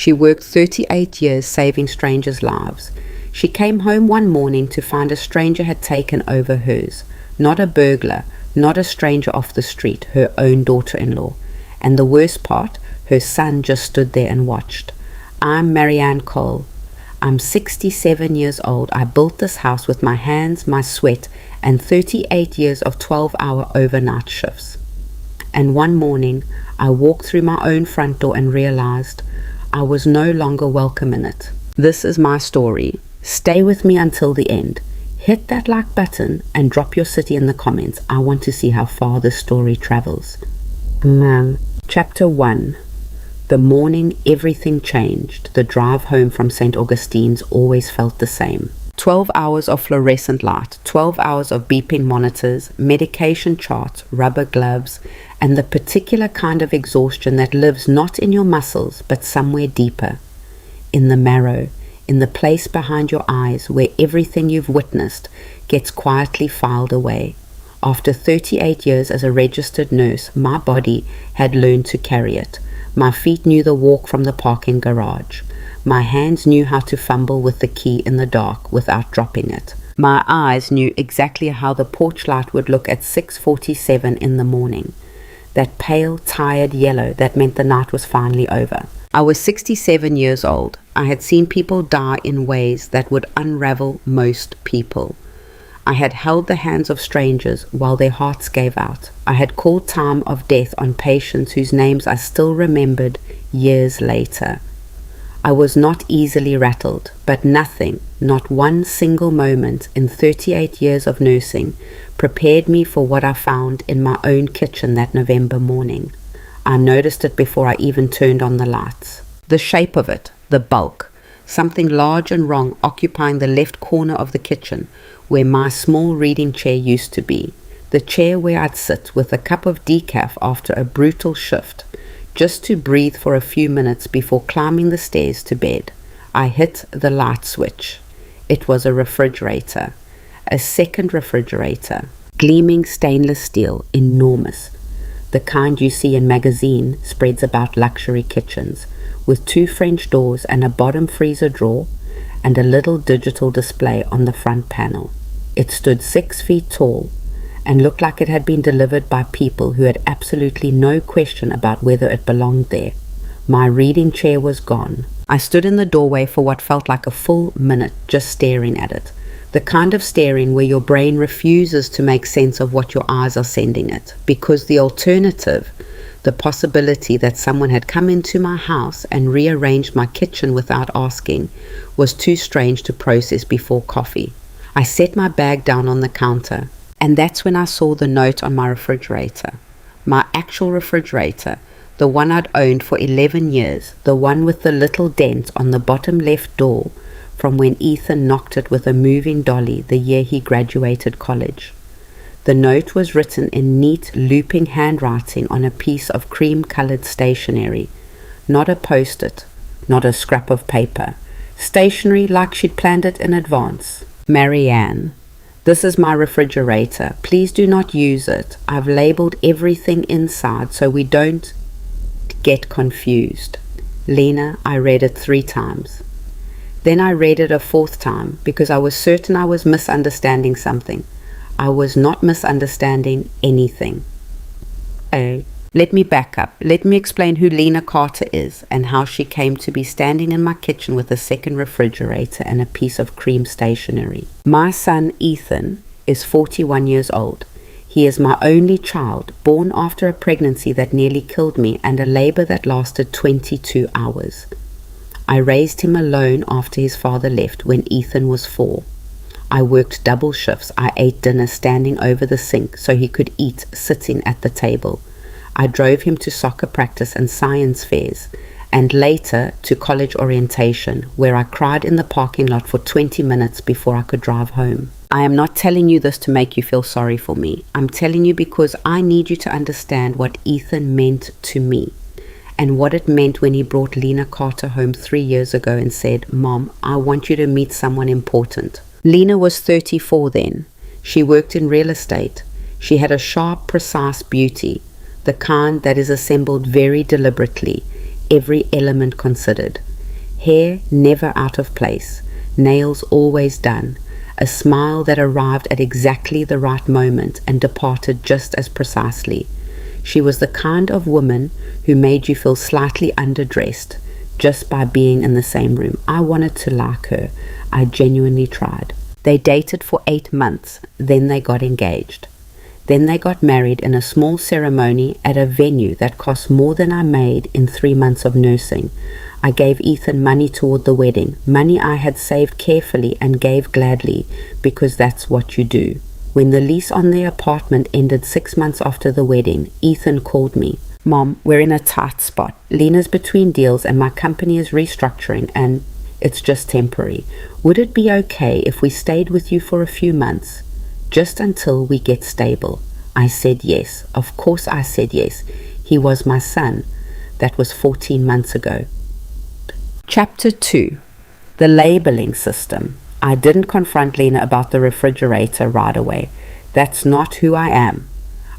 She worked 38 years saving strangers' lives. She came home one morning to find a stranger had taken over hers. Not a burglar, not a stranger off the street, her own daughter-in-law. And the worst part, her son just stood there and watched. I'm Marianne Cole. I'm 67 years old. I built this house with my hands, my sweat, and 38 years of 12-hour overnight shifts. And one morning, I walked through my own front door and realized I was no longer welcome in it. This is my story. Stay with me until the end. Hit that like button and drop your city in the comments. I want to see how far this story travels. Chapter 1. The morning everything changed. The drive home from St. Augustine's always felt the same. 12 hours of fluorescent light, 12 hours of beeping monitors, medication charts, rubber gloves, and the particular kind of exhaustion that lives not in your muscles but somewhere deeper, in the marrow, in the place behind your eyes where everything you've witnessed gets quietly filed away. After 38 years as a registered nurse, my body had learned to carry it. My feet knew the walk from the parking garage. My hands knew how to fumble with the key in the dark without dropping it. My eyes knew exactly how the porch light would look at 6:47 in the morning. That pale, tired yellow that meant the night was finally over. I was 67 years old. I had seen people die in ways that would unravel most people. I had held the hands of strangers while their hearts gave out. I had called time of death on patients whose names I still remembered years later. I was not easily rattled, but nothing, not one single moment in 38 years of nursing, prepared me for what I found in my own kitchen that November morning. I noticed it before I even turned on the lights. The shape of it, the bulk, something large and wrong occupying the left corner of the kitchen, where my small reading chair used to be, the chair where I'd sit with a cup of decaf after a brutal shift, just to breathe for a few minutes before climbing the stairs to bed. I hit the light switch. It was a refrigerator, a second refrigerator, gleaming stainless steel, enormous, the kind you see in magazine spreads about luxury kitchens, with 2 French doors and a bottom freezer drawer and a little digital display on the front panel. It stood 6 feet tall and looked like it had been delivered by people who had absolutely no question about whether it belonged there. My reading chair was gone. I stood in the doorway for what felt like a full minute just staring at it. The kind of staring where your brain refuses to make sense of what your eyes are sending it, because the alternative, the possibility that someone had come into my house and rearranged my kitchen without asking, was too strange to process before coffee. I set my bag down on the counter, and that's when I saw the note on my refrigerator. My actual refrigerator, the one I'd owned for 11 years, the one with the little dent on the bottom left door from when Ethan knocked it with a moving dolly the year he graduated college. The note was written in neat, looping handwriting on a piece of cream-colored stationery. Not a post-it, not a scrap of paper. Stationery like she'd planned it in advance. Marianne, this is my refrigerator. Please do not use it. I've labeled everything inside so we don't get confused. Lena, I read it 3 times. Then I read it a 4th time because I was certain I was misunderstanding something. I was not misunderstanding anything. Oh, let me back up. Let me explain who Lena Carter is and how she came to be standing in my kitchen with a second refrigerator and a piece of cream stationery. My son Ethan is 41 years old. He is my only child, born after a pregnancy that nearly killed me and a labor that lasted 22 hours. I raised him alone after his father left when Ethan was 4. I worked double shifts. I ate dinner standing over the sink so he could eat sitting at the table. I drove him to soccer practice and science fairs, and later to college orientation, where I cried in the parking lot for 20 minutes before I could drive home. I am not telling you this to make you feel sorry for me. I'm telling you because I need you to understand what Ethan meant to me, and what it meant when he brought Lena Carter home 3 years ago and said, "Mom, I want you to meet someone important." Lena was 34 then. She worked in real estate. She had a sharp, precise beauty, the kind that is assembled very deliberately, every element considered. Hair never out of place, nails always done, a smile that arrived at exactly the right moment and departed just as precisely. She was the kind of woman who made you feel slightly underdressed just by being in the same room. I wanted to like her. I genuinely tried. They dated for 8 months, then they got engaged. Then they got married in a small ceremony at a venue that cost more than I made in 3 months of nursing. I gave Ethan money toward the wedding, money I had saved carefully and gave gladly, because that's what you do. When the lease on their apartment ended 6 months after the wedding, Ethan called me. Mom, we're in a tight spot. Lena's between deals and my company is restructuring and it's just temporary. Would it be okay if we stayed with you for a few months? Just until we get stable. I said yes. Of course I said yes. He was my son. That was 14 months ago. Chapter 2. The labeling system. I didn't confront Lena about the refrigerator right away. That's not who I am.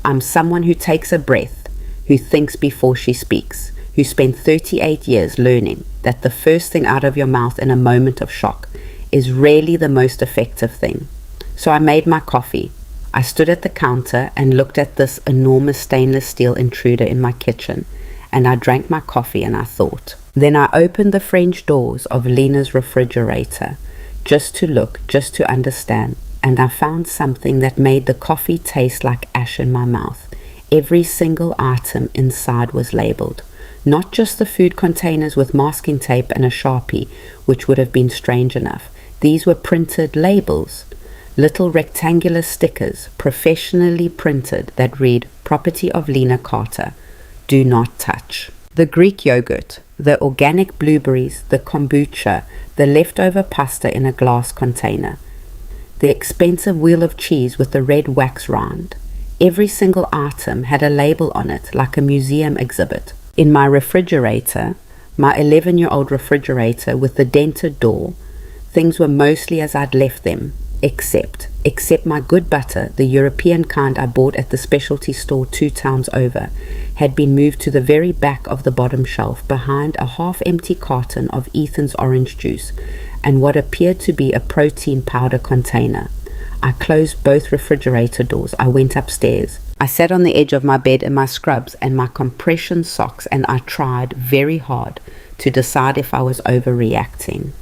I'm someone who takes a breath, who thinks before she speaks, who spent 38 years learning that the first thing out of your mouth in a moment of shock is rarely the most effective thing. So I made my coffee. I stood at the counter and looked at this enormous stainless steel intruder in my kitchen, and I drank my coffee and I thought. Then I opened the French doors of Lena's refrigerator, just to look, just to understand, and I found something that made the coffee taste like ash in my mouth. Every single item inside was labeled. Not just the food containers with masking tape and a Sharpie, which would have been strange enough. These were printed labels. Little rectangular stickers, professionally printed, that read, Property of Lena Carter. Do not touch. The Greek yogurt, the organic blueberries, the kombucha, the leftover pasta in a glass container, the expensive wheel of cheese with the red wax rind. Every single item had a label on it, like a museum exhibit. In my refrigerator, my 11-year-old refrigerator with the dented door, things were mostly as I'd left them, except my good butter, the European kind I bought at the specialty store 2 towns over, had been moved to the very back of the bottom shelf behind a half-empty carton of Ethan's orange juice and what appeared to be a protein powder container. I closed both refrigerator doors. I went upstairs. I sat on the edge of my bed in my scrubs and my compression socks, and I tried very hard to decide if I was overreacting.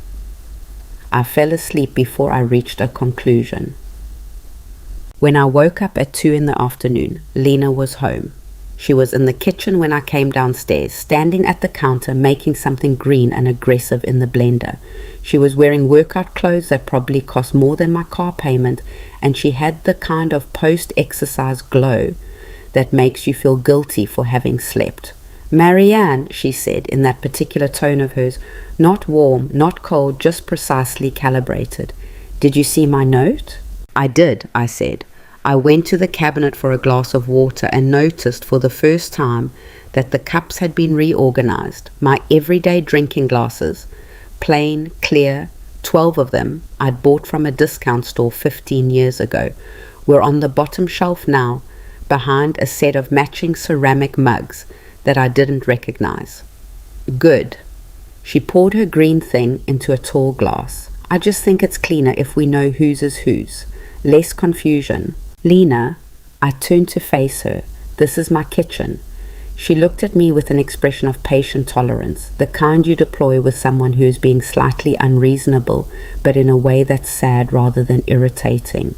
I fell asleep before I reached a conclusion. When I woke up at 2 in the afternoon, Lena was home. She was in the kitchen when I came downstairs, standing at the counter making something green and aggressive in the blender. She was wearing workout clothes that probably cost more than my car payment, and she had the kind of post-exercise glow that makes you feel guilty for having slept. "Marianne," she said in that particular tone of hers, not warm, not cold, just precisely calibrated. "Did you see my note?" "I did," I said. I went to the cabinet for a glass of water and noticed for the first time that the cups had been reorganized. My everyday drinking glasses, plain, clear, 12 of them I'd bought from a discount store 15 years ago, were on the bottom shelf now, behind a set of matching ceramic mugs that I didn't recognize. "Good." She poured her green thing into a tall glass. "I just think it's cleaner if we know whose is whose. Less confusion." "Lena," I turned to face her. "This is my kitchen." She looked at me with an expression of patient tolerance, the kind you deploy with someone who is being slightly unreasonable, but in a way that's sad rather than irritating.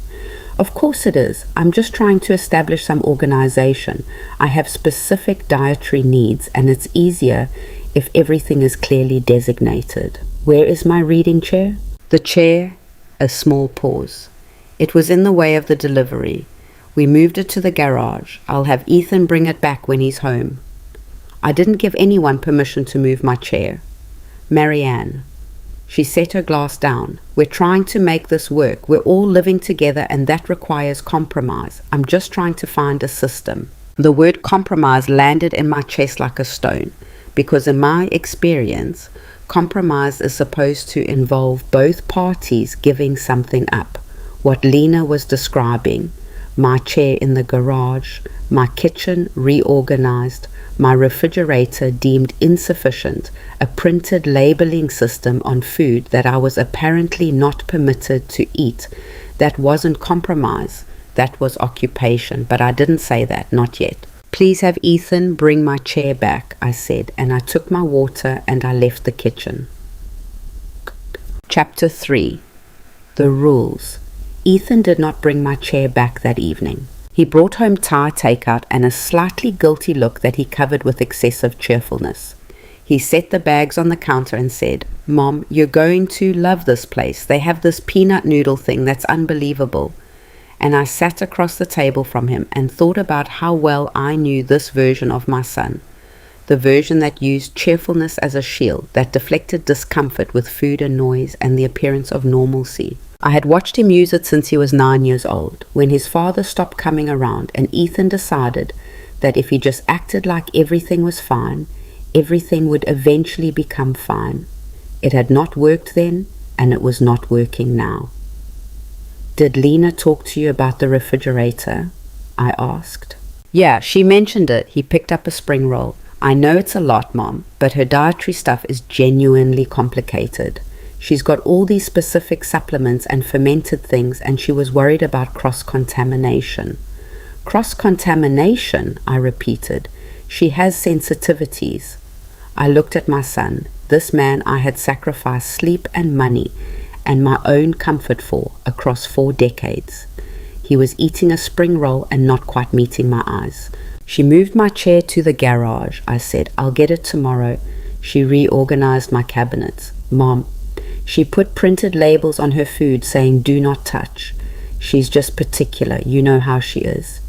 "Of course it is. I'm just trying to establish some organization. I have specific dietary needs, and it's easier if everything is clearly designated." "Where is my reading chair?" "The chair," a small pause. "It was in the way of the delivery. We moved it to the garage. I'll have Ethan bring it back when he's home." I didn't give anyone permission to move my chair. "Marianne." She set her glass down. "We're trying to make this work. We're all living together, and that requires compromise. I'm just trying to find a system." The word compromise landed in my chest like a stone, because in my experience, compromise is supposed to involve both parties giving something up. What Lena was describing, my chair in the garage, my kitchen reorganized, my refrigerator deemed insufficient, a printed labeling system on food that I was apparently not permitted to eat. That wasn't compromise, that was occupation, but I didn't say that, not yet. Please have Ethan bring my chair back, I said, and I took my water and I left the kitchen. Chapter 3. The Rules. Ethan did not bring my chair back that evening. He brought home Thai takeout and a slightly guilty look that he covered with excessive cheerfulness. He set the bags on the counter and said, "Mom, you're going to love this place. They have this peanut noodle thing that's unbelievable." And I sat across the table from him and thought about how well I knew this version of my son. The version that used cheerfulness as a shield, that deflected discomfort with food and noise and the appearance of normalcy. I had watched him use it since he was 9 years old, when his father stopped coming around and Ethan decided that if he just acted like everything was fine, everything would eventually become fine. It had not worked then, and it was not working now. "Did Lena talk to you about the refrigerator?" I asked. "Yeah, she mentioned it." He picked up a spring roll. "I know it's a lot, Mom, but her dietary stuff is genuinely complicated. She's got all these specific supplements and fermented things, and she was worried about cross-contamination." "Cross-contamination?" I repeated. "She has sensitivities." I looked at my son, this man I had sacrificed sleep and money and my own comfort for across 4 decades. He was eating a spring roll and not quite meeting my eyes. "She moved my chair to the garage," I said. "I'll get it tomorrow." She reorganized my cabinets. "Mom, she put printed labels on her food saying do not touch. She's just particular, you know how she is."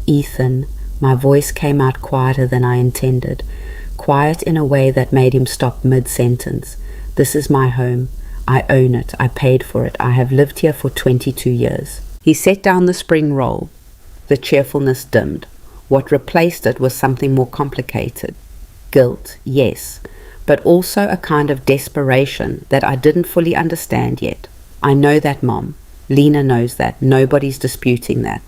"Ethan," my voice came out quieter than I intended, quiet in a way that made him stop mid-sentence. "This is my home. I own it. I paid for it. I have lived here for 22 years. He set down the spring roll. The cheerfulness dimmed. What replaced it was something more complicated. Guilt, yes, but also a kind of desperation that I didn't fully understand yet. "I know that, Mom. Lena knows that. Nobody's disputing that."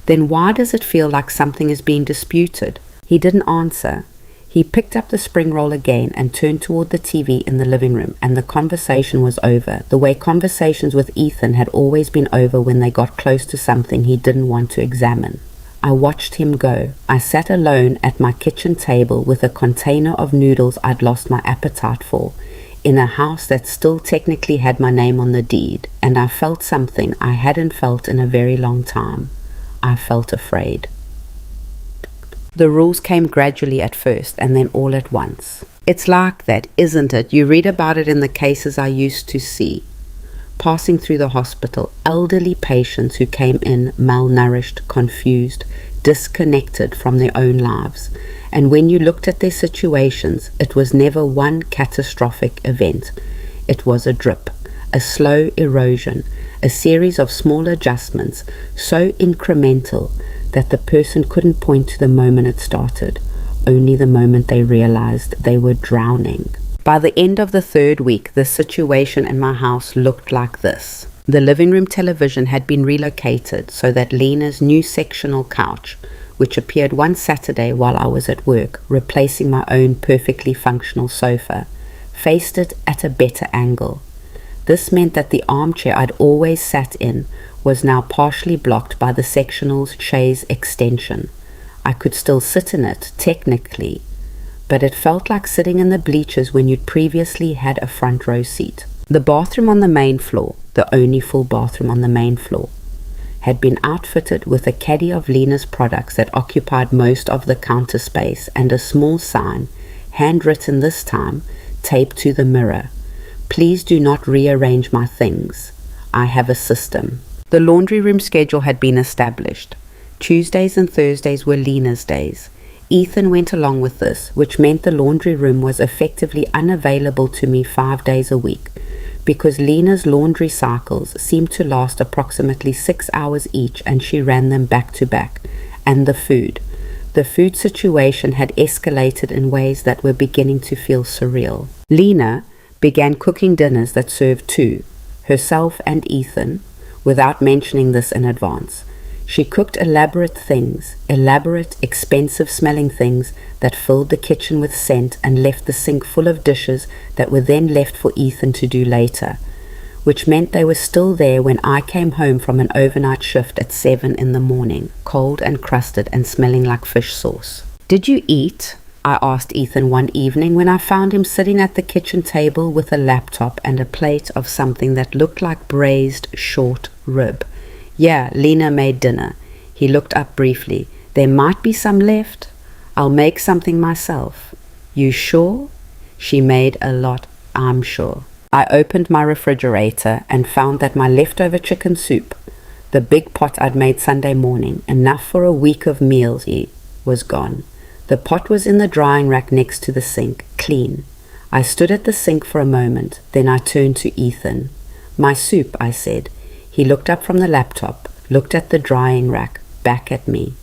"Then why does it feel like something is being disputed?" He didn't answer. He picked up the spring roll again and turned toward the TV in the living room, and the conversation was over, the way conversations with Ethan had always been over when they got close to something he didn't want to examine. I watched him go. I sat alone at my kitchen table with a container of noodles I'd lost my appetite for, in a house that still technically had my name on the deed, and I felt something I hadn't felt in a very long time. I felt afraid. The rules came gradually at first, and then all at once. It's like that, isn't it? You read about it in the cases I used to see. Passing through the hospital, elderly patients who came in malnourished, confused, disconnected from their own lives. And when you looked at their situations, it was never one catastrophic event. It was a drip, a slow erosion, a series of small adjustments, so incremental that the person couldn't point to the moment it started, only the moment they realized they were drowning. By the end of the 3rd week, the situation in my house looked like this. The living room television had been relocated so that Lena's new sectional couch, which appeared one Saturday while I was at work, replacing my own perfectly functional sofa, faced it at a better angle. This meant that the armchair I'd always sat in was now partially blocked by the sectional's chaise extension. I could still sit in it, technically, but it felt like sitting in the bleachers when you'd previously had a front row seat. The bathroom on the main floor, the only full bathroom on the main floor, had been outfitted with a caddy of Lena's products that occupied most of the counter space and a small sign, handwritten this time, taped to the mirror. "Please do not rearrange my things. I have a system." The laundry room schedule had been established. Tuesdays and Thursdays were Lena's days. Ethan went along with this, which meant the laundry room was effectively unavailable to me 5 days a week, because Lena's laundry cycles seemed to last approximately 6 hours each, and she ran them back to back. And the food. The food situation had escalated in ways that were beginning to feel surreal. Lena began cooking dinners that served 2, herself and Ethan, without mentioning this in advance. She cooked elaborate things, elaborate, expensive-smelling things that filled the kitchen with scent and left the sink full of dishes that were then left for Ethan to do later, which meant they were still there when I came home from an overnight shift at 7 in the morning, cold and crusted and smelling like fish sauce. "Did you eat?" I asked Ethan one evening when I found him sitting at the kitchen table with a laptop and a plate of something that looked like braised short rib. "Yeah, Lena made dinner." He looked up briefly. "There might be some left. I'll make something myself." "You sure?" "She made a lot, I'm sure." I opened my refrigerator and found that my leftover chicken soup, the big pot I'd made Sunday morning, enough for a week of meals, was gone. The pot was in the drying rack next to the sink, clean. I stood at the sink for a moment, then I turned to Ethan. "My soup," I said. He looked up from the laptop, looked at the drying rack, back at me.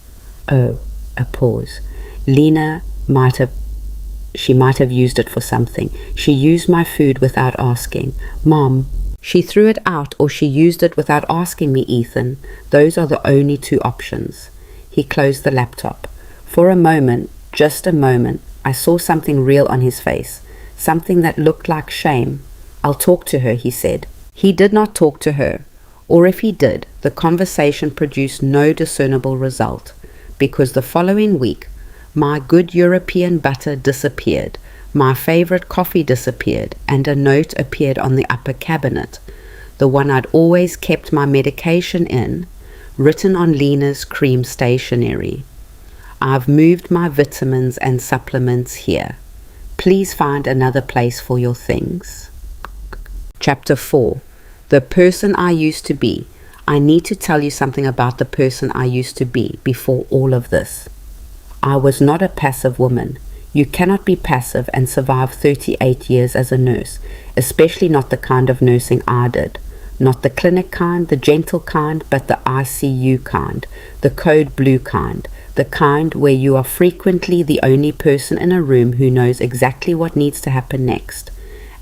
"Oh," a pause. "Lena might have used it for something. She used my food without asking." "Mom, she threw it out or she used it without asking me, Ethan. Those are the only two options." He closed the laptop. For a moment, just a moment, I saw something real on his face, something that looked like shame. "I'll talk to her," he said. He did not talk to her, or if he did, the conversation produced no discernible result, because the following week, my good European butter disappeared, my favorite coffee disappeared, and a note appeared on the upper cabinet, the one I'd always kept my medication in, written on Lena's cream stationery. "I've moved my vitamins and supplements here. Please find another place for your things." Chapter 4. The person I used to be. I need to tell you something about the person I used to be before all of this. I was not a passive woman. You cannot be passive and survive 38 years as a nurse, especially not the kind of nursing I did. Not the clinic kind, the gentle kind, but the ICU kind, the code blue kind, the kind where you are frequently the only person in a room who knows exactly what needs to happen next,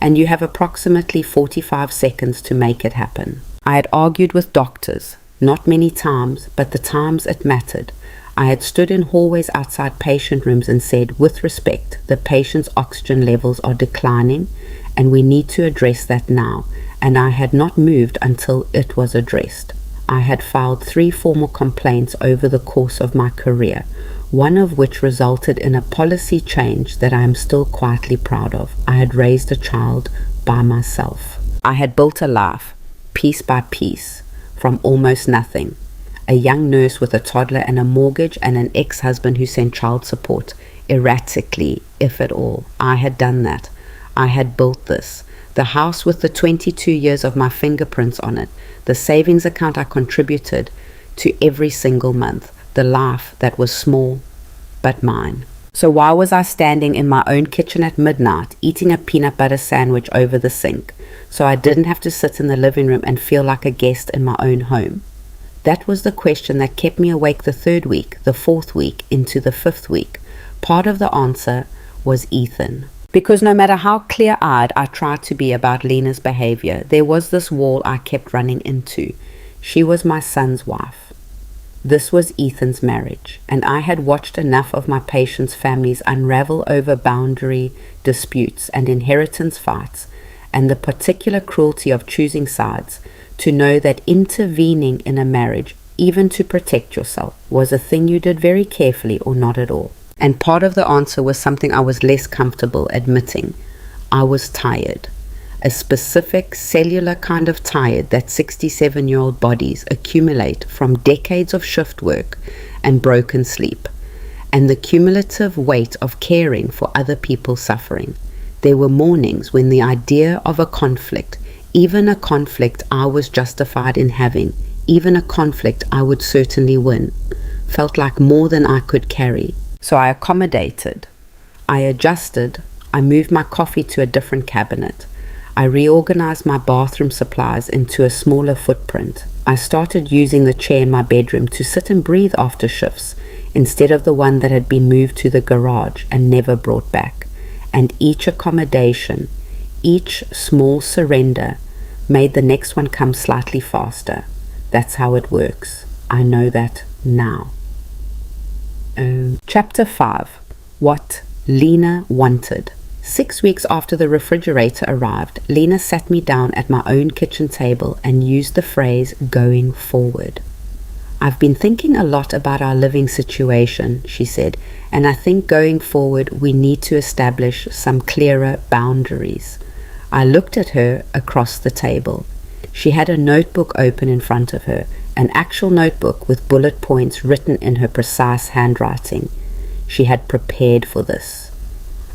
and you have approximately 45 seconds to make it happen. I had argued with doctors, not many times, but the times it mattered. I had stood in hallways outside patient rooms and said, with respect, the patient's oxygen levels are declining and we need to address that now, and I had not moved until it was addressed. I had filed 3 formal complaints over the course of my career, one of which resulted in a policy change that I am still quietly proud of. I had raised a child by myself. I had built a life, piece by piece, from almost nothing. A young nurse with a toddler and a mortgage and an ex-husband who sent child support, erratically, if at all. I had done that. I had built this. The house with the 22 years of my fingerprints on it, the savings account I contributed to every single month, the life that was small but mine. So why was I standing in my own kitchen at midnight eating a peanut butter sandwich over the sink, so I didn't have to sit in the living room and feel like a guest in my own home? That was the question that kept me awake the 3rd week, the 4th week, into the 5th week. Part of the answer was Ethan. Because no matter how clear-eyed I tried to be about Lena's behavior, there was this wall I kept running into. She was my son's wife. This was Ethan's marriage, and I had watched enough of my patients' families unravel over boundary disputes and inheritance fights, and the particular cruelty of choosing sides, to know that intervening in a marriage, even to protect yourself, was a thing you did very carefully or not at all. And part of the answer was something I was less comfortable admitting. I was tired. A specific cellular kind of tired that 67-year-old bodies accumulate from decades of shift work and broken sleep, and the cumulative weight of caring for other people's suffering. There were mornings when the idea of a conflict, even a conflict I was justified in having, even a conflict I would certainly win, felt like more than I could carry. So I accommodated, I adjusted, I moved my coffee to a different cabinet. I reorganized my bathroom supplies into a smaller footprint. I started using the chair in my bedroom to sit and breathe after shifts, instead of the one that had been moved to the garage and never brought back. And each accommodation, each small surrender, made the next one come slightly faster. That's how it works. I know that now. Chapter 5. What Lena Wanted. 6 weeks after the refrigerator arrived, Lena sat me down at my own kitchen table and used the phrase "going forward." "I've been thinking a lot about our living situation," she said, "and I think going forward we need to establish some clearer boundaries." I looked at her across the table. She had a notebook open in front of her, an actual notebook with bullet points written in her precise handwriting. She had prepared for this.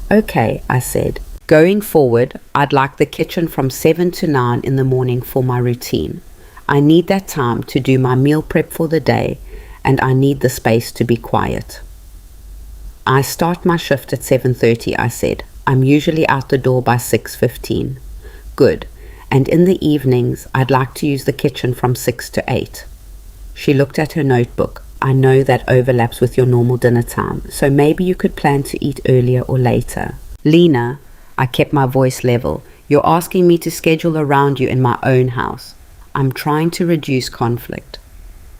"Okay," I said. "Going forward, I'd like the kitchen from 7 to 9 in the morning for my routine. I need that time to do my meal prep for the day, and I need the space to be quiet." "I start my shift at 7:30, I said. "I'm usually out the door by 6:15. "Good. And in the evenings, I'd like to use the kitchen from 6 to 8. She looked at her notebook. "I know that overlaps with your normal dinner time, so maybe you could plan to eat earlier or later." "Lena," I kept my voice level, "you're asking me to schedule around you in my own house. I'm trying to reduce conflict."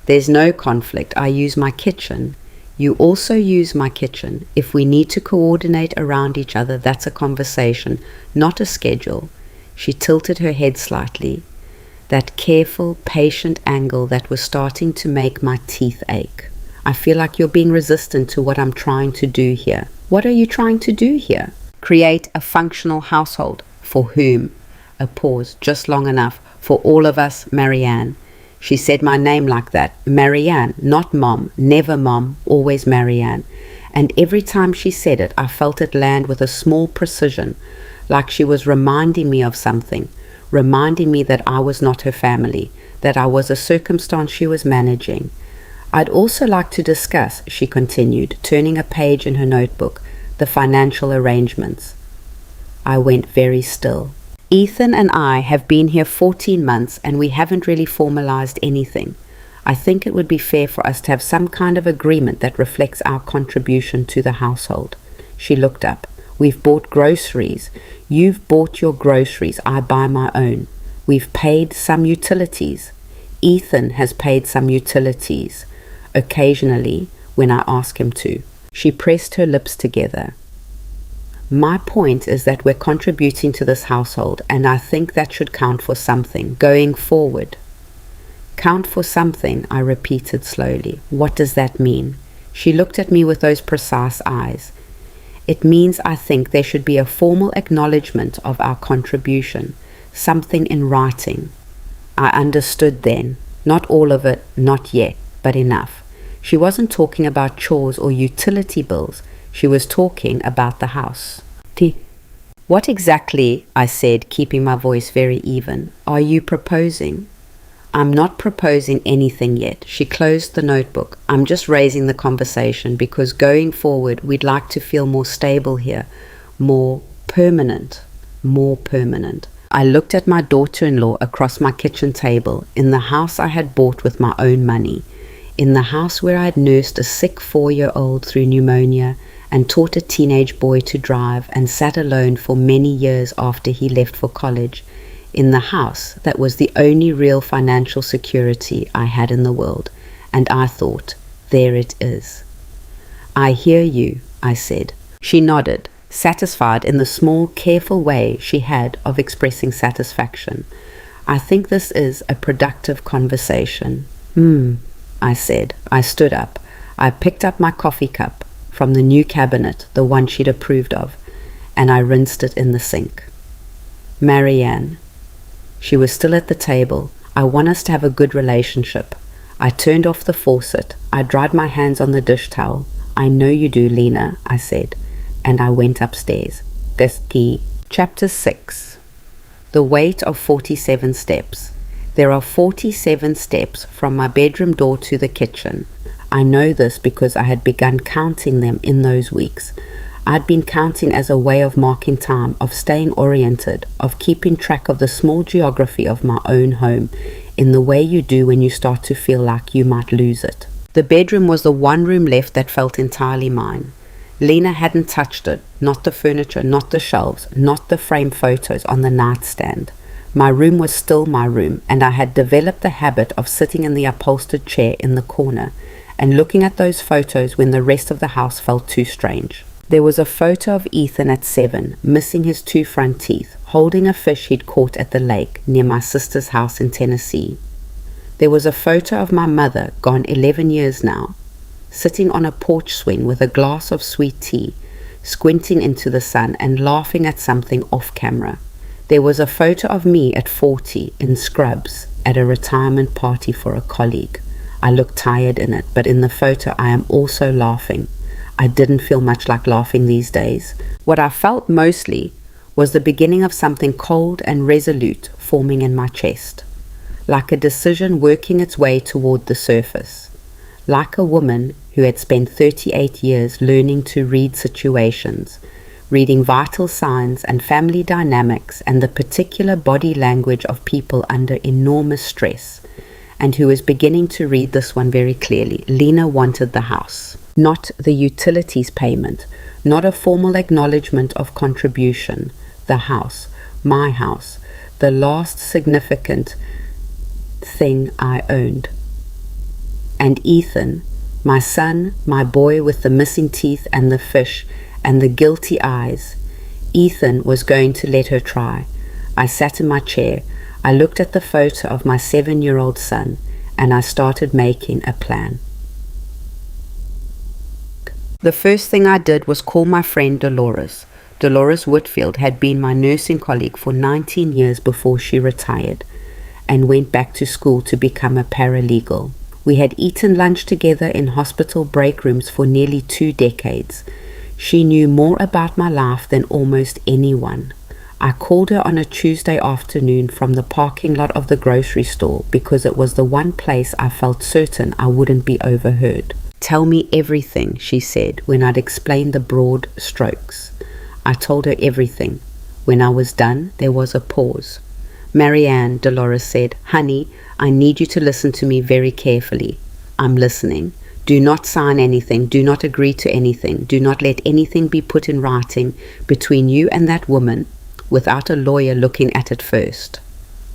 "There's no conflict. I use my kitchen. You also use my kitchen. If we need to coordinate around each other, that's a conversation, not a schedule." She tilted her head slightly. That careful, patient angle that was starting to make my teeth ache. "I feel like you're being resistant to what I'm trying to do here." "What are you trying to do here?" "Create a functional household." "For whom?" A pause, just long enough. "For all of us, Marianne." She said my name like that. Marianne, not Mom. Never Mom, always Marianne. And every time she said it, I felt it land with a small precision, like she was reminding me of something, reminding me that I was not her family, that I was a circumstance she was managing. "I'd also like to discuss," she continued, turning a page in her notebook, "the financial arrangements." I went very still. "Ethan and I have been here 14 months and we haven't really formalized anything. I think it would be fair for us to have some kind of agreement that reflects our contribution to the household." She looked up. "We've bought groceries. You've bought your groceries. I buy my own. We've paid some utilities. Ethan has paid some utilities. Occasionally, when I ask him to." She pressed her lips together. "My point is that we're contributing to this household, and I think that should count for something, going forward." "Count for something," I repeated slowly. "What does that mean?" She looked at me with those precise eyes. "It means I think there should be a formal acknowledgement of our contribution, something in writing." I understood then. Not all of it, not yet, but enough. She wasn't talking about chores or utility bills. She was talking about the house. "What exactly," I said, keeping my voice very even, "are you proposing?" "I'm not proposing anything yet." She closed the notebook. "I'm just raising the conversation because going forward we'd like to feel more stable here, more permanent, more permanent." I looked at my daughter-in-law across my kitchen table, in the house I had bought with my own money, in the house where I had nursed a sick 4-year-old through pneumonia and taught a teenage boy to drive and sat alone for many years after he left for college, in the house that was the only real financial security I had in the world. And I thought, there it is. "I hear you," I said. She nodded, satisfied in the small, careful way she had of expressing satisfaction. "I think this is a productive conversation." I said. I stood up. I picked up my coffee cup from the new cabinet, the one she'd approved of, and I rinsed it in the sink. "Marianne." She was still at the table. "I want us to have a good relationship." I turned off the faucet. I dried my hands on the dish towel. "I know you do, Lena," I said, and I went upstairs. This key. Chapter 6. The weight of 47 steps. There are 47 steps from my bedroom door to the kitchen. I know this because I had begun counting them in those weeks. I'd been counting as a way of marking time, of staying oriented, of keeping track of the small geography of my own home, in the way you do when you start to feel like you might lose it. The bedroom was the one room left that felt entirely mine. Lena hadn't touched it, not the furniture, not the shelves, not the framed photos on the nightstand. My room was still my room, and I had developed the habit of sitting in the upholstered chair in the corner and looking at those photos when the rest of the house felt too strange. There was a photo of Ethan at 7, missing his 2 front teeth, holding a fish he'd caught at the lake near my sister's house in Tennessee. There was a photo of my mother, gone 11 years now, sitting on a porch swing with a glass of sweet tea, squinting into the sun and laughing at something off camera. There was a photo of me at 40 in scrubs at a retirement party for a colleague. I looked tired in it, but in the photo I am also laughing. I didn't feel much like laughing these days. What I felt mostly was the beginning of something cold and resolute forming in my chest, like a decision working its way toward the surface, like a woman who had spent 38 years learning to read situations, reading vital signs and family dynamics and the particular body language of people under enormous stress, and who was beginning to read this one very clearly. Lena wanted the house, not the utilities payment, not a formal acknowledgement of contribution. The house, my house, the last significant thing I owned. And Ethan, my son, my boy with the missing teeth and the fish and the guilty eyes, Ethan was going to let her try. I sat in my chair. I looked at the photo of my 7-year-old son, and I started making a plan. The first thing I did was call my friend Dolores. Dolores Whitfield had been my nursing colleague for 19 years before she retired and went back to school to become a paralegal. We had eaten lunch together in hospital break rooms for nearly 2 decades. She knew more about my life than almost anyone. I called her on a Tuesday afternoon from the parking lot of the grocery store because it was the one place I felt certain I wouldn't be overheard. "Tell me everything," she said when I'd explained the broad strokes. I told her everything. When I was done, there was a pause. "Marianne," Dolores said, "honey, I need you to listen to me very carefully." "I'm listening." "Do not sign anything. Do not agree to anything. Do not let anything be put in writing between you and that woman without a lawyer looking at it first."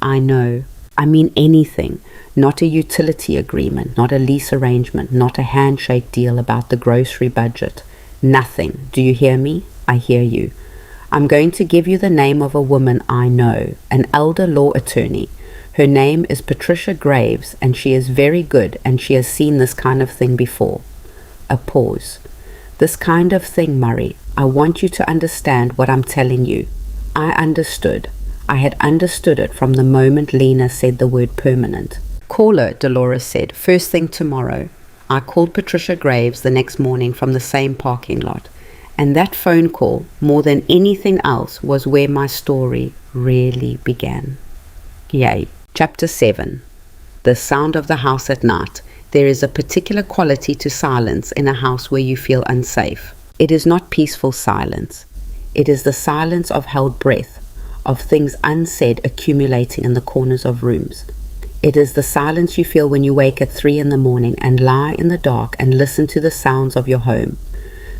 "I know. I mean anything. Not a utility agreement, not a lease arrangement, not a handshake deal about the grocery budget. Nothing. Do you hear me?" "I hear you." "I'm going to give you the name of a woman I know, an elder law attorney. Her name is Patricia Graves, and she is very good, and she has seen this kind of thing before." A pause. "This kind of thing, Murray. I want you to understand what I'm telling you." I understood. I had understood it from the moment Lena said the word permanent. "Call her," Dolores said, "first thing tomorrow." I called Patricia Graves the next morning from the same parking lot. And that phone call, more than anything else, was where my story really began. Yay. Chapter 7. The sound of the house at night. There is a particular quality to silence in a house where you feel unsafe. It is not peaceful silence. It is the silence of held breath, of things unsaid accumulating in the corners of rooms. It is the silence you feel when you wake at 3 in the morning and lie in the dark and listen to the sounds of your home.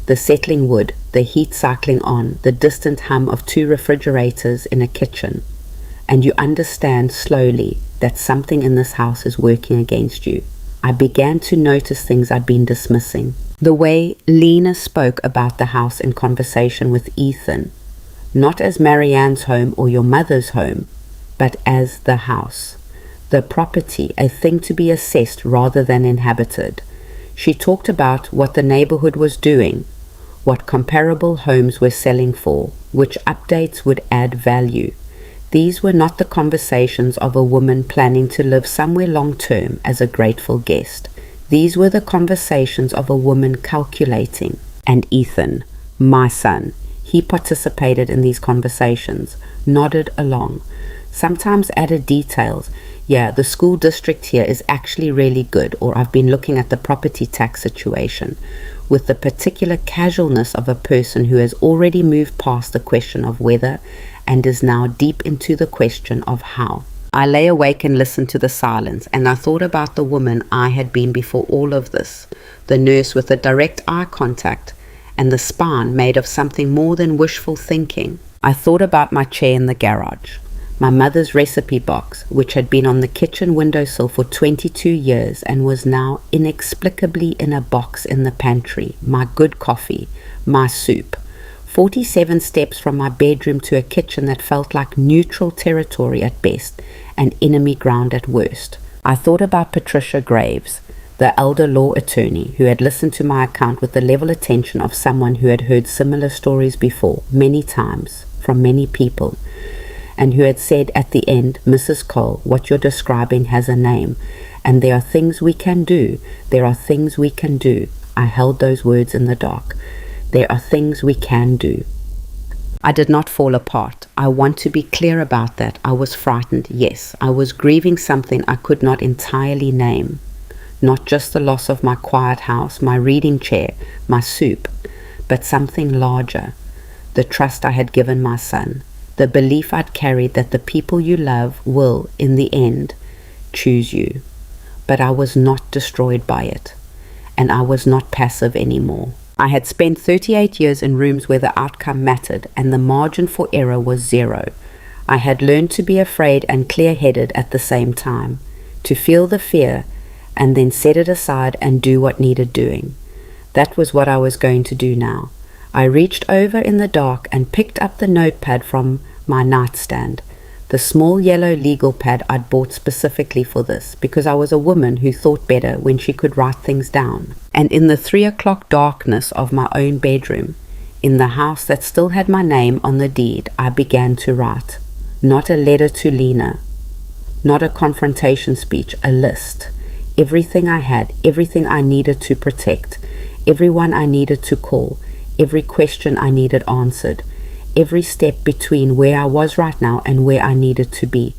The settling wood, the heat cycling on, the distant hum of 2 refrigerators in a kitchen. And you understand slowly that something in this house is working against you. I began to notice things I'd been dismissing. The way Lena spoke about the house in conversation with Ethan, not as Marianne's home or your mother's home, but as the house. The property, a thing to be assessed rather than inhabited. She talked about what the neighborhood was doing, what comparable homes were selling for, which updates would add value. These were not the conversations of a woman planning to live somewhere long-term as a grateful guest. These were the conversations of a woman calculating. And Ethan, my son, he participated in these conversations, nodded along, sometimes added details. "Yeah, the school district here is actually really good," or "I've been looking at the property tax situation," with the particular casualness of a person who has already moved past the question of whether and is now deep into the question of how. I lay awake and listened to the silence, and I thought about the woman I had been before all of this, the nurse with the direct eye contact and the spine made of something more than wishful thinking. I thought about my chair in the garage, My mother's recipe box, which had been on the kitchen windowsill for 22 years and was now inexplicably in a box in the pantry, my good coffee, my soup. 47 steps from my bedroom to a kitchen that felt like neutral territory at best and enemy ground at worst. I thought about Patricia Graves, the elder law attorney who had listened to my account with the level attention of someone who had heard similar stories before, many times, from many people, and who had said at the end, "Mrs. Cole, what you're describing has a name, and there are things we can do. There are things we can do." I held those words in the dark. There are things we can do. I did not fall apart. I want to be clear about that. I was frightened, yes. I was grieving something I could not entirely name. Not just the loss of my quiet house, my reading chair, my soup, but something larger. The trust I had given my son. The belief I'd carried that the people you love will, in the end, choose you. But I was not destroyed by it. And I was not passive anymore. I had spent 38 years in rooms where the outcome mattered and the margin for error was zero. I had learned to be afraid and clear-headed at the same time, to feel the fear and then set it aside and do what needed doing. That was what I was going to do now. I reached over in the dark and picked up the notepad from my nightstand, the small yellow legal pad I'd bought specifically for this, because I was a woman who thought better when she could write things down. And in the 3 o'clock darkness of my own bedroom, in the house that still had my name on the deed, I began to write. Not a letter to Lena, not a confrontation speech, a list. Everything I had, everything I needed to protect, everyone I needed to call, every question I needed answered, every step between where I was right now and where I needed to be.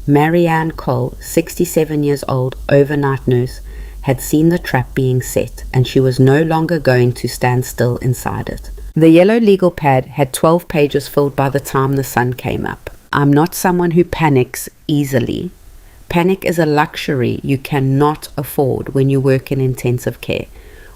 Marianne Cole, 67 years old, overnight nurse, had seen the trap being set, and she was no longer going to stand still inside it. The yellow legal pad had 12 pages filled by the time the sun came up. I'm not someone who panics easily. Panic is a luxury you cannot afford when you work in intensive care,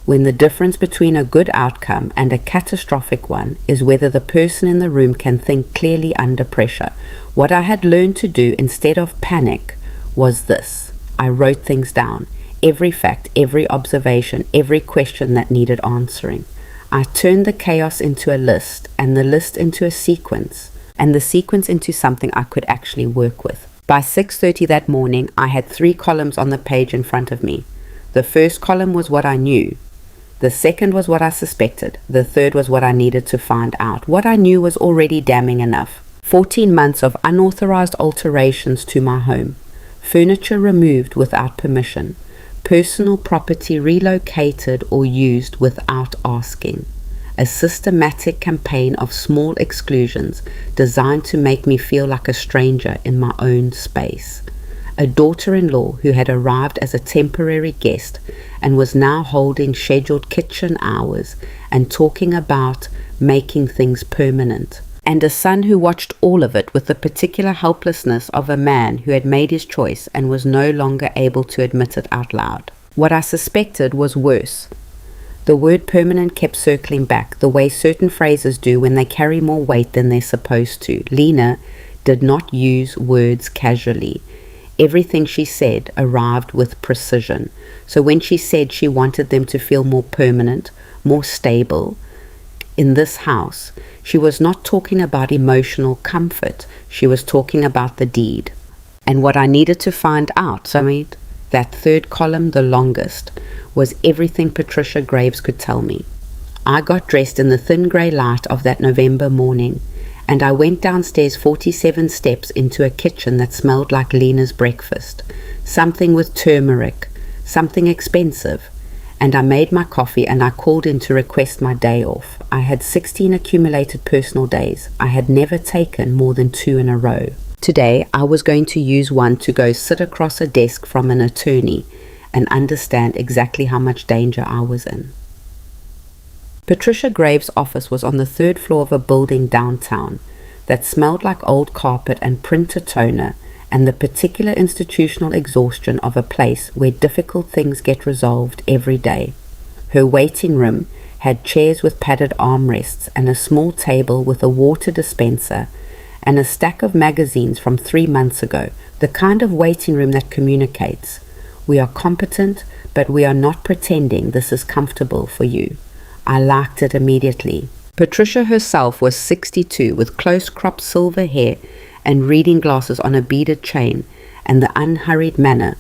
when the difference between a good outcome and a catastrophic one is whether the person in the room can think clearly under pressure. What I had learned to do instead of panic was this. I wrote things down, every fact, every observation, every question that needed answering. I turned the chaos into a list, and the list into a sequence, and the sequence into something I could actually work with. By 6:30 that morning, I had 3 columns on the page in front of me. The first column was what I knew. The second was what I suspected. The third was what I needed to find out. What I knew was already damning enough. 14 months of unauthorized alterations to my home. Furniture removed without permission. Personal property relocated or used without asking. A systematic campaign of small exclusions designed to make me feel like a stranger in my own space. A daughter-in-law who had arrived as a temporary guest and was now holding scheduled kitchen hours and talking about making things permanent. And a son who watched all of it with the particular helplessness of a man who had made his choice and was no longer able to admit it out loud. What I suspected was worse. The word permanent kept circling back, the way certain phrases do when they carry more weight than they're supposed to. Lena did not use words casually. Everything she said arrived with precision. So when she said she wanted them to feel more permanent, more stable in this house, she was not talking about emotional comfort. She was talking about the deed. And what I needed to find out, that third column, the longest, was everything Patricia Graves could tell me. I got dressed in the thin grey light of that November morning, and I went downstairs 47 steps into a kitchen that smelled like Lena's breakfast, something with turmeric, something expensive, and I made my coffee and I called in to request my day off. I had 16 accumulated personal days. I had never taken more than 2 in a row. Today, I was going to use one to go sit across a desk from an attorney and understand exactly how much danger I was in. Patricia Graves' office was on the 3rd floor of a building downtown that smelled like old carpet and printer toner and the particular institutional exhaustion of a place where difficult things get resolved every day. Her waiting room had chairs with padded armrests and a small table with a water dispenser and a stack of magazines from 3 months ago, the kind of waiting room that communicates. We are competent, but we are not pretending this is comfortable for you. I liked it immediately. Patricia herself was 62 with close-cropped silver hair and reading glasses on a beaded chain, and the unhurried manner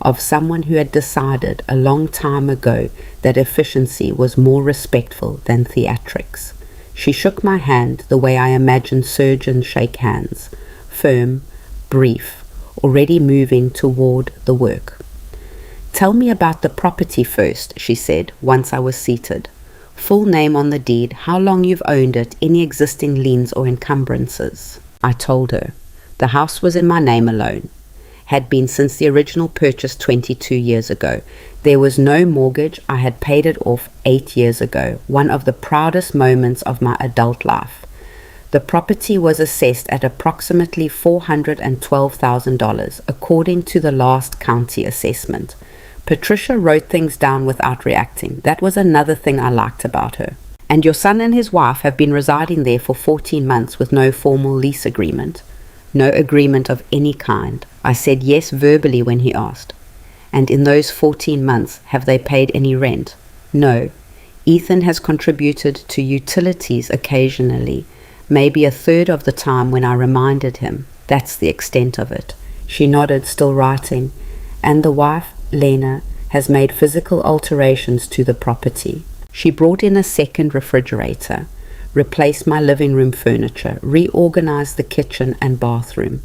of someone who had decided a long time ago that efficiency was more respectful than theatrics. She shook my hand the way I imagine surgeons shake hands, firm, brief, already moving toward the work. "Tell me about the property first," she said, once I was seated. "Full name on the deed, how long you've owned it, any existing liens or encumbrances." I told her. The house was in my name alone. Had been since the original purchase 22 years ago. There was no mortgage. I had paid it off 8 years ago, one of the proudest moments of my adult life. The property was assessed at approximately $412,000, according to the last county assessment. Patricia wrote things down without reacting. That was another thing I liked about her. "And your son and his wife have been residing there for 14 months with no formal lease agreement?" "No agreement of any kind." I said yes verbally when he asked. "And in those 14 months, have they paid any rent?" "No. Ethan has contributed to utilities occasionally, maybe a third of the time when I reminded him. That's the extent of it." She nodded, still writing. "And the wife, Lena, has made physical alterations to the property. She brought in a second refrigerator, replaced my living room furniture, reorganized the kitchen and bathroom.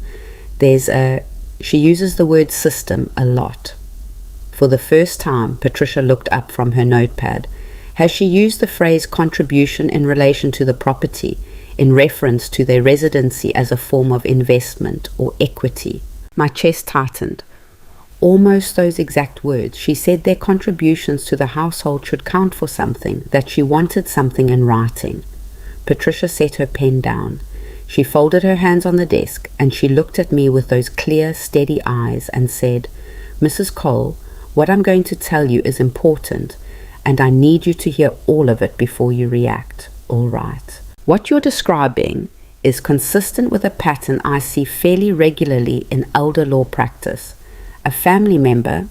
She uses the word system a lot." For the first time, Patricia looked up from her notepad. "Has she used the phrase contribution in relation to the property, in reference to their residency as a form of investment or equity?" My chest tightened. Almost those exact words. She said their contributions to the household should count for something, that she wanted something in writing. Patricia set her pen down. She folded her hands on the desk, and she looked at me with those clear, steady eyes and said, "Mrs. Cole, what I'm going to tell you is important, and I need you to hear all of it before you react. All right. What you're describing is consistent with a pattern I see fairly regularly in elder law practice. A family member,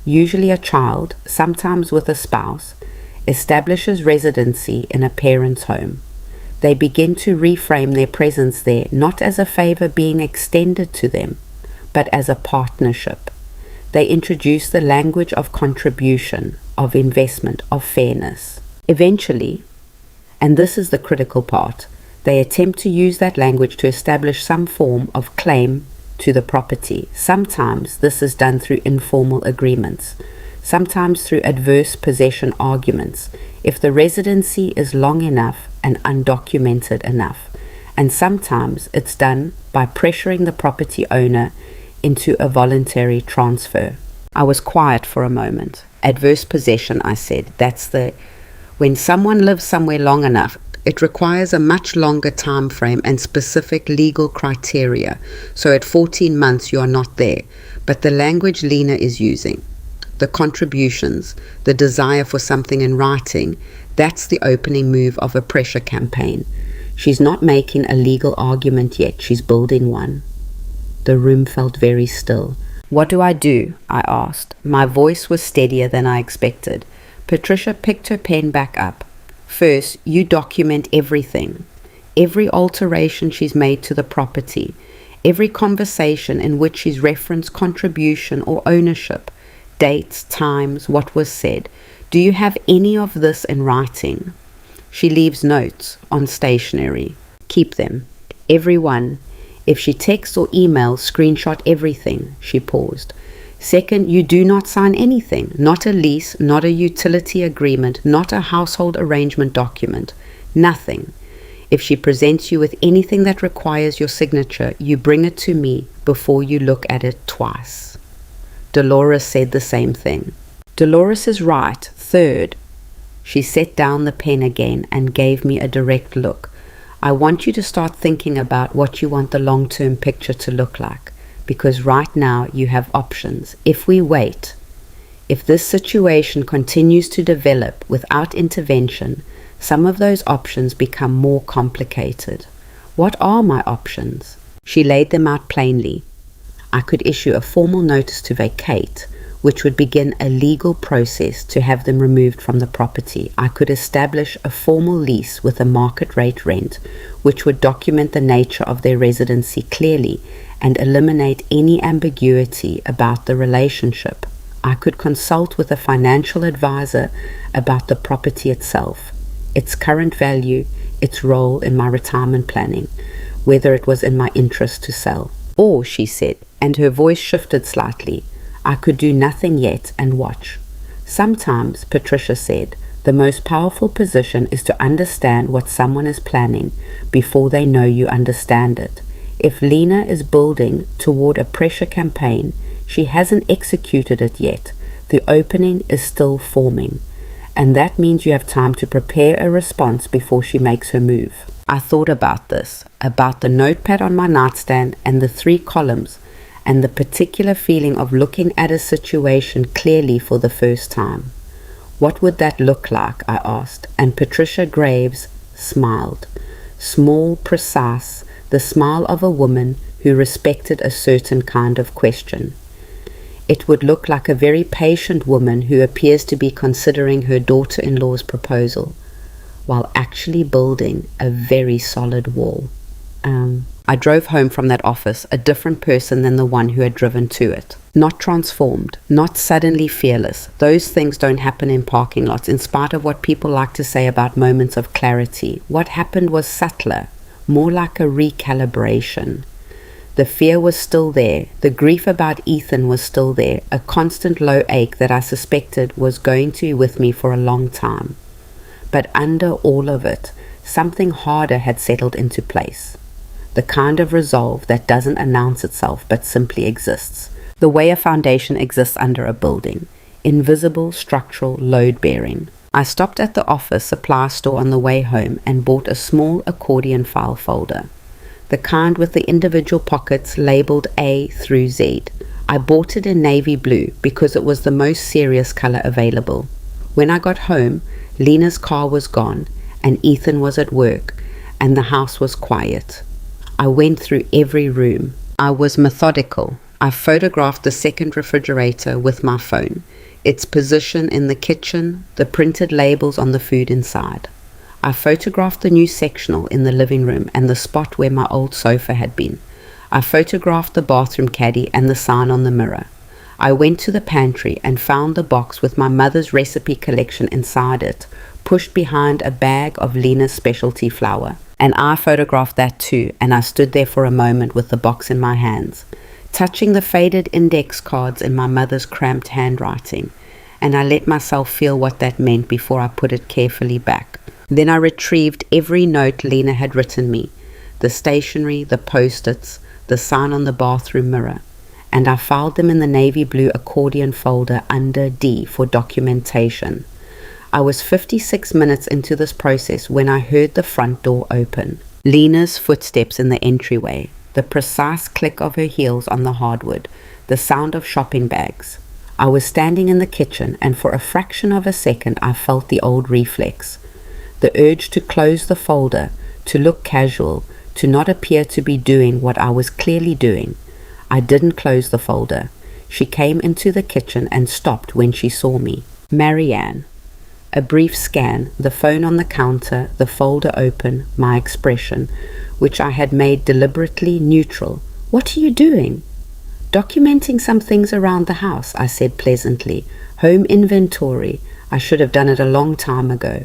usually a child, sometimes with a spouse, establishes residency in a parent's home. They begin to reframe their presence there not as a favor being extended to them, but as a partnership. They introduce the language of contribution, of investment, of fairness. Eventually, and this is the critical part, they attempt to use that language to establish some form of claim to the property. Sometimes this is done through informal agreements, sometimes through adverse possession arguments, if the residency is long enough and undocumented enough, and sometimes it's done by pressuring the property owner into a voluntary transfer. I was quiet for a moment. Adverse possession, I said. When someone lives somewhere long enough, it requires a much longer time frame and specific legal criteria. So at 14 months you are not there. But the language Lena is using, the contributions, the desire for something in writing, that's the opening move of a pressure campaign. She's not making a legal argument yet, she's building one. The room felt very still. "What do?" I asked. My voice was steadier than I expected. Patricia picked her pen back up. "First, you document everything. Every alteration she's made to the property, every conversation in which she's referenced contribution or ownership, dates, times, what was said. Do you have any of this in writing?" She leaves notes on stationery. "Keep them. Every one. If she texts or emails, screenshot everything." She paused. "Second, you do not sign anything. Not a lease, not a utility agreement, not a household arrangement document. Nothing. If she presents you with anything that requires your signature, you bring it to me before you look at it twice." Dolores said the same thing. "Dolores is right. Third." She set down the pen again and gave me a direct look. "I want you to start thinking about what you want the long-term picture to look like, because right now you have options. If we wait, if this situation continues to develop without intervention, some of those options become more complicated. What are my options? She laid them out plainly. I could issue a formal notice to vacate, which would begin a legal process to have them removed from the property. I could establish a formal lease with a market rate rent, which would document the nature of their residency clearly and eliminate any ambiguity about the relationship. I could consult with a financial advisor about the property itself, its current value, its role in my retirement planning, whether it was in my interest to sell. Or, she said, and her voice shifted slightly, I could do nothing yet and watch. Sometimes, Patricia said, the most powerful position is to understand what someone is planning before they know you understand it. If Lena is building toward a pressure campaign, she hasn't executed it yet. The opening is still forming. And that means you have time to prepare a response before she makes her move. I thought about this, about the notepad on my nightstand and the 3 columns, and the particular feeling of looking at a situation clearly for the first time. What would that look like? I asked, and Patricia Graves smiled. Small, precise, the smile of a woman who respected a certain kind of question. It would look like a very patient woman who appears to be considering her daughter-in-law's proposal, while actually building a very solid wall. I drove home from that office a different person than the one who had driven to it. Not transformed, not suddenly fearless. Those things don't happen in parking lots, in spite of what people like to say about moments of clarity. What happened was subtler, more like a recalibration. The fear was still there. The grief about Ethan was still there, a constant low ache that I suspected was going to be with me for a long time. But under all of it, something harder had settled into place. The kind of resolve that doesn't announce itself but simply exists. The way a foundation exists under a building. Invisible, structural, load-bearing. I stopped at the office supply store on the way home and bought a small accordion file folder. The kind with the individual pockets labeled A through Z. I bought it in navy blue because it was the most serious color available. When I got home, Lena's car was gone and Ethan was at work and the house was quiet. I went through every room. I was methodical. I photographed the second refrigerator with my phone, its position in the kitchen, the printed labels on the food inside. I photographed the new sectional in the living room and the spot where my old sofa had been. I photographed the bathroom caddy and the sign on the mirror. I went to the pantry and found the box with my mother's recipe collection inside it, pushed behind a bag of Lena's specialty flour. And I photographed that too, and I stood there for a moment with the box in my hands, touching the faded index cards in my mother's cramped handwriting, and I let myself feel what that meant before I put it carefully back. Then I retrieved every note Lena had written me, the stationery, the post-its, the sign on the bathroom mirror, and I filed them in the navy blue accordion folder under D for documentation. I was 56 minutes into this process when I heard the front door open. Lena's footsteps in the entryway, the precise click of her heels on the hardwood, the sound of shopping bags. I was standing in the kitchen, and for a fraction of a second I felt the old reflex. The urge to close the folder, to look casual, to not appear to be doing what I was clearly doing. I didn't close the folder. She came into the kitchen and stopped when she saw me. Marianne. A brief scan, the phone on the counter, the folder open, my expression, which I had made deliberately neutral. What are you doing? Documenting some things around the house, I said pleasantly. Home inventory. I should have done it a long time ago.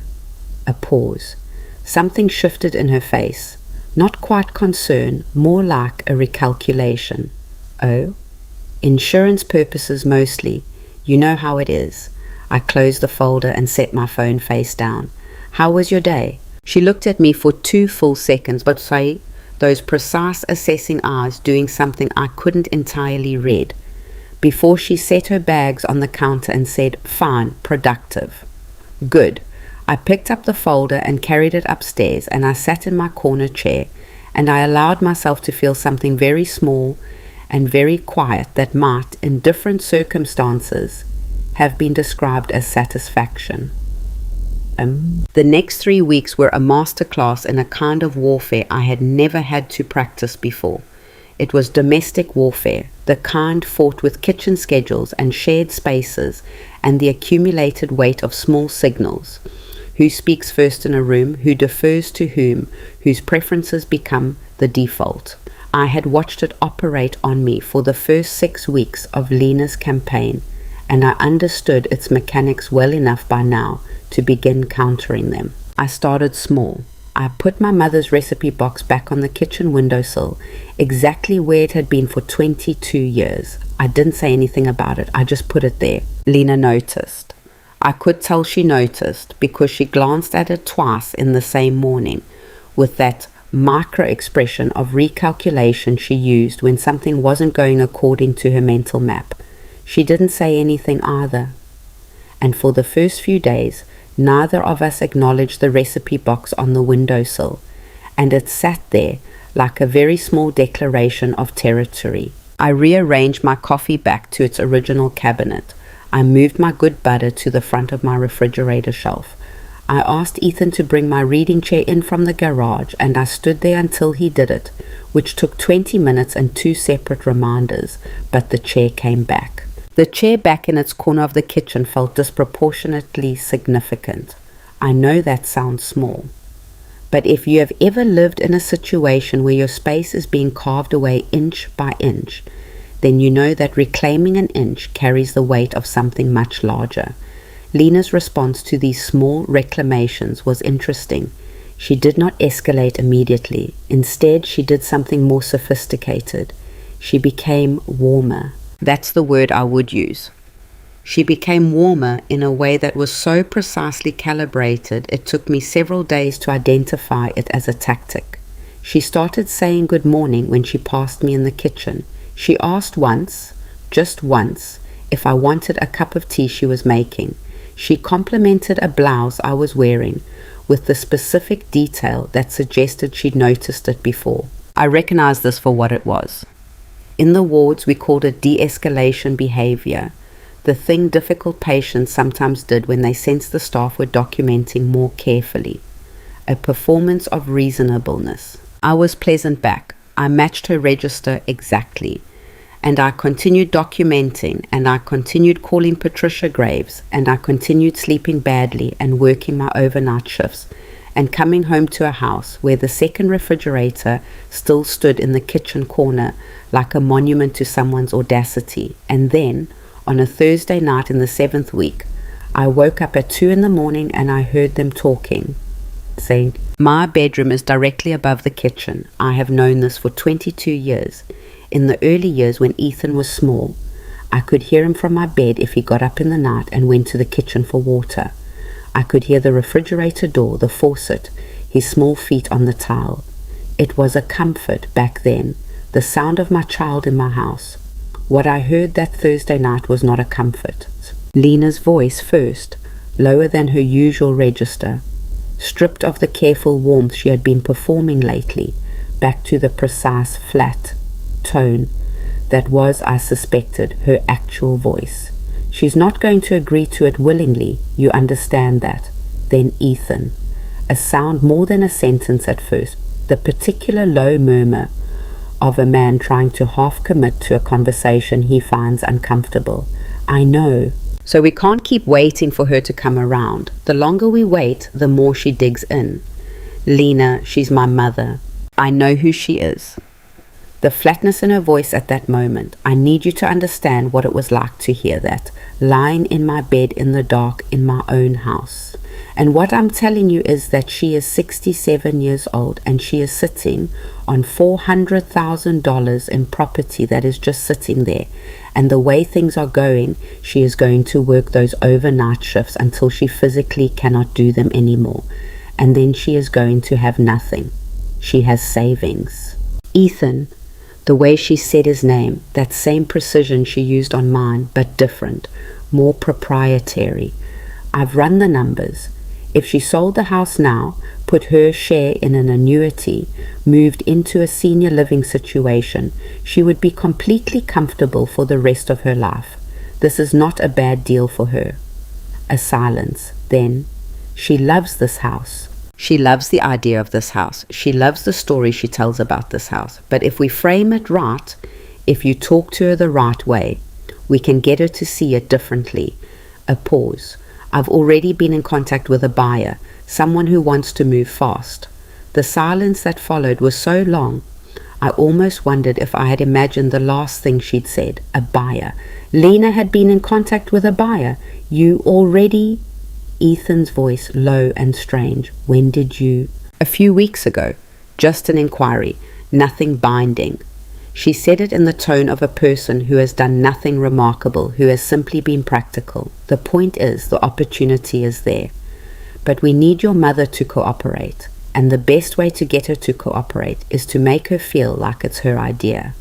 A pause. Something shifted in her face. Not quite concern, more like a recalculation. Oh? Insurance purposes mostly. You know how it is. I closed the folder and set my phone face down. How was your day? She looked at me for 2 full seconds, but say, those precise assessing eyes doing something I couldn't entirely read, before she set her bags on the counter and said, fine, productive. Good. I picked up the folder and carried it upstairs, and I sat in my corner chair, and I allowed myself to feel something very small and very quiet that might, in different circumstances, have been described as satisfaction. The next 3 weeks were a masterclass in a kind of warfare I had never had to practice before. It was domestic warfare, the kind fought with kitchen schedules and shared spaces and the accumulated weight of small signals. Who speaks first in a room, who defers to whom, whose preferences become the default. I had watched it operate on me for the first 6 weeks of Lena's campaign, and I understood its mechanics well enough by now to begin countering them. I started small. I put my mother's recipe box back on the kitchen windowsill, exactly where it had been for 22 years. I didn't say anything about it, I just put it there. Lena noticed. I could tell she noticed because she glanced at it twice in the same morning, with that micro-expression of recalculation she used when something wasn't going according to her mental map. She didn't say anything either. And for the first few days, neither of us acknowledged the recipe box on the windowsill, and it sat there like a very small declaration of territory. I rearranged my coffee back to its original cabinet. I moved my good butter to the front of my refrigerator shelf. I asked Ethan to bring my reading chair in from the garage, and I stood there until he did it, which took 20 minutes and 2 separate reminders, but the chair came back. The chair back in its corner of the kitchen felt disproportionately significant. I know that sounds small, but if you have ever lived in a situation where your space is being carved away inch by inch, then you know that reclaiming an inch carries the weight of something much larger. Lena's response to these small reclamations was interesting. She did not escalate immediately. Instead, she did something more sophisticated. She became warmer. That's the word I would use. She became warmer in a way that was so precisely calibrated it took me several days to identify it as a tactic. She started saying good morning when she passed me in the kitchen. She asked once, just once, if I wanted a cup of tea she was making. She complimented a blouse I was wearing with the specific detail that suggested she'd noticed it before. I recognized this for what it was. In the wards, we called it de-escalation behavior, the thing difficult patients sometimes did when they sensed the staff were documenting more carefully, a performance of reasonableness. I was pleasant back. I matched her register exactly, and I continued documenting, and I continued calling Patricia Graves, and I continued sleeping badly and working my overnight shifts, and coming home to a house where the second refrigerator still stood in the kitchen corner like a monument to someone's audacity. And then, on a Thursday night in the 7th week, I woke up at 2 a.m. and I heard them talking, saying, "My bedroom is directly above the kitchen. I have known this for 22 years. In the early years when Ethan was small, I could hear him from my bed if he got up in the night and went to the kitchen for water. I could hear the refrigerator door, the faucet, his small feet on the tile. It was a comfort back then, the sound of my child in my house. What I heard that Thursday night was not a comfort. Lena's voice first, lower than her usual register, stripped of the careful warmth she had been performing lately, back to the precise, flat tone that was, I suspected, her actual voice. She's not going to agree to it willingly, you understand that. Then Ethan, a sound more than a sentence at first, the particular low murmur of a man trying to half commit to a conversation he finds uncomfortable. I know. So we can't keep waiting for her to come around. The longer we wait, the more she digs in. Lena, she's my mother. I know who she is. The flatness in her voice at that moment. I need you to understand what it was like to hear that, lying in my bed in the dark in my own house. And what I'm telling you is that she is 67 years old and she is sitting on $400,000 in property that is just sitting there. And the way things are going, she is going to work those overnight shifts until she physically cannot do them anymore. And then she is going to have nothing. She has savings. Ethan, the way she said his name, that same precision she used on mine, but different, more proprietary. I've run the numbers. If she sold the house now, put her share in an annuity, moved into a senior living situation, she would be completely comfortable for the rest of her life. This is not a bad deal for her. A silence. Then She loves this house. She loves the idea of this house. She loves the story she tells about this house. But if we frame it right, if you talk to her the right way, we can get her to see it differently. A pause. I've already been in contact with a buyer, someone who wants to move fast. The silence that followed was so long, I almost wondered if I had imagined the last thing she'd said. A buyer. Lena had been in contact with a buyer. You already? Ethan's voice low and strange. When did you? A few weeks ago. Just an inquiry. Nothing binding. She said it in the tone of a person who has done nothing remarkable, who has simply been practical. The point is, the opportunity is there. But we need your mother to cooperate. And the best way to get her to cooperate is to make her feel like it's her idea.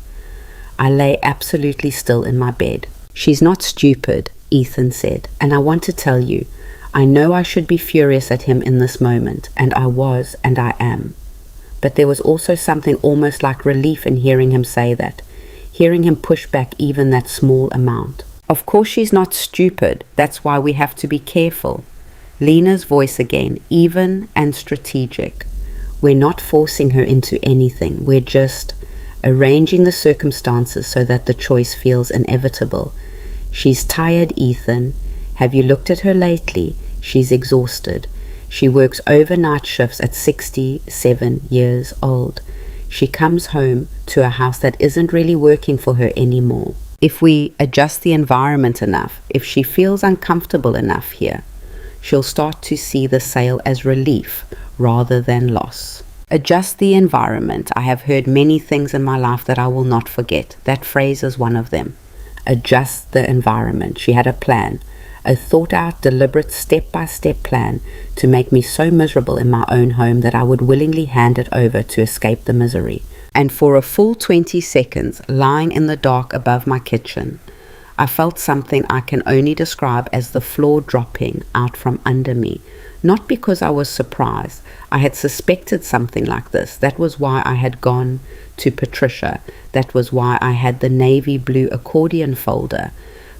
I lay absolutely still in my bed. She's not stupid, Ethan said, and I want to tell you, I know I should be furious at him in this moment, and I was, and I am. But there was also something almost like relief in hearing him say that, hearing him push back even that small amount. Of course she's not stupid, that's why we have to be careful. Lena's voice again, even and strategic. We're not forcing her into anything, we're just arranging the circumstances so that the choice feels inevitable. She's tired, Ethan. Have you looked at her lately? She's exhausted. She works overnight shifts at 67 years old. She comes home to a house that isn't really working for her anymore. If we adjust the environment enough, if she feels uncomfortable enough here, she'll start to see the sale as relief rather than loss. Adjust the environment. I have heard many things in my life that I will not forget. That phrase is one of them. Adjust the environment. She had a plan. A thought-out, deliberate, step-by-step plan to make me so miserable in my own home that I would willingly hand it over to escape the misery. And for a full 20 seconds, lying in the dark above my kitchen, I felt something I can only describe as the floor dropping out from under me. Not because I was surprised. I had suspected something like this. That was why I had gone to Patricia. That was why I had the navy blue accordion folder.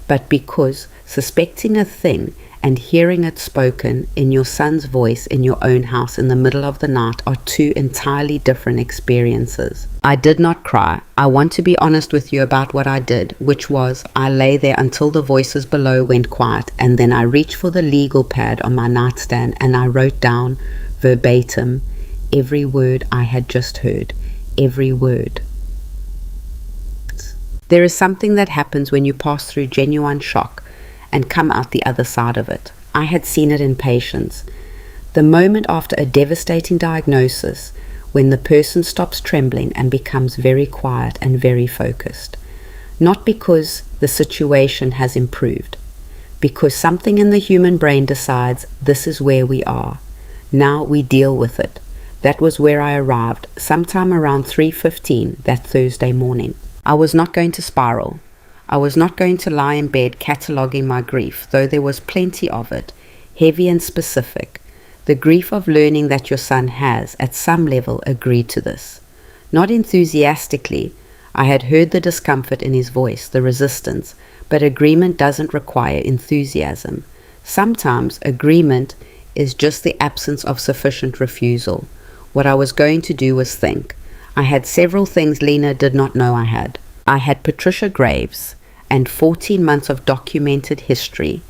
But because suspecting a thing and hearing it spoken in your son's voice in your own house in the middle of the night are two entirely different experiences. I did not cry. I want to be honest with you about what I did, which was I lay there until the voices below went quiet, and then I reached for the legal pad on my nightstand and I wrote down verbatim every word I had just heard. Every word. There is something that happens when you pass through genuine shock and come out the other side of it. I had seen it in patients. The moment after a devastating diagnosis, when the person stops trembling and becomes very quiet and very focused. Not because the situation has improved, because something in the human brain decides this is where we are. Now we deal with it. That was where I arrived, sometime around 3:15 that Thursday morning. I was not going to spiral. I was not going to lie in bed cataloguing my grief, though there was plenty of it, heavy and specific. The grief of learning that your son has, at some level, agreed to this. Not enthusiastically. I had heard the discomfort in his voice, the resistance, but agreement doesn't require enthusiasm. Sometimes agreement is just the absence of sufficient refusal. What I was going to do was think. I had several things Lena did not know I had. I had Patricia Graves and 14 months of documented history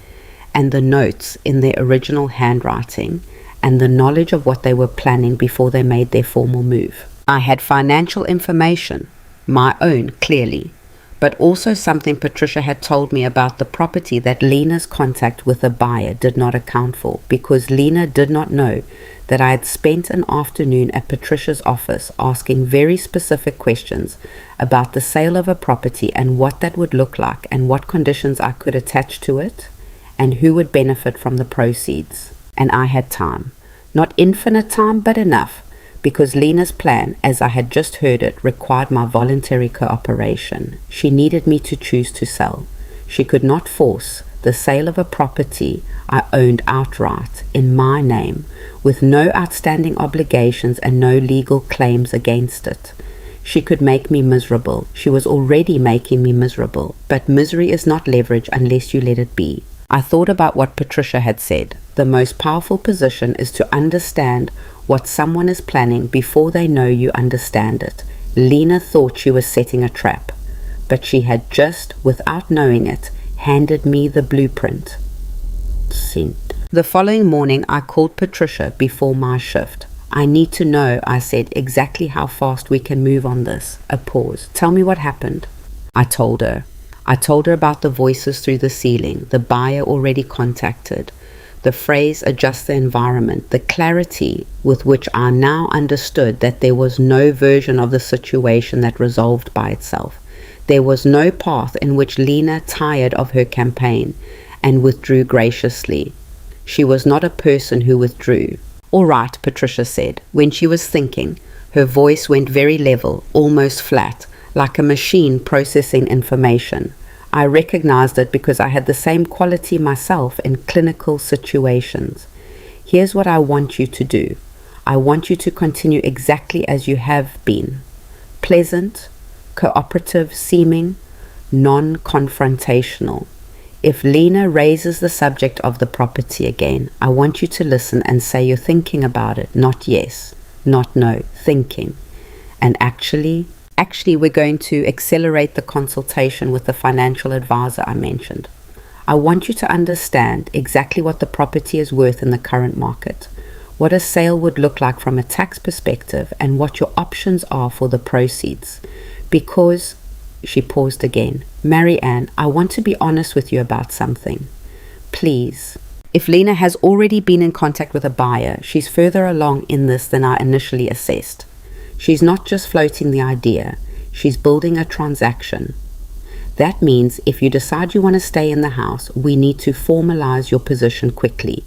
and the notes in their original handwriting and the knowledge of what they were planning before they made their formal move. I had financial information, my own clearly, but also something Patricia had told me about the property that Lena's contact with the buyer did not account for, because Lena did not know that I had spent an afternoon at Patricia's office asking very specific questions about the sale of a property and what that would look like and what conditions I could attach to it and who would benefit from the proceeds. And I had time. Not infinite time, but enough, because Lena's plan, as I had just heard it, required my voluntary cooperation. She needed me to choose to sell. She could not force the sale of a property I owned outright in my name, with no outstanding obligations and no legal claims against it. She could make me miserable. She was already making me miserable. But misery is not leverage unless you let it be. I thought about what Patricia had said. the most powerful position is to understand what someone is planning before they know you understand it. Lena thought she was setting a trap, but she had just, without knowing it, handed me the blueprint. Sent. The following morning, I called Patricia before my shift. I need to know, I said, exactly how fast we can move on this. A pause. Tell me what happened. I told her. I told her about the voices through the ceiling, the buyer already contacted, the phrase adjust the environment, the clarity with which I now understood that there was no version of the situation that resolved by itself. There was no path in which Lena tired of her campaign and withdrew graciously. She was not a person who withdrew. All right, Patricia said. When she was thinking, her voice went very level, almost flat, like a machine processing information. I recognized it because I had the same quality myself in clinical situations. Here's what I want you to do. I want you to continue exactly as you have been. Pleasant, cooperative seeming, non-confrontational. If Lena raises the subject of the property again, I want you to listen and say you're thinking about it, not yes, not no, thinking. And actually, we're going to accelerate the consultation with the financial advisor I mentioned. I want you to understand exactly what the property is worth in the current market, what a sale would look like from a tax perspective, and what your options are for the proceeds. Because, she paused again, Marianne, I want to be honest with you about something. Please. If Lena has already been in contact with a buyer, she's further along in this than I initially assessed. She's not just floating the idea, she's building a transaction. That means if you decide you want to stay in the house, we need to formalize your position quickly.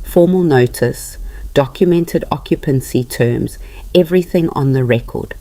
Formal notice, documented occupancy terms, everything on the record.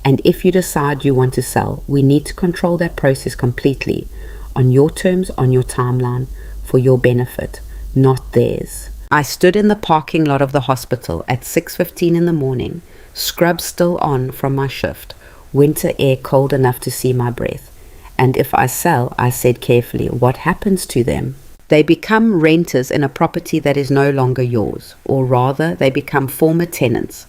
And if you decide you want to sell, we need to control that process completely, on your terms, on your timeline, for your benefit, not theirs. I stood in the parking lot of the hospital at 6:15 in the morning, scrubs still on from my shift, winter air cold enough to see my breath. And if I sell, I said carefully, what happens to them? They become renters in a property that is no longer yours, or rather, they become former tenants.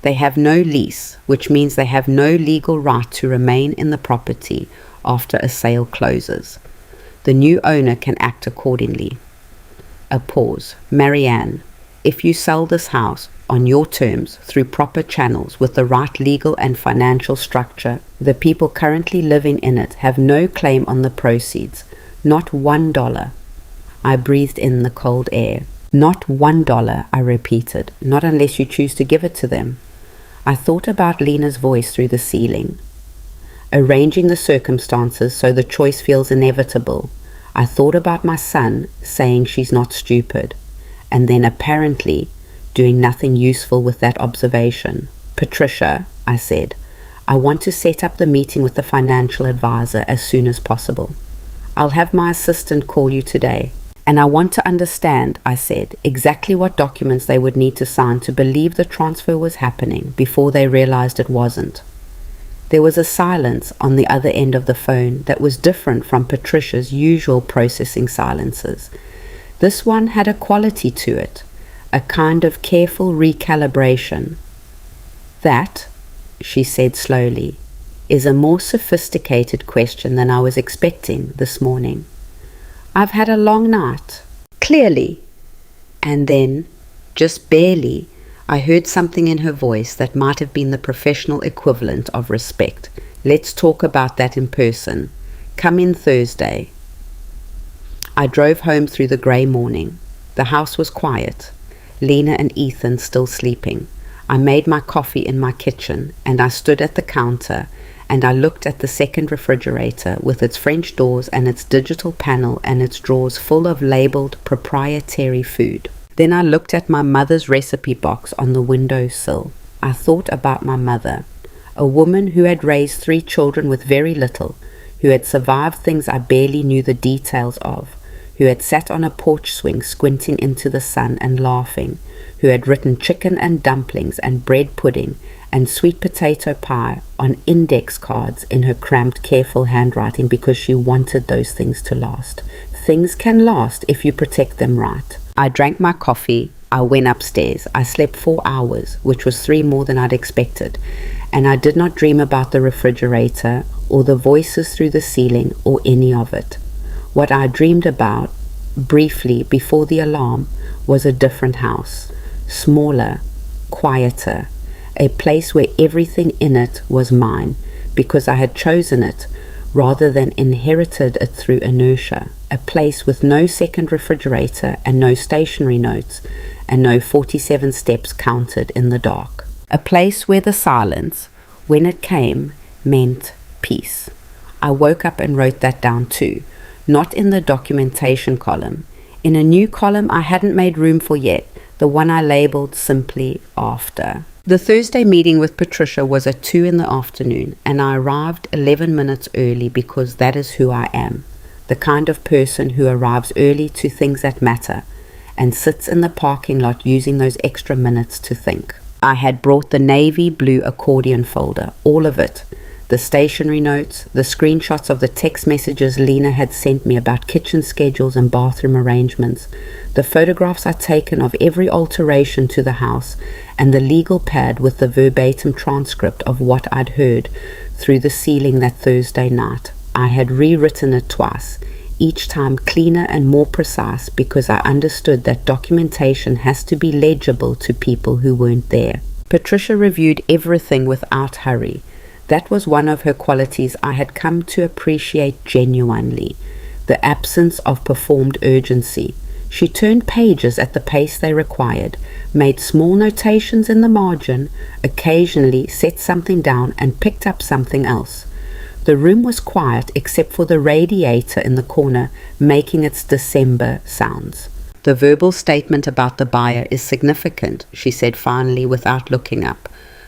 They have no lease, which means they have no legal right to remain in the property after a sale closes. The new owner can act accordingly. A pause. Marianne, if you sell this house on your terms through proper channels with the right legal and financial structure, the people currently living in it have no claim on the proceeds. Not $1. I breathed in the cold air. Not $1, I repeated, not unless you choose to give it to them. I thought about Lena's voice through the ceiling, arranging the circumstances so the choice feels inevitable. I thought about my son saying she's not stupid, and then apparently doing nothing useful with that observation. Patricia, I said, I want to set up the meeting with the financial advisor as soon as possible. I'll have my assistant call you today. And I want to understand, I said, exactly what documents they would need to sign to believe the transfer was happening before they realized it wasn't. There was a silence on the other end of the phone that was different from Patricia's usual processing silences. This one had a quality to it, a kind of careful recalibration. That, she said slowly, is a more sophisticated question than I was expecting this morning. I've had a long night, clearly. And then, just barely, I heard something in her voice that might have been the professional equivalent of respect. Let's talk about that in person. Come in Thursday. I drove home through the grey morning. The house was quiet. Lena and Ethan still sleeping. I made my coffee in my kitchen, and I stood at the counter, and I looked at the second refrigerator with its French doors and its digital panel and its drawers full of labeled proprietary food. Then I looked at my mother's recipe box on the windowsill. I thought about my mother, a woman who had raised 3 children with very little, who had survived things I barely knew the details of, who had sat on a porch swing squinting into the sun and laughing, who had written chicken and dumplings and bread pudding and sweet potato pie on index cards in her cramped, careful handwriting because she wanted those things to last. Things can last if you protect them right. I drank my coffee. I went upstairs. I slept 4 hours, which was 3 more than I'd expected, and I did not dream about the refrigerator or the voices through the ceiling or any of it. What I dreamed about, briefly before the alarm, was a different house, smaller, quieter, a place where everything in it was mine because I had chosen it rather than inherited it through inertia, a place with no second refrigerator and no stationery notes and no 47 steps counted in the dark. A place where the silence, when it came, meant peace. I woke up and wrote that down too, not in the documentation column, in a new column I hadn't made room for yet, the one I labeled simply after. The Thursday meeting with Patricia was at 2 in the afternoon, and I arrived 11 minutes early because that is who I am, the kind of person who arrives early to things that matter and sits in the parking lot using those extra minutes to think. I had brought the navy blue accordion folder, all of it, the stationery notes, the screenshots of the text messages Lena had sent me about kitchen schedules and bathroom arrangements, the photographs I'd taken of every alteration to the house, and the legal pad with the verbatim transcript of what I'd heard through the ceiling that Thursday night. I had rewritten it twice, each time cleaner and more precise because I understood that documentation has to be legible to people who weren't there. Patricia reviewed everything without hurry. That was one of her qualities I had come to appreciate genuinely, the absence of performed urgency. She turned pages at the pace they required, made small notations in the margin, occasionally set something down and picked up something else. The room was quiet except for the radiator in the corner making its December sounds. The verbal statement about the buyer is significant, she said finally without looking up.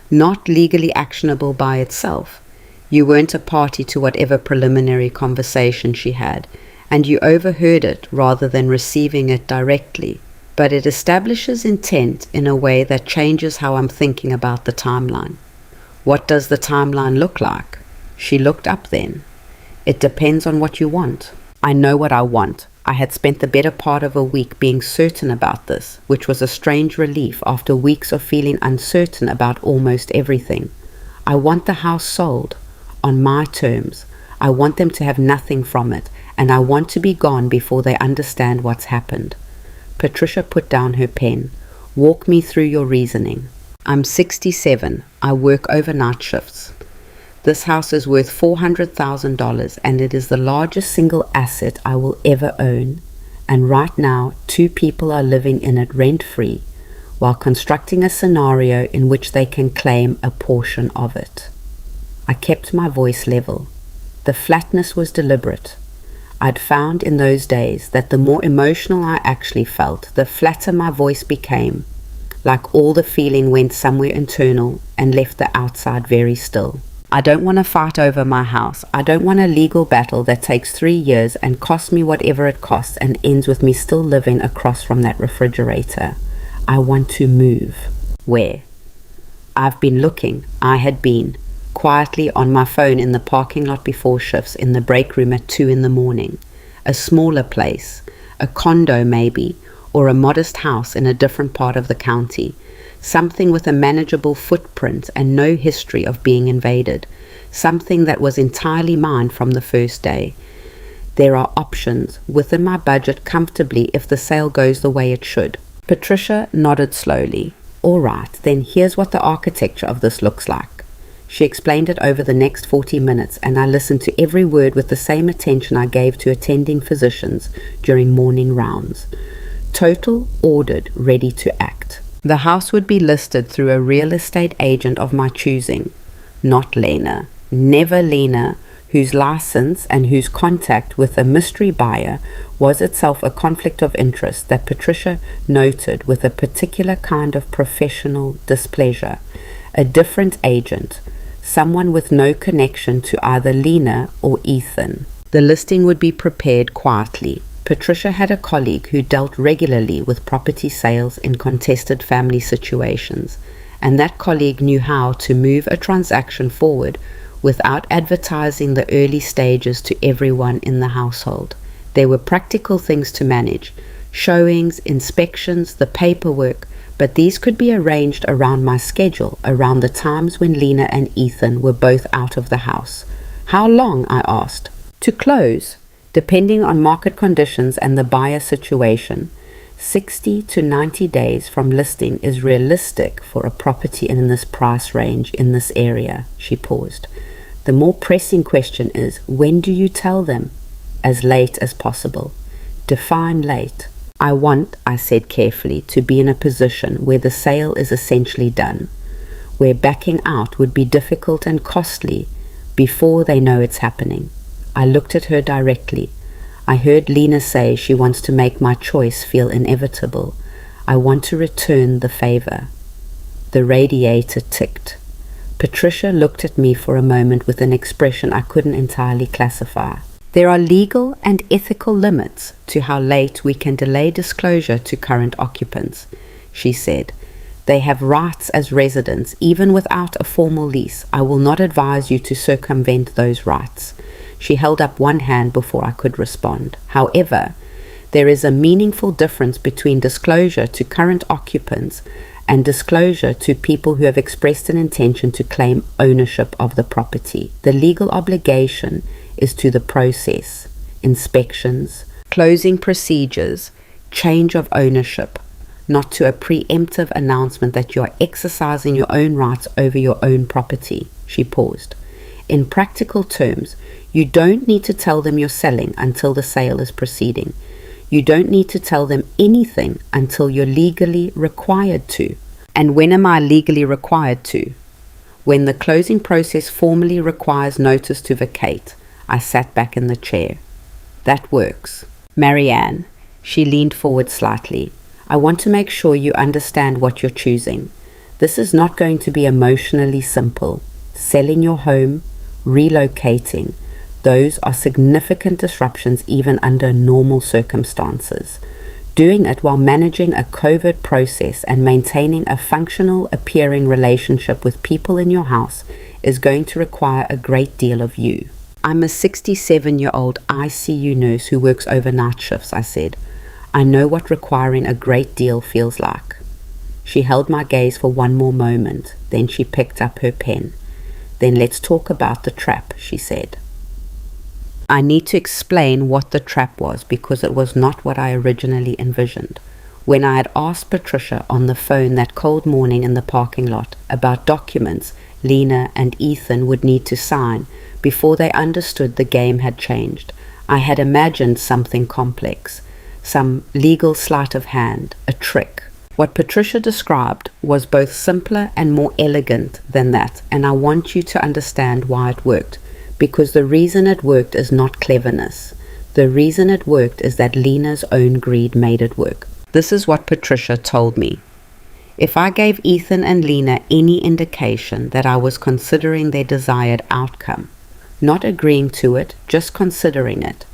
Not legally actionable by itself. You weren't a party to whatever preliminary conversation she had, and you overheard it rather than receiving it directly. But it establishes intent in a way that changes how I'm thinking about the timeline. What does the timeline look like? She looked up then. It depends on what you want. I know what I want. I had spent the better part of a week being certain about this, which was a strange relief after weeks of feeling uncertain about almost everything. I want the house sold, on my terms. I want them to have nothing from it, and I want to be gone before they understand what's happened. Patricia put down her pen. Walk me through your reasoning. I'm 67. I work overnight shifts. This house is worth $400,000 and it is the largest single asset I will ever own. And right now, 2 people are living in it rent-free while constructing a scenario in which they can claim a portion of it. I kept my voice level. The flatness was deliberate. I'd found in those days that the more emotional I actually felt, the flatter my voice became, like all the feeling went somewhere internal and left the outside very still. I don't want to fight over my house. I don't want a legal battle that takes 3 years and costs me whatever it costs and ends with me still living across from that refrigerator. I want to move. Where? I've been looking. I had been. Quietly on my phone in the parking lot before shifts, in the break room at 2 in the morning. A smaller place. A condo maybe. Or a modest house in a different part of the county. Something with a manageable footprint and no history of being invaded. Something that was entirely mine from the first day. There are options within my budget comfortably if the sale goes the way it should. Patricia nodded slowly. All right, then here's what the architecture of this looks like. She explained it over the next 40 minutes, and I listened to every word with the same attention I gave to attending physicians during morning rounds. Total, ordered, ready to act. The house would be listed through a real estate agent of my choosing, not Lena. Never Lena, whose license and whose contact with a mystery buyer was itself a conflict of interest that Patricia noted with a particular kind of professional displeasure. A different agent, someone with no connection to either Lena or Ethan. The listing would be prepared quietly. Patricia had a colleague who dealt regularly with property sales in contested family situations, and that colleague knew how to move a transaction forward without advertising the early stages to everyone in the household. There were practical things to manage, showings, inspections, the paperwork, but these could be arranged around my schedule, around the times when Lena and Ethan were both out of the house. How long? I asked. To close, depending on market conditions and the buyer situation, 60 to 90 days from listing is realistic for a property in this price range in this area. She paused. The more pressing question is, when do you tell them? As late as possible. Define late. I said carefully, to be in a position where the sale is essentially done, where backing out would be difficult and costly before they know it's happening. I looked at her directly. I heard Lena say she wants to make my choice feel inevitable. I want to return the favor. The radiator ticked. Patricia looked at me for a moment with an expression I couldn't entirely classify. There are legal and ethical limits to how late we can delay disclosure to current occupants, she said. They have rights as residents, even without a formal lease. I will not advise you to circumvent those rights. She held up one hand before I could respond. However, there is a meaningful difference between disclosure to current occupants and disclosure to people who have expressed an intention to claim ownership of the property. The legal obligation is to the process, inspections, closing procedures, change of ownership, not to a preemptive announcement that you are exercising your own rights over your own property. She paused. In practical terms, you don't need to tell them you're selling until the sale is proceeding. You don't need to tell them anything until you're legally required to. And when am I legally required to? When the closing process formally requires notice to vacate. I sat back in the chair. That works. Marianne, she leaned forward slightly. I want to make sure you understand what you're choosing. This is not going to be emotionally simple. Selling your home, relocating, those are significant disruptions even under normal circumstances. Doing it while managing a covert process and maintaining a functional, appearing relationship with people in your house is going to require a great deal of you. I'm a 67-year-old ICU nurse who works overnight shifts, I said. I know what requiring a great deal feels like. She held my gaze for one more moment, then she picked up her pen. Then let's talk about the trap, she said. I need to explain what the trap was because it was not what I originally envisioned. When I had asked Patricia on the phone that cold morning in the parking lot about documents Lena and Ethan would need to sign before they understood the game had changed, I had imagined something complex, some legal sleight of hand, a trick. What Patricia described was both simpler and more elegant than that, and I want you to understand why it worked. Because the reason it worked is not cleverness. The reason it worked is that Lena's own greed made it work. This is what Patricia told me. If I gave Ethan and Lena any indication that I was considering their desired outcome, not agreeing to it, just considering it,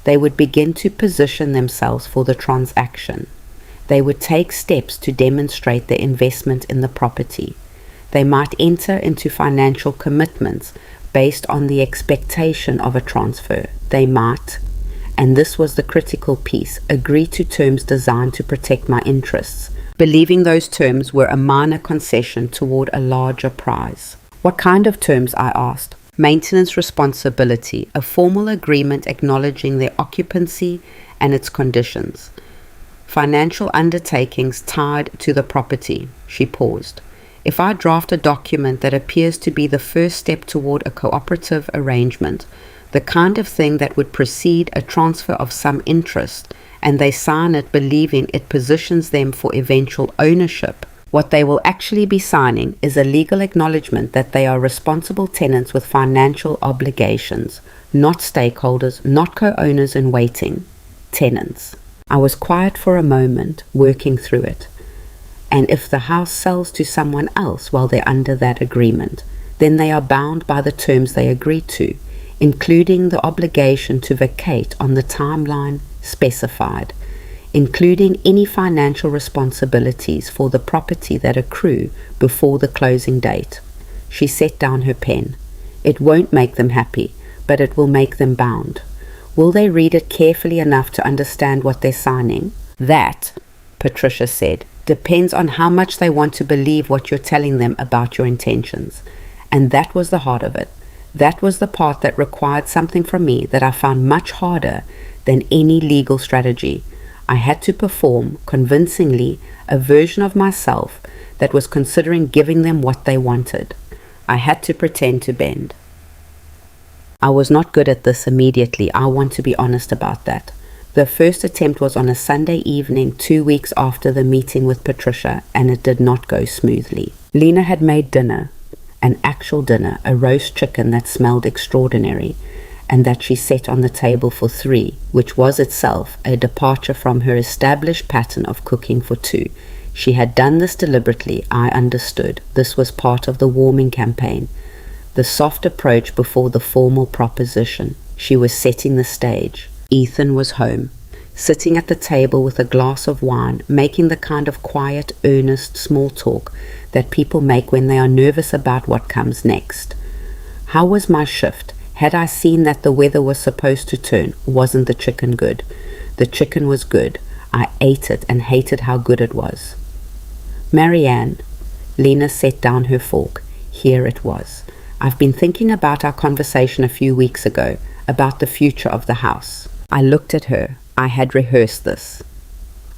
they would begin to position themselves for the transaction. They would take steps to demonstrate their investment in the property. They might enter into financial commitments based on the expectation of a transfer. They might, and this was the critical piece, agree to terms designed to protect my interests, believing those terms were a minor concession toward a larger prize. What kind of terms? I asked. Maintenance responsibility, a formal agreement acknowledging their occupancy and its conditions. Financial undertakings tied to the property. She paused. If I draft a document that appears to be the first step toward a cooperative arrangement, the kind of thing that would precede a transfer of some interest, and they sign it believing it positions them for eventual ownership, what they will actually be signing is a legal acknowledgement that they are responsible tenants with financial obligations, not stakeholders, not co-owners in waiting, tenants. I was quiet for a moment, working through it. And if the house sells to someone else while they're under that agreement, then they are bound by the terms they agreed to, including the obligation to vacate on the timeline specified, including any financial responsibilities for the property that accrue before the closing date. She set down her pen. It won't make them happy, but it will make them bound. Will they read it carefully enough to understand what they're signing? That, Patricia said, depends on how much they want to believe what you're telling them about your intentions. And that was the heart of it. That was the part that required something from me that I found much harder than any legal strategy. I had to perform, convincingly, a version of myself that was considering giving them what they wanted. I had to pretend to bend. I was not good at this immediately. I want to be honest about that. The first attempt was on a Sunday evening 2 weeks after the meeting with Patricia, and it did not go smoothly. Lena had made dinner, an actual dinner, a roast chicken that smelled extraordinary, and that she set on the table for 3, which was itself a departure from her established pattern of cooking for 2. She had done this deliberately, I understood. This was part of the warming campaign, the soft approach before the formal proposition. She was setting the stage. Ethan was home, sitting at the table with a glass of wine, making the kind of quiet, earnest small talk that people make when they are nervous about what comes next. How was my shift? Had I seen that the weather was supposed to turn? Wasn't the chicken good? The chicken was good. I ate it and hated how good it was. Marianne, Lena set down her fork. Here it was. I've been thinking about our conversation a few weeks ago, about the future of the house. I looked at her. I had rehearsed this.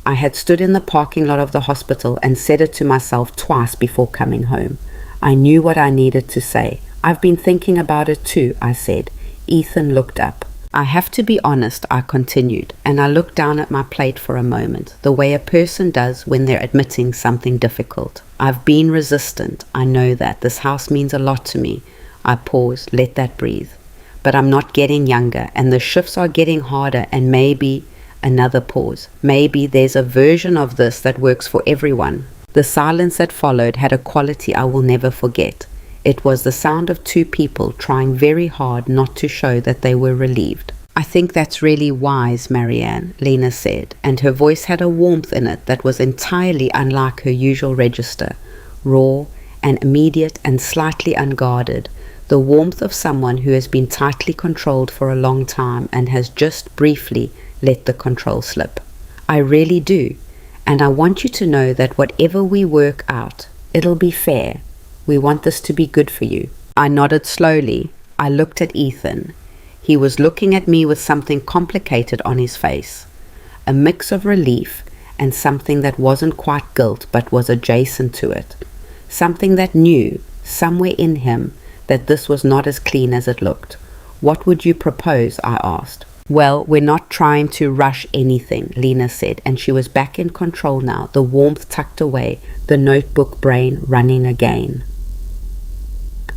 I had stood in the parking lot of the hospital and said it to myself twice before coming home. I knew what I needed to say. I've been thinking about it too, I said. Ethan looked up. I have to be honest, I continued, and I looked down at my plate for a moment, the way a person does when they're admitting something difficult. I've been resistant. I know that. This house means a lot to me. I paused, let that breathe. But I'm not getting younger, and the shifts are getting harder, and maybe, another pause, maybe there's a version of this that works for everyone. The silence that followed had a quality I will never forget. It was the sound of 2 people trying very hard not to show that they were relieved. I think that's really wise, Marianne, Lena said, and her voice had a warmth in it that was entirely unlike her usual register, raw and immediate and slightly unguarded. The warmth of someone who has been tightly controlled for a long time and has just briefly let the control slip. I really do, and I want you to know that whatever we work out, it'll be fair. We want this to be good for you. I nodded slowly. I looked at Ethan. He was looking at me with something complicated on his face, a mix of relief and something that wasn't quite guilt but was adjacent to it, something that knew, somewhere in him, that this was not as clean as it looked. What would you propose? I asked. Well, we're not trying to rush anything, Lena said, and she was back in control now, the warmth tucked away, the notebook brain running again.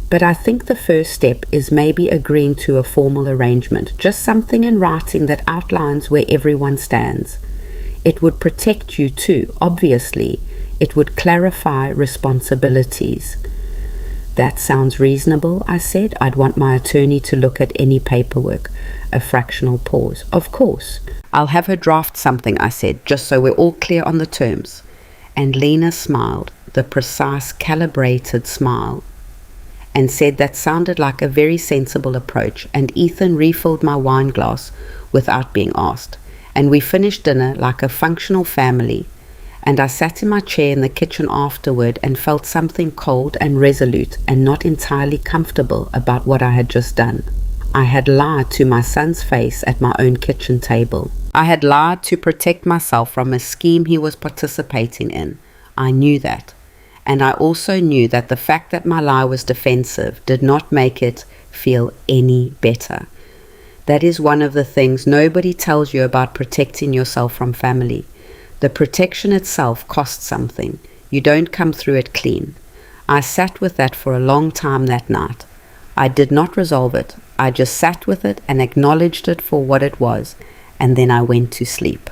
But I think the first step is maybe agreeing to a formal arrangement, just something in writing that outlines where everyone stands. It would protect you too, obviously. It would clarify responsibilities. That sounds reasonable, I said. I'd want my attorney to look at any paperwork. A fractional pause. Of course. I'll have her draft something, I said, just so we're all clear on the terms. And Lena smiled, the precise, calibrated smile, and said that sounded like a very sensible approach, and Ethan refilled my wine glass without being asked, and we finished dinner like a functional family. And I sat in my chair in the kitchen afterward and felt something cold and resolute and not entirely comfortable about what I had just done. I had lied to my son's face at my own kitchen table. I had lied to protect myself from a scheme he was participating in. I knew that. And I also knew that the fact that my lie was defensive did not make it feel any better. That is one of the things nobody tells you about protecting yourself from family. The protection itself costs something. You don't come through it clean. I sat with that for a long time that night. I did not resolve it. I just sat with it and acknowledged it for what it was, and then I went to sleep.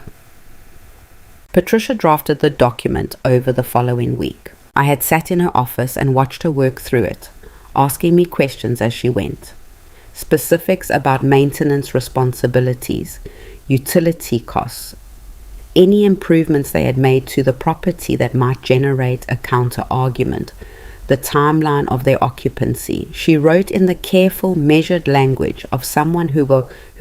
Patricia drafted the document over the following week. I had sat in her office and watched her work through it, asking me questions as she went. Specifics about maintenance responsibilities, utility costs, any improvements they had made to the property that might generate a counter-argument, the timeline of their occupancy. She wrote in the careful, measured language of someone who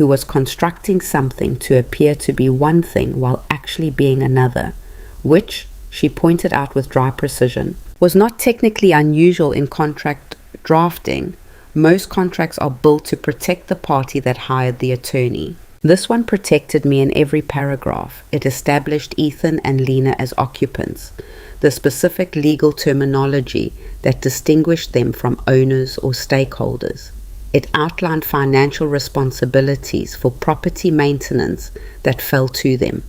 was constructing something to appear to be one thing while actually being another, which, she pointed out with dry precision, was not technically unusual in contract drafting. Most contracts are built to protect the party that hired the attorney. This one protected me in every paragraph. It established Ethan and Lena as occupants, the specific legal terminology that distinguished them from owners or stakeholders. It outlined financial responsibilities for property maintenance that fell to them,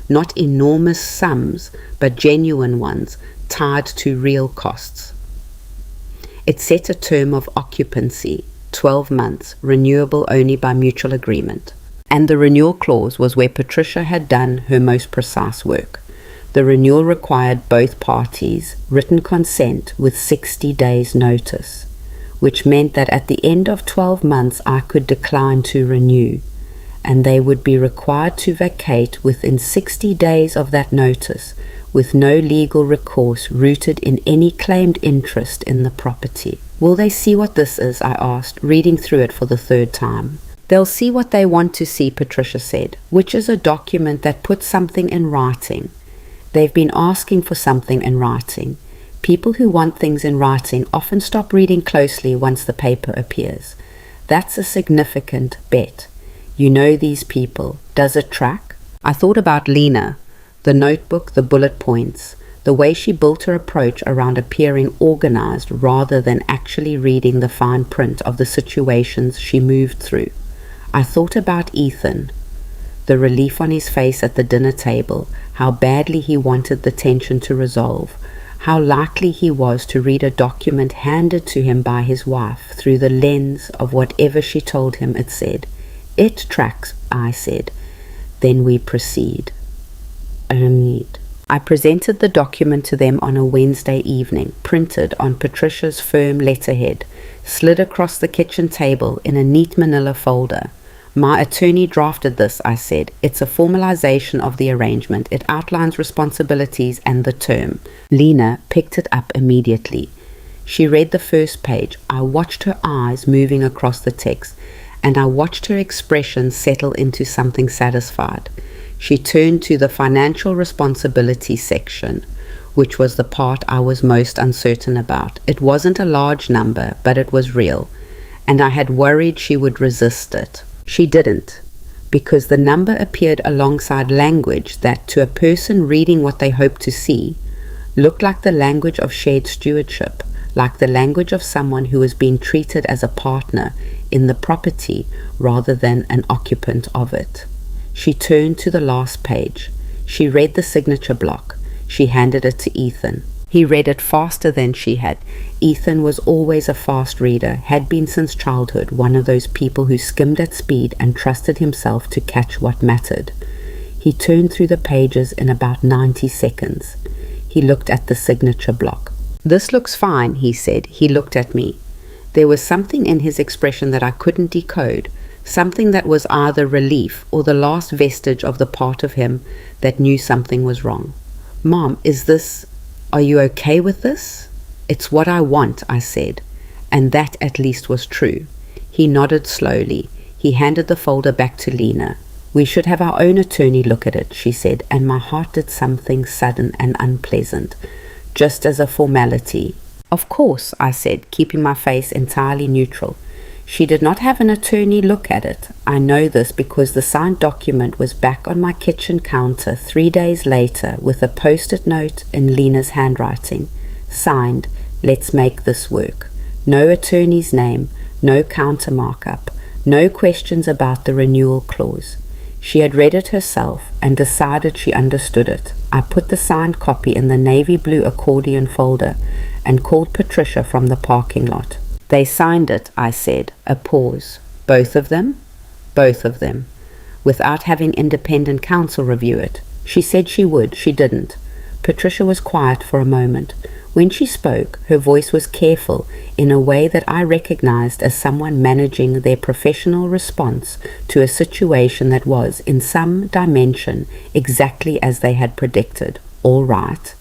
not enormous sums, but genuine ones tied to real costs. It set a term of occupancy, 12 months, renewable only by mutual agreement. And the renewal clause was where Patricia had done her most precise work. The renewal required both parties written consent with 60 days' notice, which meant that at the end of 12 months I could decline to renew, and they would be required to vacate within 60 days of that notice, with no legal recourse rooted in any claimed interest in the property. Will they see what this is? I asked, reading through it for the third time. They'll see what they want to see, Patricia said, which is a document that puts something in writing. They've been asking for something in writing. People who want things in writing often stop reading closely once the paper appears. That's a significant bet. You know these people. Does it track? I thought about Lena, the notebook, the bullet points, the way she built her approach around appearing organized rather than actually reading the fine print of the situations she moved through. I thought about Ethan, the relief on his face at the dinner table, how badly he wanted the tension to resolve, how likely he was to read a document handed to him by his wife through the lens of whatever she told him it said. It tracks, I said. Then we proceed. I presented the document to them on a Wednesday evening, printed on Patricia's firm letterhead, slid across the kitchen table in a neat manila folder. My attorney drafted this, I said. It's a formalization of the arrangement. It outlines responsibilities and the term. Lena picked it up immediately. She read the first page. I watched her eyes moving across the text, and I watched her expression settle into something satisfied. She turned to the financial responsibility section, which was the part I was most uncertain about. It wasn't a large number, but it was real, and I had worried she would resist it. She didn't, because the number appeared alongside language that, to a person reading what they hoped to see, looked like the language of shared stewardship, like the language of someone who was being treated as a partner in the property rather than an occupant of it. She turned to the last page. She read the signature block. She handed it to Ethan. He read it faster than she had. Ethan was always a fast reader, had been since childhood, one of those people who skimmed at speed and trusted himself to catch what mattered. He turned through the pages in about 90 seconds. He looked at the signature block. This looks fine, he said. He looked at me. There was something in his expression that I couldn't decode, something that was either relief or the last vestige of the part of him that knew something was wrong. Mom, are you okay with this? It's what I want, I said, and that at least was true. He nodded slowly. He handed the folder back to Lena. We should have our own attorney look at it, she said, and my heart did something sudden and unpleasant, just as a formality. Of course, I said, keeping my face entirely neutral. She did not have an attorney look at it. I know this because the signed document was back on my kitchen counter 3 days later with a post-it note in Lena's handwriting. Signed, let's make this work. No attorney's name, no counter markup, no questions about the renewal clause. She had read it herself and decided she understood it. I put the signed copy in the navy blue accordion folder and called Patricia from the parking lot. They signed it, I said. A pause. Both of them? Both of them. Without having independent counsel review it. She said she would. She didn't. Patricia was quiet for a moment. When she spoke, her voice was careful in a way that I recognized as someone managing their professional response to a situation that was, in some dimension, exactly as they had predicted. All right.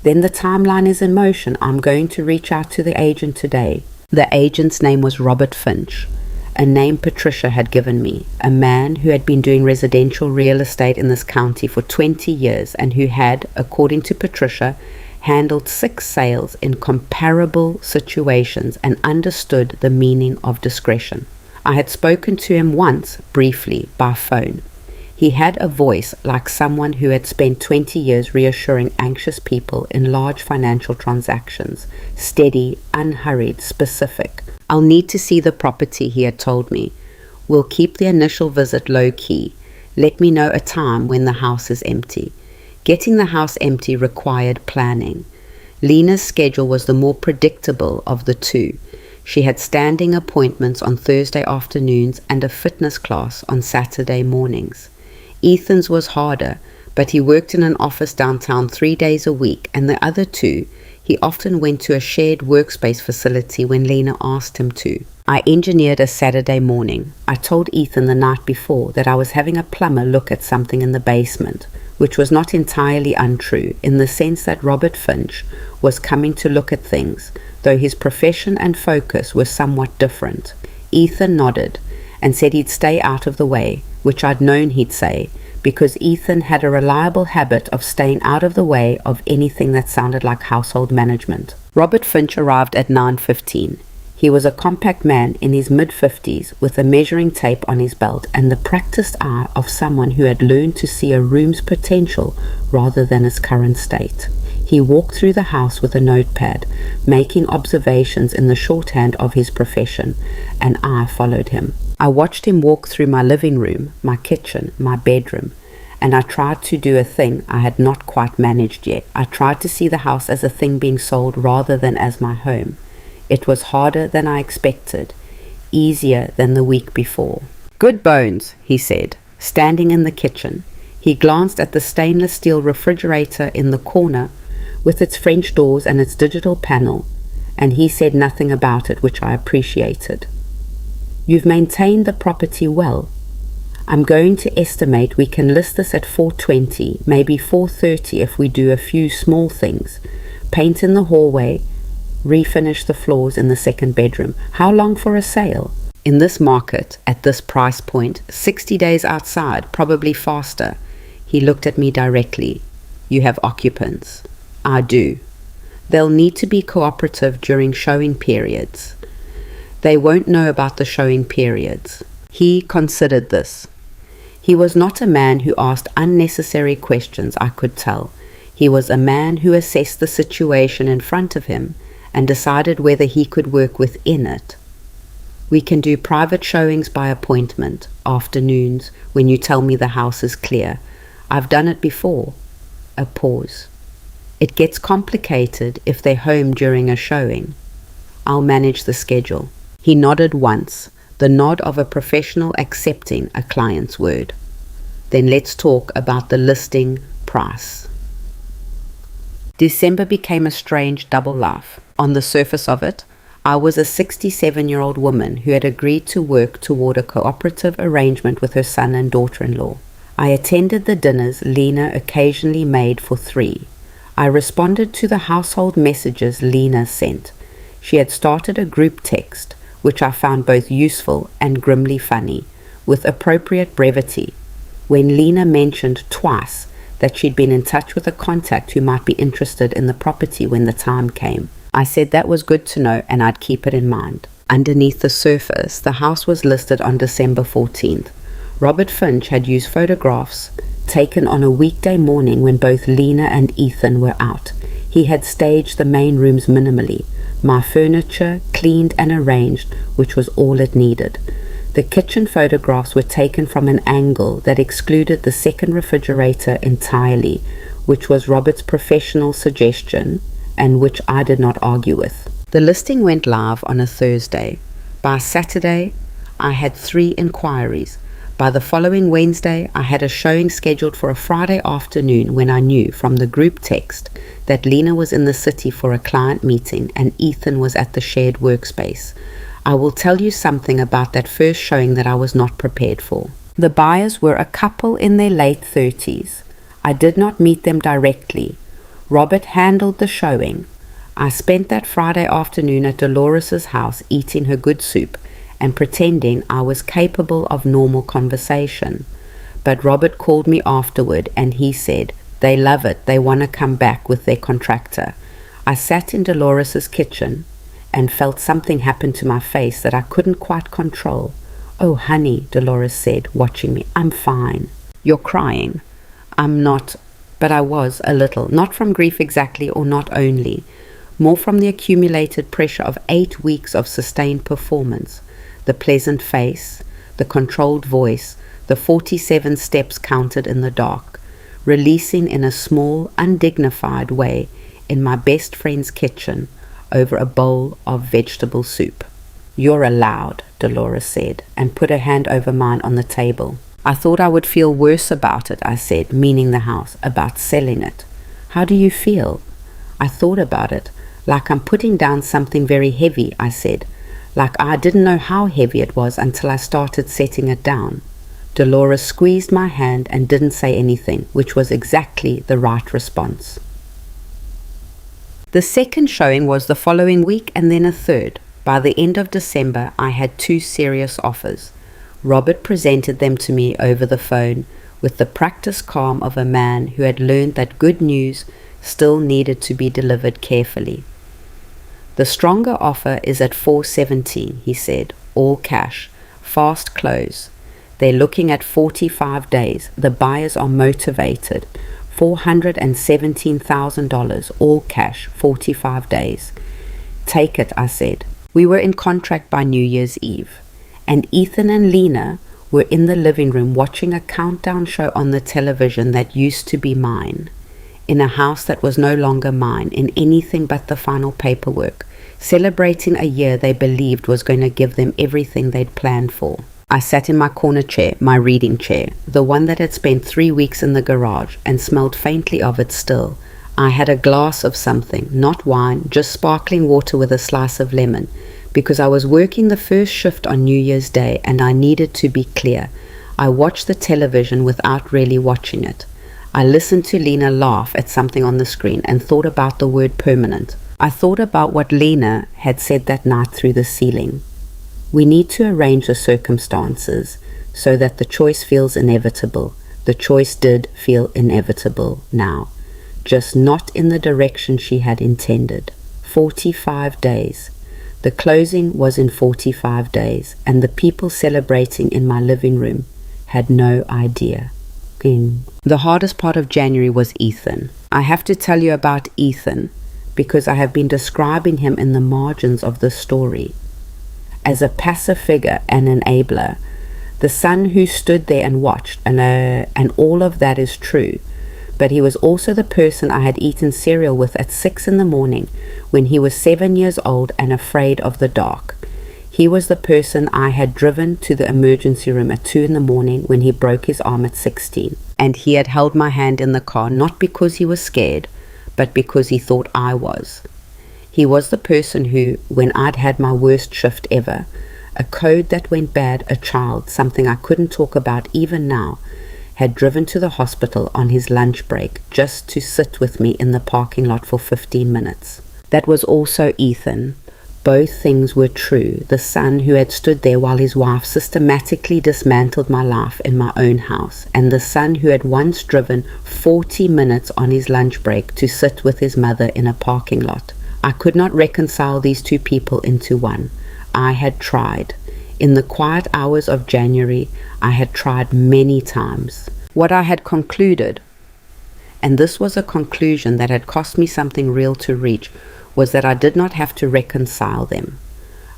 Then the timeline is in motion. I'm going to reach out to the agent today. The agent's name was Robert Finch, a name Patricia had given me, a man who had been doing residential real estate in this county for 20 years and who had, according to Patricia, handled 6 sales in comparable situations and understood the meaning of discretion. I had spoken to him once, briefly, by phone. He had a voice like someone who had spent 20 years reassuring anxious people in large financial transactions, steady, unhurried, specific. I'll need to see the property, he had told me. We'll keep the initial visit low-key. Let me know a time when the house is empty. Getting the house empty required planning. Lena's schedule was the more predictable of the two. She had standing appointments on Thursday afternoons and a fitness class on Saturday mornings. Ethan's was harder, but he worked in an office downtown 3 days a week, and the other 2, he often went to a shared workspace facility when Lena asked him to. I engineered a Saturday morning. I told Ethan the night before that I was having a plumber look at something in the basement, which was not entirely untrue in the sense that Robert Finch was coming to look at things, though his profession and focus were somewhat different. Ethan nodded and said he'd stay out of the way, which I'd known he'd say, because Ethan had a reliable habit of staying out of the way of anything that sounded like household management. Robert Finch arrived at 9:15. He was a compact man in his mid-50s with a measuring tape on his belt and the practiced eye of someone who had learned to see a room's potential rather than its current state. He walked through the house with a notepad, making observations in the shorthand of his profession, and I followed him. I watched him walk through my living room, my kitchen, my bedroom, and I tried to do a thing I had not quite managed yet. I tried to see the house as a thing being sold rather than as my home. It was harder than I expected, easier than the week before. "Good bones," he said, standing in the kitchen. He glanced at the stainless steel refrigerator in the corner with its French doors and its digital panel, and he said nothing about it, which I appreciated. "You've maintained the property well. I'm going to estimate we can list this at $420, maybe $430 if we do a few small things. Paint in the hallway, refinish the floors in the second bedroom. How long for a sale? In this market, at this price point, 60 days outside, probably faster." He looked at me directly. "You have occupants." "I do. They'll need to be cooperative during showing periods." "They won't know about the showing periods." He considered this. He was not a man who asked unnecessary questions, I could tell. He was a man who assessed the situation in front of him and decided whether he could work within it. "We can do private showings by appointment, afternoons, when you tell me the house is clear. I've done it before." A pause. "It gets complicated if they're home during a showing." "I'll manage the schedule." He nodded once, the nod of a professional accepting a client's word. "Then let's talk about the listing price." December became a strange double life. On the surface of it, I was a 67-year-old woman who had agreed to work toward a cooperative arrangement with her son and daughter-in-law. I attended the dinners Lena occasionally made for 3. I responded to the household messages Lena sent. She had started a group text, which I found both useful and grimly funny, with appropriate brevity. When Lena mentioned twice that she'd been in touch with a contact who might be interested in the property when the time came, I said that was good to know and I'd keep it in mind. Underneath the surface, the house was listed on December 14th. Robert Finch had used photographs taken on a weekday morning when both Lena and Ethan were out. He had staged the main rooms minimally, my furniture cleaned and arranged, which was all it needed. The kitchen photographs were taken from an angle that excluded the second refrigerator entirely, which was Robert's professional suggestion and which I did not argue with. The listing went live on a Thursday. By Saturday, I had 3 inquiries. By the following Wednesday, I had a showing scheduled for a Friday afternoon when I knew from the group text that Lena was in the city for a client meeting and Ethan was at the shared workspace. I will tell you something about that first showing that I was not prepared for. The buyers were a couple in their late 30s. I did not meet them directly. Robert handled the showing. I spent that Friday afternoon at Dolores's house eating her good soup and pretending I was capable of normal conversation. But Robert called me afterward and he said, "They love it. They want to come back with their contractor." I sat in Dolores's kitchen and felt something happen to my face that I couldn't quite control. "Oh, honey," Dolores said, watching me, "I'm fine." "You're crying." "I'm not," but I was a little, not from grief exactly, or not only, more from the accumulated pressure of 8 weeks of sustained performance. The pleasant face, the controlled voice, the 47 steps counted in the dark, releasing in a small, undignified way in my best friend's kitchen over a bowl of vegetable soup. "You're allowed," Dolores said, and put her hand over mine on the table. "I thought I would feel worse about it," I said, meaning the house, "about selling it." "How do you feel?" I thought about it. "Like I'm putting down something very heavy," I said. Like I didn't know how heavy it was until I started setting it down. Dolores squeezed my hand and didn't say anything, which was exactly the right response. The second showing was the following week, and then a third. By the end of December, I had 2 serious offers. Robert presented them to me over the phone with the practiced calm of a man who had learned that good news still needed to be delivered carefully. "The stronger offer is at $417," he said, "all cash, fast close. They're looking at 45 days. The buyers are motivated. $417,000, all cash, 45 days. "Take it," I said. We were in contract by New Year's Eve, and Ethan and Lena were in the living room watching a countdown show on the television that used to be mine, in a house that was no longer mine, in anything but the final paperwork, celebrating a year they believed was going to give them everything they'd planned for. I sat in my corner chair, my reading chair, the one that had spent 3 weeks in the garage, and smelled faintly of it still. I had a glass of something, not wine, just sparkling water with a slice of lemon, because I was working the first shift on New Year's Day and I needed to be clear. I watched the television without really watching it. I listened to Lena laugh at something on the screen and thought about the word permanent. I thought about what Lena had said that night through the ceiling. We need to arrange the circumstances so that the choice feels inevitable. The choice did feel inevitable now, just not in the direction she had intended. 45 days. The closing was in 45 days, and the people celebrating in my living room had no idea. The hardest part of January was Ethan. I have to tell you about Ethan because I have been describing him in the margins of the story as a passive figure and enabler, the son who stood there and watched, and all of that is true. But he was also the person I had eaten cereal with at 6 in the morning when he was 7 years old and afraid of the dark. He was the person I had driven to the emergency room at 2 in the morning when he broke his arm at 16. And he had held my hand in the car not because he was scared, but because he thought I was. He was the person who, when I'd had my worst shift ever, a code that went bad, a child, something I couldn't talk about even now, had driven to the hospital on his lunch break just to sit with me in the parking lot for 15 minutes. That was also Ethan. Both things were true. The son who had stood there while his wife systematically dismantled my life in my own house, and the son who had once driven 40 minutes on his lunch break to sit with his mother in a parking lot. I could not reconcile these two people into one. I had tried. In the quiet hours of January, I had tried many times. What I had concluded, and this was a conclusion that had cost me something real to reach, was that I did not have to reconcile them.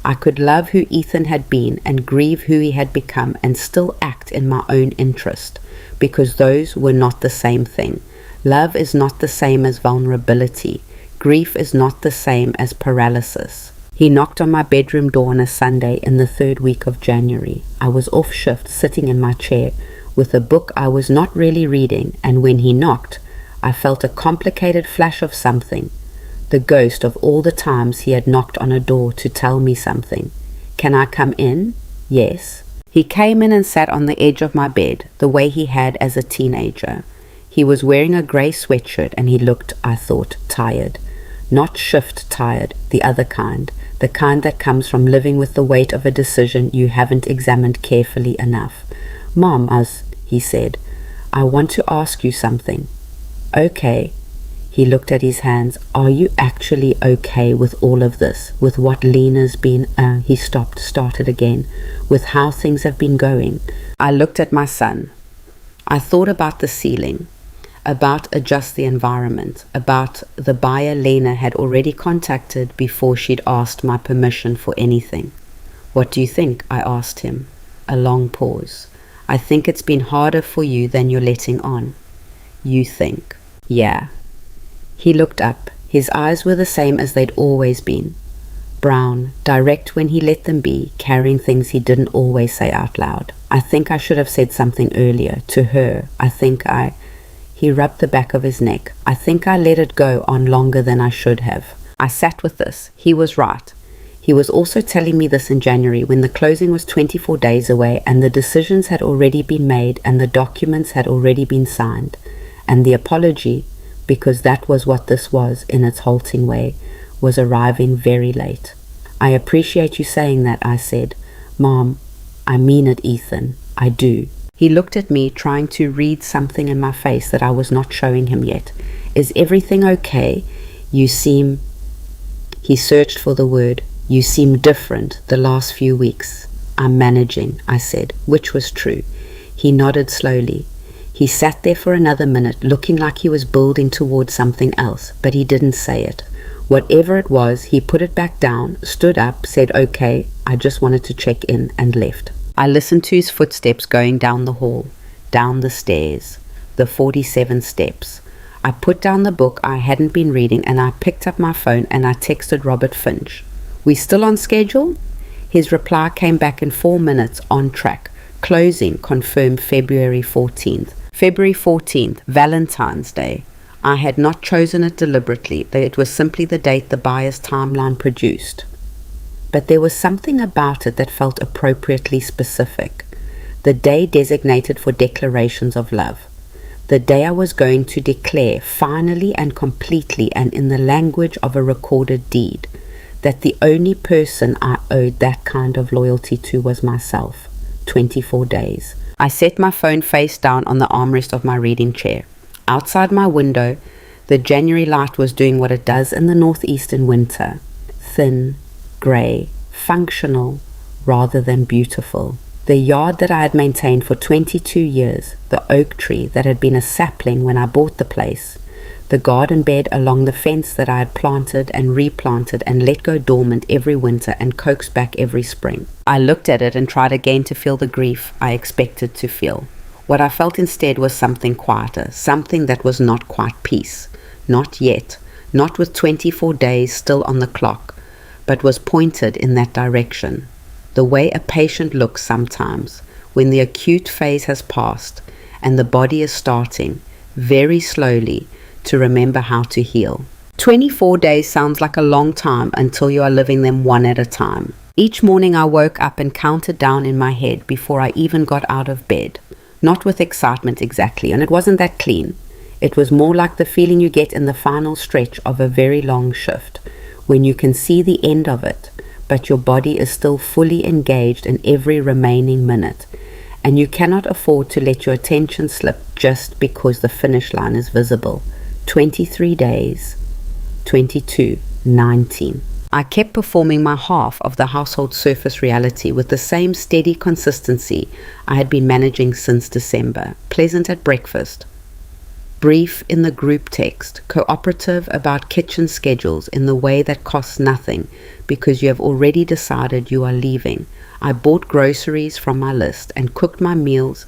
I could love who Ethan had been and grieve who he had become and still act in my own interest, because those were not the same thing. Love is not the same as vulnerability. Grief is not the same as paralysis. He knocked on my bedroom door on a Sunday in the 3rd week of January. I was off shift, sitting in my chair with a book I was not really reading, and when he knocked, I felt a complicated flash of something, the ghost of all the times he had knocked on a door to tell me something. "Can I come in?" "Yes." He came in and sat on the edge of my bed, the way he had as a teenager. He was wearing a grey sweatshirt and he looked, I thought, tired. Not shift tired, the other kind, the kind that comes from living with the weight of a decision you haven't examined carefully enough. "Mom," he said, "I want to ask you something." "Okay." He looked at his hands. "Are you actually okay with all of this? With what Lena's been—" he started again. "With how things have been going?" I looked at my son. I thought about the ceiling, about adjust the environment, about the buyer Lena had already contacted before she'd asked my permission for anything. "What do you think?" I asked him. A long pause. "I think it's been harder for you than you're letting on." "You think?" "Yeah." He looked up. His eyes were the same as they'd always been. Brown, direct when he let them be, carrying things he didn't always say out loud. "I think I should have said something earlier, to her. He rubbed the back of his neck. "I think I let it go on longer than I should have." I sat with this. He was right. He was also telling me this in January when the closing was 24 days away and the decisions had already been made and the documents had already been signed. And the apology, because that was what this was in its halting way, was arriving very late. "I appreciate you saying that," I said. "Mom, I mean it, Ethan. I do." He looked at me, trying to read something in my face that I was not showing him yet. "Is everything okay? You seem—" He searched for the word. "You seem different the last few weeks." "I'm managing," I said, which was true. He nodded slowly. He sat there for another minute, looking like he was building towards something else, but he didn't say it. Whatever it was, he put it back down, stood up, said, "Okay, I just wanted to check in," and left. I listened to his footsteps going down the hall, down the stairs, the 47 steps. I put down the book I hadn't been reading and I picked up my phone and I texted Robert Finch. "We still on schedule?" His reply came back in 4 minutes, on track. Closing confirmed February 14th. February 14th, Valentine's Day. I had not chosen it deliberately. It was simply the date the buyer's timeline produced. But there was something about it that felt appropriately specific. The day designated for declarations of love. The day I was going to declare finally and completely and in the language of a recorded deed that the only person I owed that kind of loyalty to was myself. 24 days. I set my phone face down on the armrest of my reading chair. Outside my window, the January light was doing what it does in the northeast in winter. Thin, grey, functional, rather than beautiful. The yard that I had maintained for 22 years, the oak tree that had been a sapling when I bought the place, the garden bed along the fence that I had planted and replanted and let go dormant every winter and coaxed back every spring. I looked at it and tried again to feel the grief I expected to feel. What I felt instead was something quieter, something that was not quite peace. Not yet, not with 24 days still on the clock, but was pointed in that direction. The way a patient looks sometimes, when the acute phase has passed and the body is starting, very slowly, to remember how to heal. 24 days sounds like a long time until you are living them one at a time. Each morning I woke up and counted down in my head before I even got out of bed. Not with excitement exactly, and it wasn't that clean. It was more like the feeling you get in the final stretch of a very long shift, when you can see the end of it, but your body is still fully engaged in every remaining minute, and you cannot afford to let your attention slip just because the finish line is visible. 23 days, 22, 19. I kept performing my half of the household surface reality with the same steady consistency I had been managing since December. Pleasant at breakfast, brief in the group text, cooperative about kitchen schedules in the way that costs nothing because you have already decided you are leaving. I bought groceries from my list and cooked my meals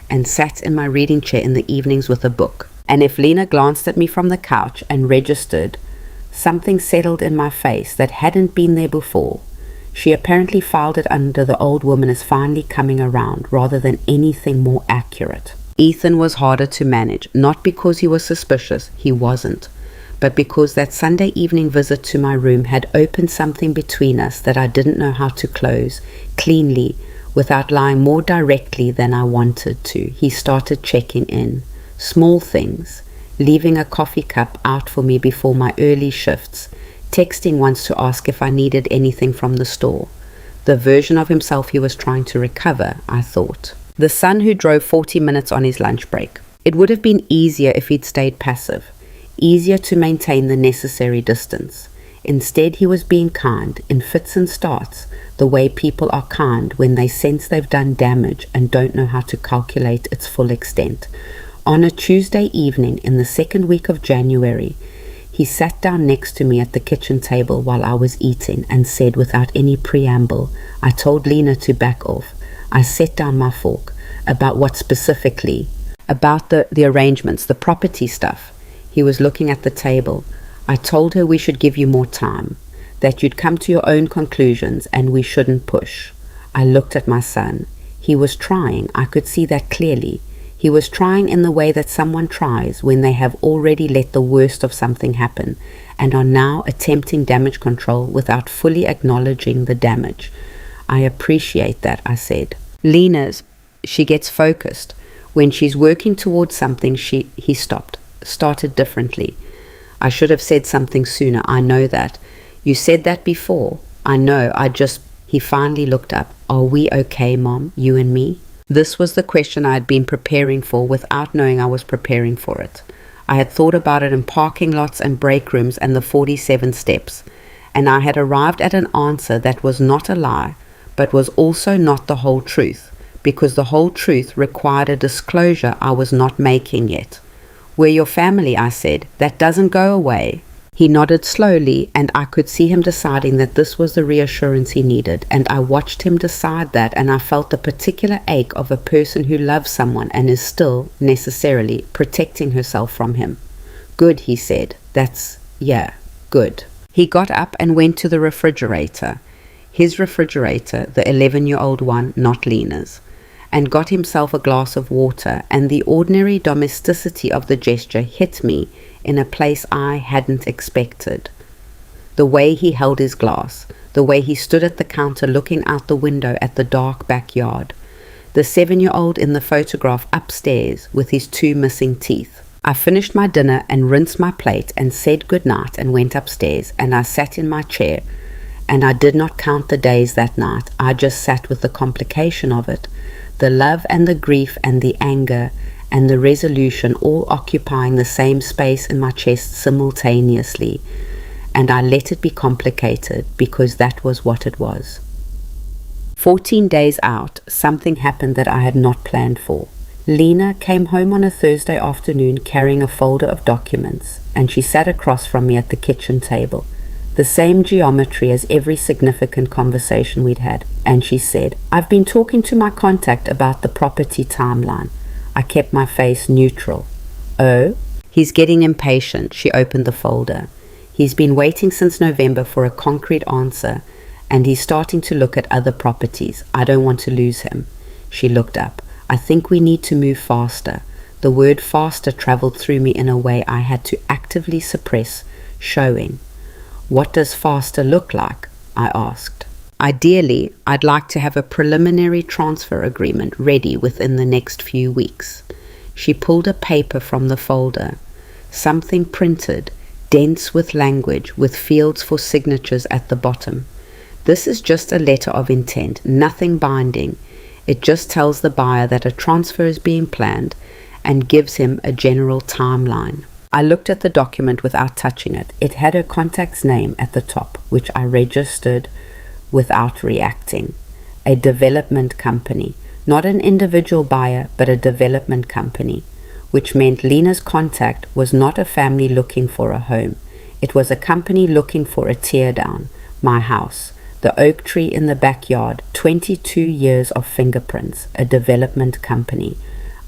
and sat in my reading chair in the evenings with a book. And if Lena glanced at me from the couch and registered, something settled in my face that hadn't been there before. She apparently filed it under the old woman is finally coming around rather than anything more accurate. Ethan was harder to manage, not because he was suspicious, he wasn't, but because that Sunday evening visit to my room had opened something between us that I didn't know how to close, cleanly, without lying more directly than I wanted to. He started checking in. Small things, leaving a coffee cup out for me before my early shifts, texting once to ask if I needed anything from the store. The version of himself he was trying to recover, I thought. The son who drove 40 minutes on his lunch break. It would have been easier if he'd stayed passive, easier to maintain the necessary distance. Instead, he was being kind, in fits and starts, the way people are kind when they sense they've done damage and don't know how to calculate its full extent. On a Tuesday evening in the second week of January, he sat down next to me at the kitchen table while I was eating and said without any preamble, I told Lena to back off. I set down my fork. About what specifically? About the arrangements, the property stuff. He was looking at the table. I told her we should give you more time, that you'd come to your own conclusions and we shouldn't push. I looked at my son. He was trying. I could see that clearly. He was trying in the way that someone tries when they have already let the worst of something happen and are now attempting damage control without fully acknowledging the damage. I appreciate that, I said. Lena's, she gets focused. When she's working towards something, he started differently. I should have said something sooner, I know that. You said that before. I know, he finally looked up. Are we okay, Mom, you and me? This was the question I had been preparing for without knowing I was preparing for it. I had thought about it in parking lots and break rooms and the 47 steps, and I had arrived at an answer that was not a lie, but was also not the whole truth, because the whole truth required a disclosure I was not making yet. We're your family, I said. That doesn't go away. He nodded slowly, and I could see him deciding that this was the reassurance he needed, and I watched him decide that, and I felt the particular ache of a person who loves someone and is still, necessarily, protecting herself from him. Good, he said. Good. He got up and went to the refrigerator. His refrigerator, the 11-year-old one, not Lena's, and got himself a glass of water, and the ordinary domesticity of the gesture hit me in a place I hadn't expected. The way he held his glass, the way he stood at the counter looking out the window at the dark backyard, the 7-year-old in the photograph upstairs with his 2 missing teeth. I finished my dinner and rinsed my plate and said goodnight and went upstairs, and I sat in my chair, and I did not count the days that night. I just sat with the complication of it, the love and the grief and the anger and the resolution all occupying the same space in my chest simultaneously, and I let it be complicated because that was what it was. 14 days out, something happened that I had not planned for. Lena came home on a Thursday afternoon carrying a folder of documents, and she sat across from me at the kitchen table. The same geometry as every significant conversation we'd had, and she said, I've been talking to my contact about the property timeline. I kept my face neutral. Oh? He's getting impatient. She opened the folder. He's been waiting since November for a concrete answer, and he's starting to look at other properties. I don't want to lose him. She looked up. I think we need to move faster. The word faster traveled through me in a way I had to actively suppress, showing. What does faster look like? I asked. Ideally, I'd like to have a preliminary transfer agreement ready within the next few weeks. She pulled a paper from the folder, something printed, dense with language, with fields for signatures at the bottom. This is just a letter of intent, nothing binding. It just tells the buyer that a transfer is being planned and gives him a general timeline. I looked at the document without touching it. It had her contact's name at the top, which I registered without reacting. A development company, not an individual buyer, but a development company, which meant Lena's contact was not a family looking for a home. It was a company looking for a teardown, my house, the oak tree in the backyard, 22 years of fingerprints, a development company.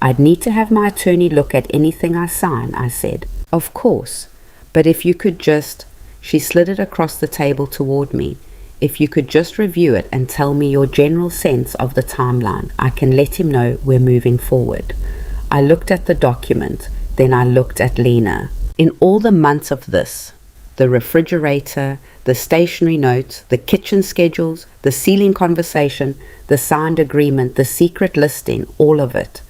I'd need to have my attorney look at anything I sign, I said. Of course, but if you could just, she slid it across the table toward me, if you could just review it and tell me your general sense of the timeline, I can let him know we're moving forward. I looked at the document, then I looked at Lena. In all the months of this, the refrigerator, the stationery notes, the kitchen schedules, the ceiling conversation, the signed agreement, the secret listing, all of it,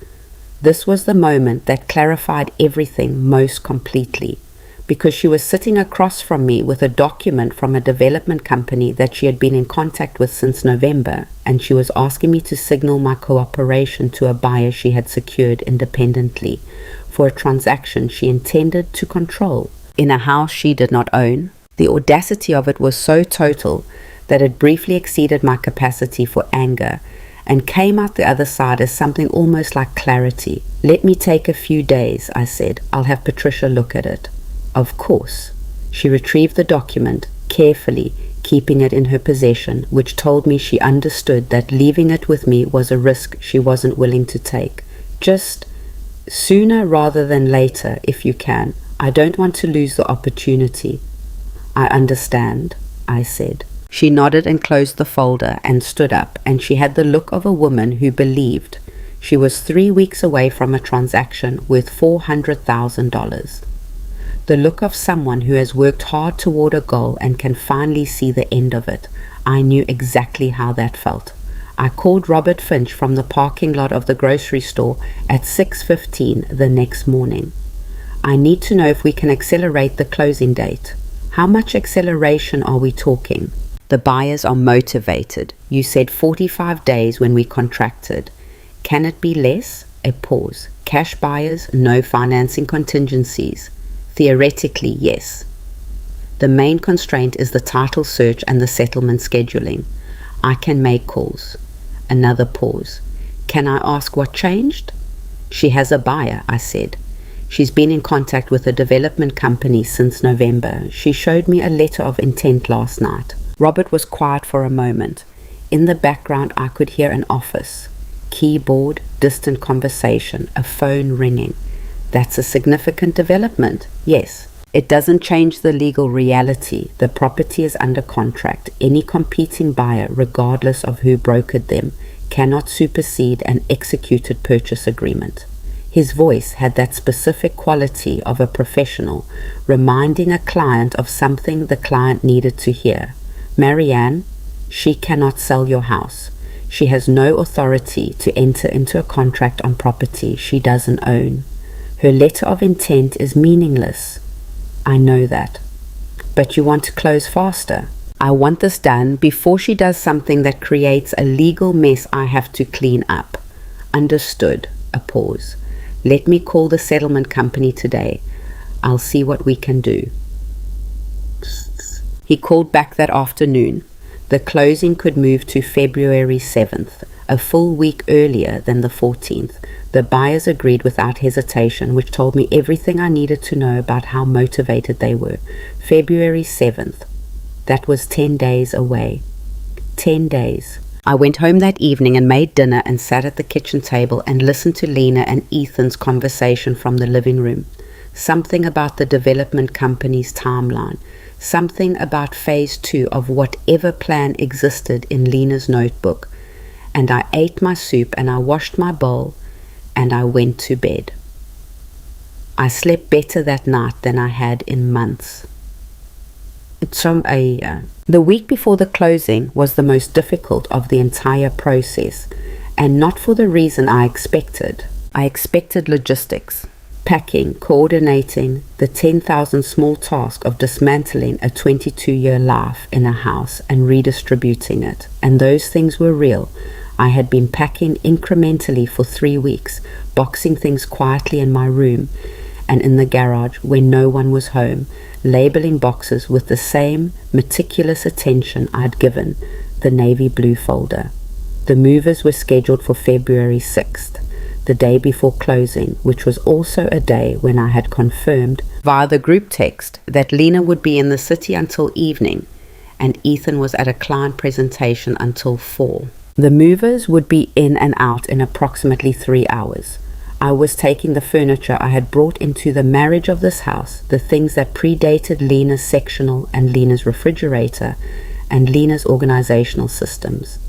This was the moment that clarified everything most completely, because she was sitting across from me with a document from a development company that she had been in contact with since November, and she was asking me to signal my cooperation to a buyer she had secured independently for a transaction she intended to control in a house she did not own. The audacity of it was so total that it briefly exceeded my capacity for anger and came out the other side as something almost like clarity. "Let me take a few days," I said. "I'll have Patricia look at it." Of course. She retrieved the document, carefully keeping it in her possession, which told me she understood that leaving it with me was a risk she wasn't willing to take. "Just sooner rather than later, if you can. I don't want to lose the opportunity." "I understand," I said. She nodded and closed the folder and stood up, and she had the look of a woman who believed she was 3 weeks away from a transaction worth $400,000. The look of someone who has worked hard toward a goal and can finally see the end of it. I knew exactly how that felt. I called Robert Finch from the parking lot of the grocery store at 6:15 the next morning. "I need to know if we can accelerate the closing date." "How much acceleration are we talking?" "The buyers are motivated. You said 45 days when we contracted. Can it be less?" A pause. "Cash buyers, no financing contingencies." "Theoretically, yes. The main constraint is the title search and the settlement scheduling. I can make calls." Another pause. "Can I ask what changed?" "She has a buyer," I said. "She's been in contact with a development company since November. She showed me a letter of intent last night." Robert was quiet for a moment. In the background, I could hear an office. Keyboard, distant conversation, a phone ringing. "That's a significant development." "Yes. It doesn't change the legal reality. The property is under contract. Any competing buyer, regardless of who brokered them, cannot supersede an executed purchase agreement." His voice had that specific quality of a professional, reminding a client of something the client needed to hear. "Marianne, she cannot sell your house. She has no authority to enter into a contract on property she doesn't own. Her letter of intent is meaningless." "I know that. But you want to close faster." "I want this done before she does something that creates a legal mess I have to clean up." "Understood." A pause. "Let me call the settlement company today. I'll see what we can do." He called back that afternoon. The closing could move to February 7th, a full week earlier than the 14th. The buyers agreed without hesitation, which told me everything I needed to know about how motivated they were. February 7th. That was 10 days away. 10 days. I went home that evening and made dinner and sat at the kitchen table and listened to Lena and Ethan's conversation from the living room. Something about the development company's timeline. Something about phase 2 of whatever plan existed in Lena's notebook. And I ate my soup and I washed my bowl and I went to bed. I slept better that night than I had in months. The week before the closing was the most difficult of the entire process, and not for the reason I expected. I expected logistics. Packing, coordinating the 10,000 small task of dismantling a 22-year life in a house and redistributing it. And those things were real. I had been packing incrementally for 3 weeks, boxing things quietly in my room and in the garage when no one was home, labeling boxes with the same meticulous attention I'd given the navy blue folder. The movers were scheduled for February 6th. The day before closing, which was also a day when I had confirmed via the group text that Lena would be in the city until evening and Ethan was at a client presentation until 4. The movers would be in and out in approximately 3 hours. I was taking the furniture I had brought into the marriage of this house, the things that predated Lena's sectional and Lena's refrigerator and Lena's organizational systems.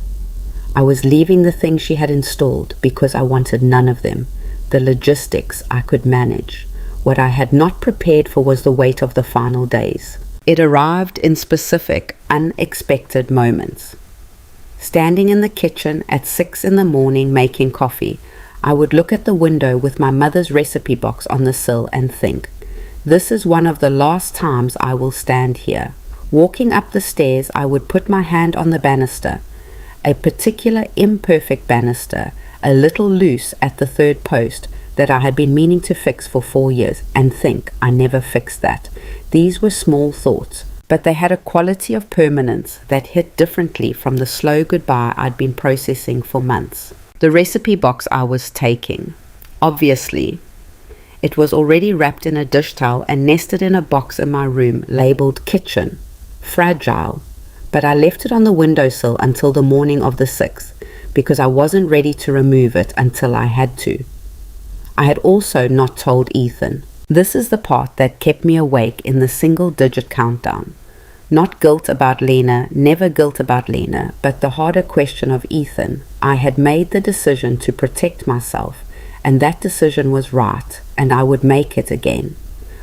I was leaving the things she had installed because I wanted none of them. The logistics I could manage. What I had not prepared for was the weight of the final days. It arrived in specific, unexpected moments. Standing in the kitchen at 6 in the morning making coffee, I would look at the window with my mother's recipe box on the sill and think, this is one of the last times I will stand here. Walking up the stairs, I would put my hand on the banister, a particular imperfect banister, a little loose at the third post that I had been meaning to fix for 4 years, and think, I never fixed that. These were small thoughts, but they had a quality of permanence that hit differently from the slow goodbye I'd been processing for months. The recipe box I was taking. Obviously, it was already wrapped in a dish towel and nested in a box in my room labeled kitchen. Fragile. But I left it on the windowsill until the morning of the 6th, because I wasn't ready to remove it until I had to. I had also not told Ethan. This is the part that kept me awake in the single-digit countdown. Not guilt about Lena, never guilt about Lena, but the harder question of Ethan. I had made the decision to protect myself, and that decision was right, and I would make it again.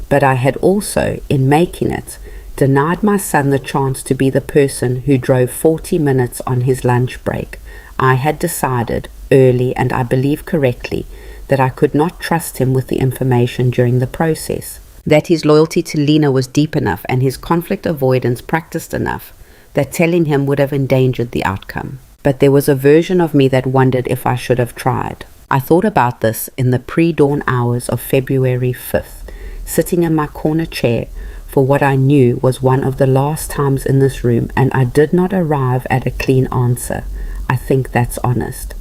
But I had also, in making it, denied my son the chance to be the person who drove 40 minutes on his lunch break. I had decided, early and I believe correctly, that I could not trust him with the information during the process. That his loyalty to Lena was deep enough and his conflict avoidance practiced enough that telling him would have endangered the outcome. But there was a version of me that wondered if I should have tried. I thought about this in the pre-dawn hours of February 5th, sitting in my corner chair for what I knew was one of the last times in this room, and I did not arrive at a clean answer. I think that's honest.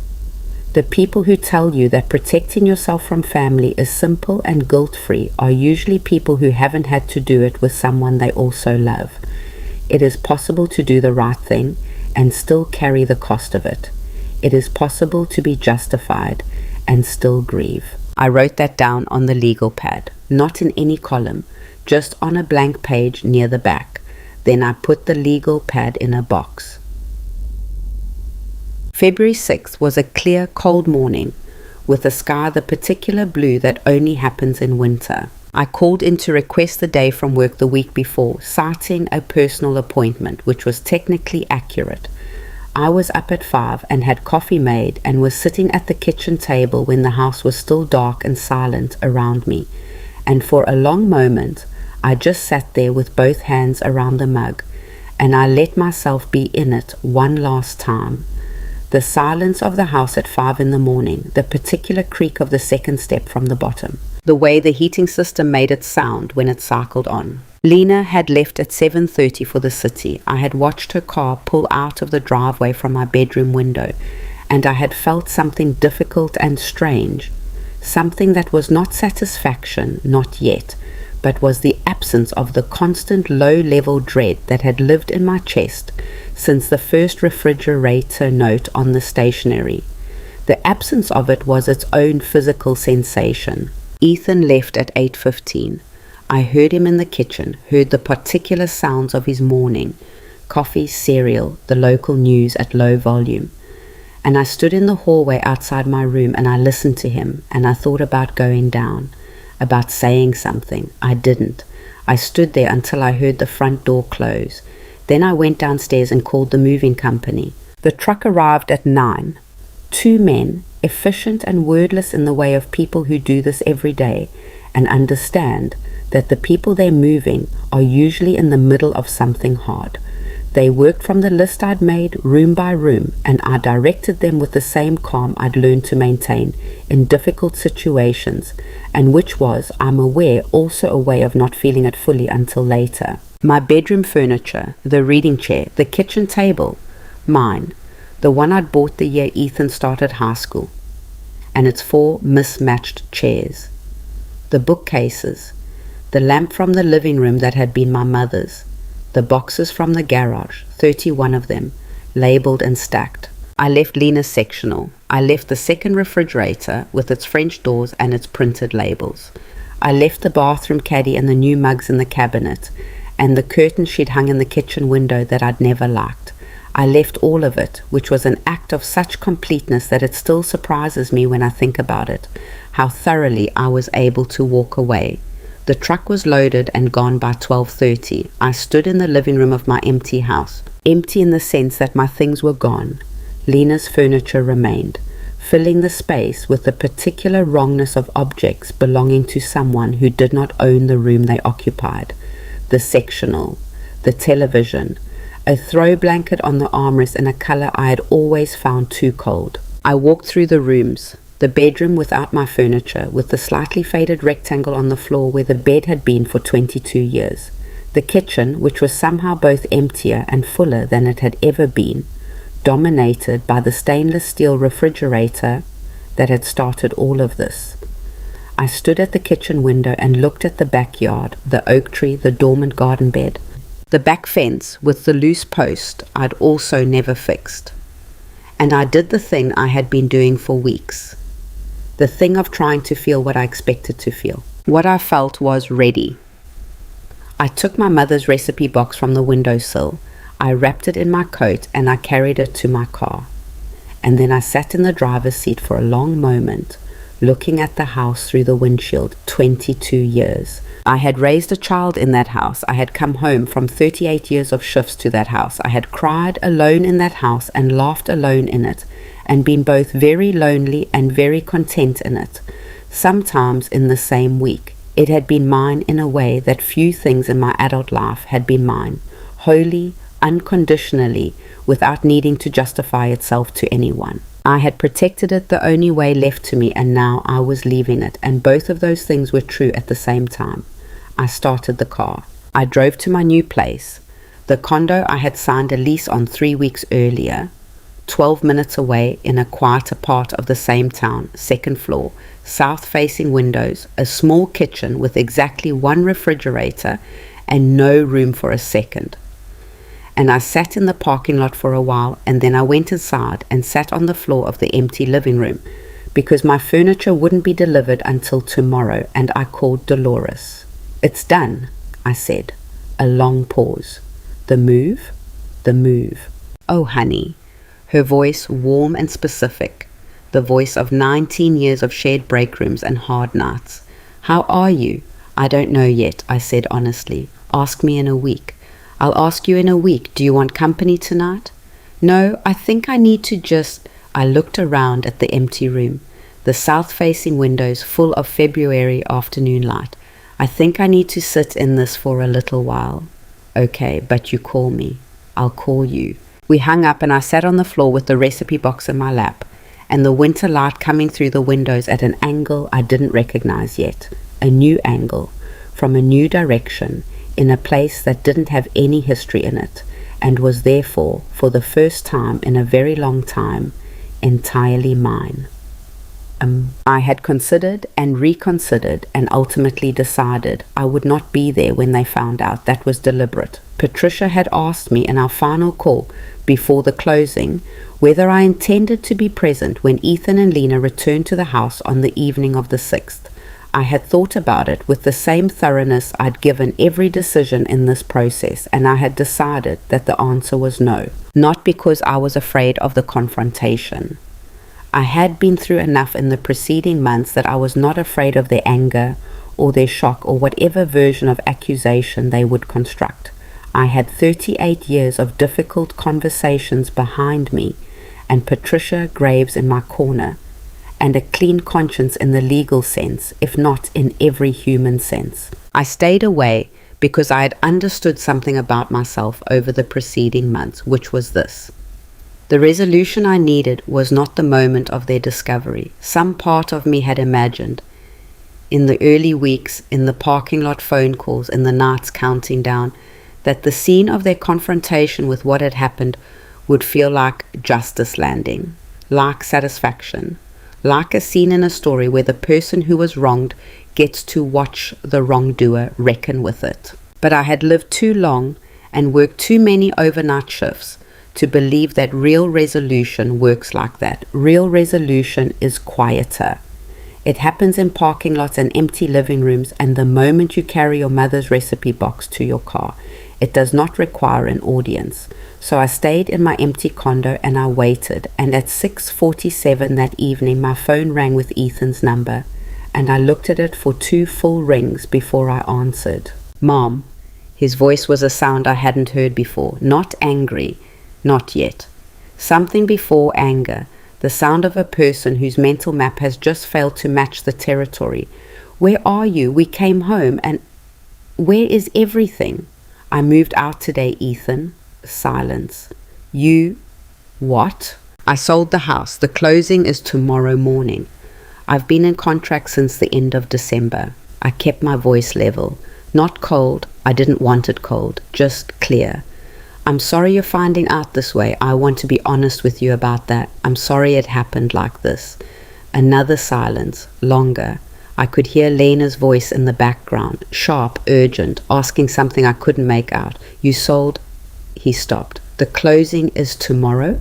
The people who tell you that protecting yourself from family is simple and guilt-free are usually people who haven't had to do it with someone they also love. It is possible to do the right thing and still carry the cost of it. It is possible to be justified and still grieve. I wrote that down on the legal pad, not in any column, just on a blank page near the back. Then I put the legal pad in a box. February 6th was a clear, cold morning, with a sky the particular blue that only happens in winter. I called in to request the day from work the week before, citing a personal appointment, which was technically accurate. I was up at 5 and had coffee made and was sitting at the kitchen table when the house was still dark and silent around me, and for a long moment I just sat there with both hands around the mug, and I let myself be in it one last time. The silence of the house at 5 in the morning, the particular creak of the second step from the bottom, the way the heating system made it sound when it cycled on. Lena had left at 7:30 for the city. I had watched her car pull out of the driveway from my bedroom window, and I had felt something difficult and strange, something that was not satisfaction, not yet, but was the absence of the constant low-level dread that had lived in my chest since the first refrigerator note on the stationery. The absence of it was its own physical sensation. Ethan left at 8:15. I heard him in the kitchen, heard the particular sounds of his morning, coffee, cereal, the local news at low volume. And I stood in the hallway outside my room and I listened to him, and I thought about going down, about saying something. I didn't. I stood there until I heard the front door close. Then I went downstairs and called the moving company. The truck arrived at 9. 2 men, efficient and wordless in the way of people who do this every day and understand that the people they're moving are usually in the middle of something hard. They worked from the list I'd made, room by room, and I directed them with the same calm I'd learned to maintain in difficult situations, and which was, I'm aware, also a way of not feeling it fully until later. My bedroom furniture, the reading chair, the kitchen table, mine, the one I'd bought the year Ethan started high school, and its 4 mismatched chairs. The bookcases, the lamp from the living room that had been my mother's, the boxes from the garage, 31 of them, labeled and stacked. I left Lena's sectional. I left the second refrigerator with its French doors and its printed labels. I left the bathroom caddy and the new mugs in the cabinet, and the curtain she'd hung in the kitchen window that I'd never liked. I left all of it, which was an act of such completeness that it still surprises me when I think about it, how thoroughly I was able to walk away. The truck was loaded and gone by 12:30. I stood in the living room of my empty house, empty in the sense that my things were gone. Lena's furniture remained. filling the space with the particular wrongness of objects belonging to someone who did not own the room they occupied, the sectional, the television, a throw blanket on the armrest in a color I had always found too cold. I walked through the rooms, the bedroom without my furniture, with the slightly faded rectangle on the floor where the bed had been for 22 years, the kitchen, which was somehow both emptier and fuller than it had ever been, dominated by the stainless steel refrigerator that had started all of this. I stood at the kitchen window and looked at the backyard, the oak tree, the dormant garden bed. The back fence with the loose post I'd also never fixed. And I did the thing I had been doing for weeks. The thing of trying to feel what I expected to feel. What I felt was ready. I took my mother's recipe box from the windowsill. I wrapped it in my coat and I carried it to my car. And then I sat in the driver's seat for a long moment, looking at the house through the windshield. 22 years. I had raised a child in that house. I had come home from 38 years of shifts to that house. I had cried alone in that house and laughed alone in it, and been both very lonely and very content in it, sometimes in the same week. It had been mine in a way that few things in my adult life had been mine, wholly, unconditionally, without needing to justify itself to anyone. I had protected it the only way left to me, and now I was leaving it, and both of those things were true at the same time. I started the car. I drove to my new place, the condo I had signed a lease on 3 weeks earlier, 12 minutes away in a quieter part of the same town, second floor, south-facing windows, a small kitchen with exactly one refrigerator and no room for a second. And I sat in the parking lot for a while, and then I went inside and sat on the floor of the empty living room because my furniture wouldn't be delivered until tomorrow, and I called Dolores. "It's done," I said. A long pause. "The move?" "The move." "Oh, honey." Her voice warm and specific, the voice of 19 years of shared break rooms and hard nights. "How are you?" "I don't know yet," I said honestly. "Ask me in a week." "I'll ask you in a week. Do you want company tonight?" "No, I think I need to just—" I looked around at the empty room, the south-facing windows full of February afternoon light. "I think I need to sit in this for a little while." "Okay, but you call me." "I'll call you." We hung up and I sat on the floor with the recipe box in my lap, and the winter light coming through the windows at an angle I didn't recognize yet. A new angle, from a new direction, in a place that didn't have any history in it, and was therefore, for the first time in a very long time, entirely mine. I had considered and reconsidered and ultimately decided I would not be there when they found out. That was deliberate. Patricia had asked me in our final call before the closing whether I intended to be present when Ethan and Lena returned to the house on the evening of the 6th. I had thought about it with the same thoroughness I'd given every decision in this process, and I had decided that the answer was no, not because I was afraid of the confrontation. I had been through enough in the preceding months that I was not afraid of their anger or their shock or whatever version of accusation they would construct. I had 38 years of difficult conversations behind me, and Patricia Graves in my corner, and a clean conscience in the legal sense, if not in every human sense. I stayed away because I had understood something about myself over the preceding months, which was this. The resolution I needed was not the moment of their discovery. Some part of me had imagined, in the early weeks, in the parking lot phone calls, in the nights counting down, that the scene of their confrontation with what had happened would feel like justice landing, like satisfaction, like a scene in a story where the person who was wronged gets to watch the wrongdoer reckon with it. But I had lived too long and worked too many overnight shifts to believe that real resolution works like that. Real resolution is quieter. It happens in parking lots and empty living rooms, and the moment you carry your mother's recipe box to your car. It does not require an audience. So I stayed in my empty condo and I waited, and at 6:47 that evening my phone rang with Ethan's number, and I looked at it for 2 full rings before I answered. "Mom." His voice was a sound I hadn't heard before, not angry, not yet. Something before anger, The sound of a person whose mental map has just failed to match the territory. Where are you? We came home, and where is everything? I moved out today, Ethan. Silence. You... what? I sold the house. The closing is tomorrow morning. I've been in contract since the end of December. I kept my voice level. Not cold. I didn't want it cold. Just clear. I'm sorry you're finding out this way. I want to be honest with you about that. I'm sorry it happened like this. Another silence. Longer. I could hear Lena's voice in the background. Sharp, urgent, asking something I couldn't make out. You sold... He stopped. The closing is tomorrow?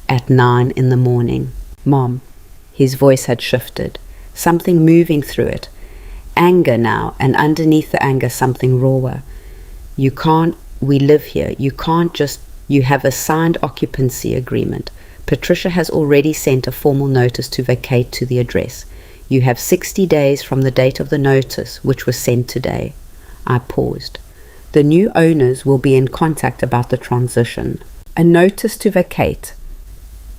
At 9 in the morning. Mom. His voice had shifted. Something moving through it. Anger now, and underneath the anger something rawer. You can't... We live here. You can't just... You have a signed occupancy agreement. Patricia has already sent a formal notice to vacate to the address. You have 60 days from the date of the notice, which was sent today. I paused. The new owners will be in contact about the transition. A notice to vacate.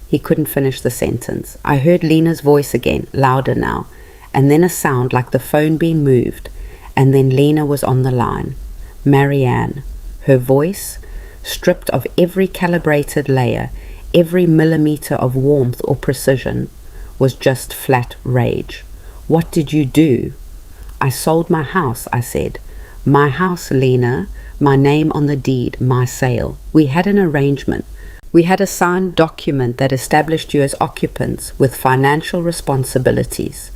He couldn't finish the sentence. I heard Lena's voice again, louder now, and then a sound like the phone being moved, and then Lena was on the line. Marianne. Her voice, stripped of every calibrated layer, every millimeter of warmth or precision, was just flat rage. What did you do? I sold my house, I said. My house, Lena, my name on the deed, my sale. We had an arrangement. We had a signed document that established you as occupants with financial responsibilities,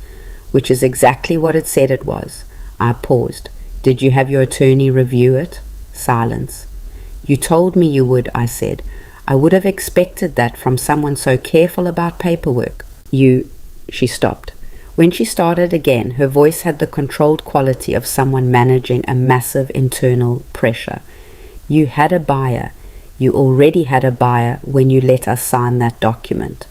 which is exactly what it said it was. I paused. Did you have your attorney review it? Silence. You told me you would, I said. I would have expected that from someone so careful about paperwork. She stopped. When she started again, her voice had the controlled quality of someone managing a massive internal pressure. You had a buyer. You already had a buyer when you let us sign that document.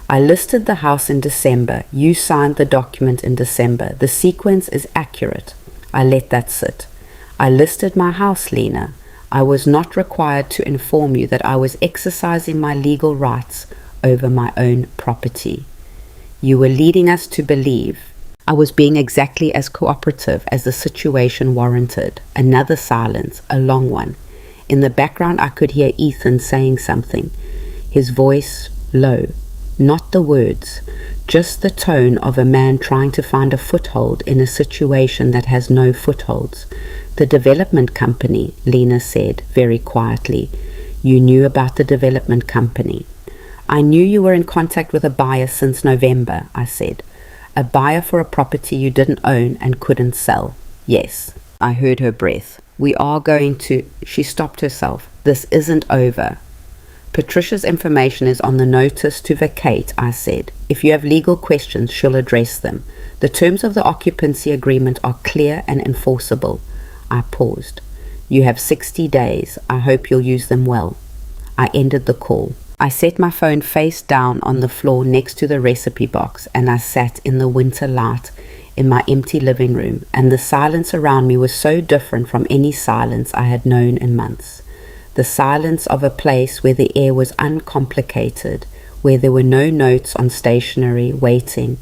I listed the house in December. You signed the document in December. The sequence is accurate. I let that sit. I listed my house, Lena. I was not required to inform you that I was exercising my legal rights over my own property. You were leading us to believe I was being exactly as cooperative as the situation warranted. Another silence, a long one. In the background I could hear Ethan saying something. His voice low. Not the words, just the tone of a man trying to find a foothold in a situation that has no footholds. The development company, Lena said very quietly. You knew about the development company. I knew you were in contact with a buyer since November, I said. A buyer for a property you didn't own and couldn't sell. Yes. I heard her breath. We are going to... She stopped herself. This isn't over. Patricia's information is on the notice to vacate, I said. If you have legal questions, she'll address them. The terms of the occupancy agreement are clear and enforceable. I paused. You have 60 days. I hope you'll use them well. I ended the call. I set my phone face down on the floor next to the recipe box, and I sat in the winter light in my empty living room, and the silence around me was so different from any silence I had known in months. The silence of a place where the air was uncomplicated, where there were no notes on stationery waiting,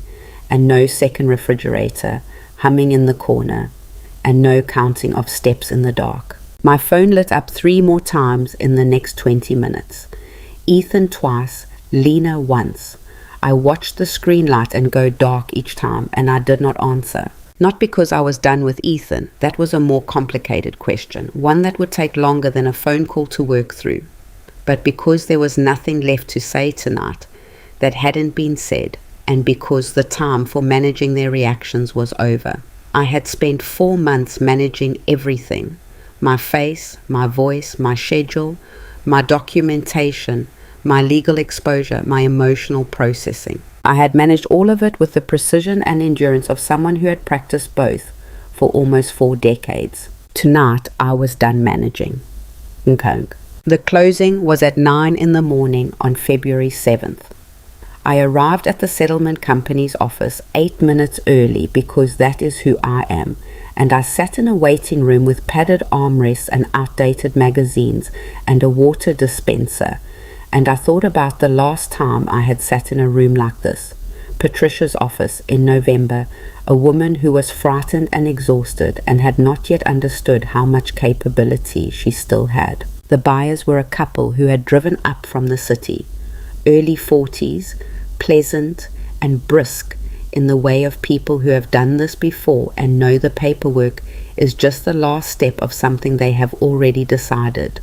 and no second refrigerator humming in the corner, and no counting of steps in the dark. My phone lit up 3 more times in the next 20 minutes. Ethan twice, Lena once. I watched the screen light and go dark each time, and I did not answer. Not because I was done with Ethan. That was a more complicated question, one that would take longer than a phone call to work through. But because there was nothing left to say tonight that hadn't been said, and because the time for managing their reactions was over. I had spent 4 months managing everything. My face, my voice, my schedule, my documentation, my legal exposure, my emotional processing. I had managed all of it with the precision and endurance of someone who had practiced both for almost 4 decades. Tonight, I was done managing. Nkong. The closing was at 9 in the morning on February 7th. I arrived at the settlement company's office 8 minutes early because that is who I am, and I sat in a waiting room with padded armrests and outdated magazines and a water dispenser, and I thought about the last time I had sat in a room like this, Patricia's office in November, a woman who was frightened and exhausted and had not yet understood how much capability she still had. The buyers were a couple who had driven up from the city, early 40s, pleasant and brisk in the way of people who have done this before and know the paperwork is just the last step of something they have already decided.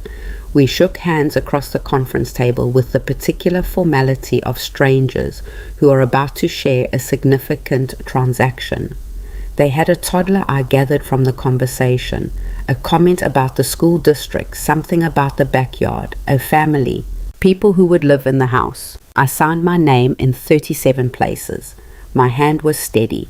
We shook hands across the conference table with the particular formality of strangers who are about to share a significant transaction. They had a toddler, I gathered from the conversation, a comment about the school district, something about the backyard, a family, people who would live in the house. I signed my name in 37 places. My hand was steady.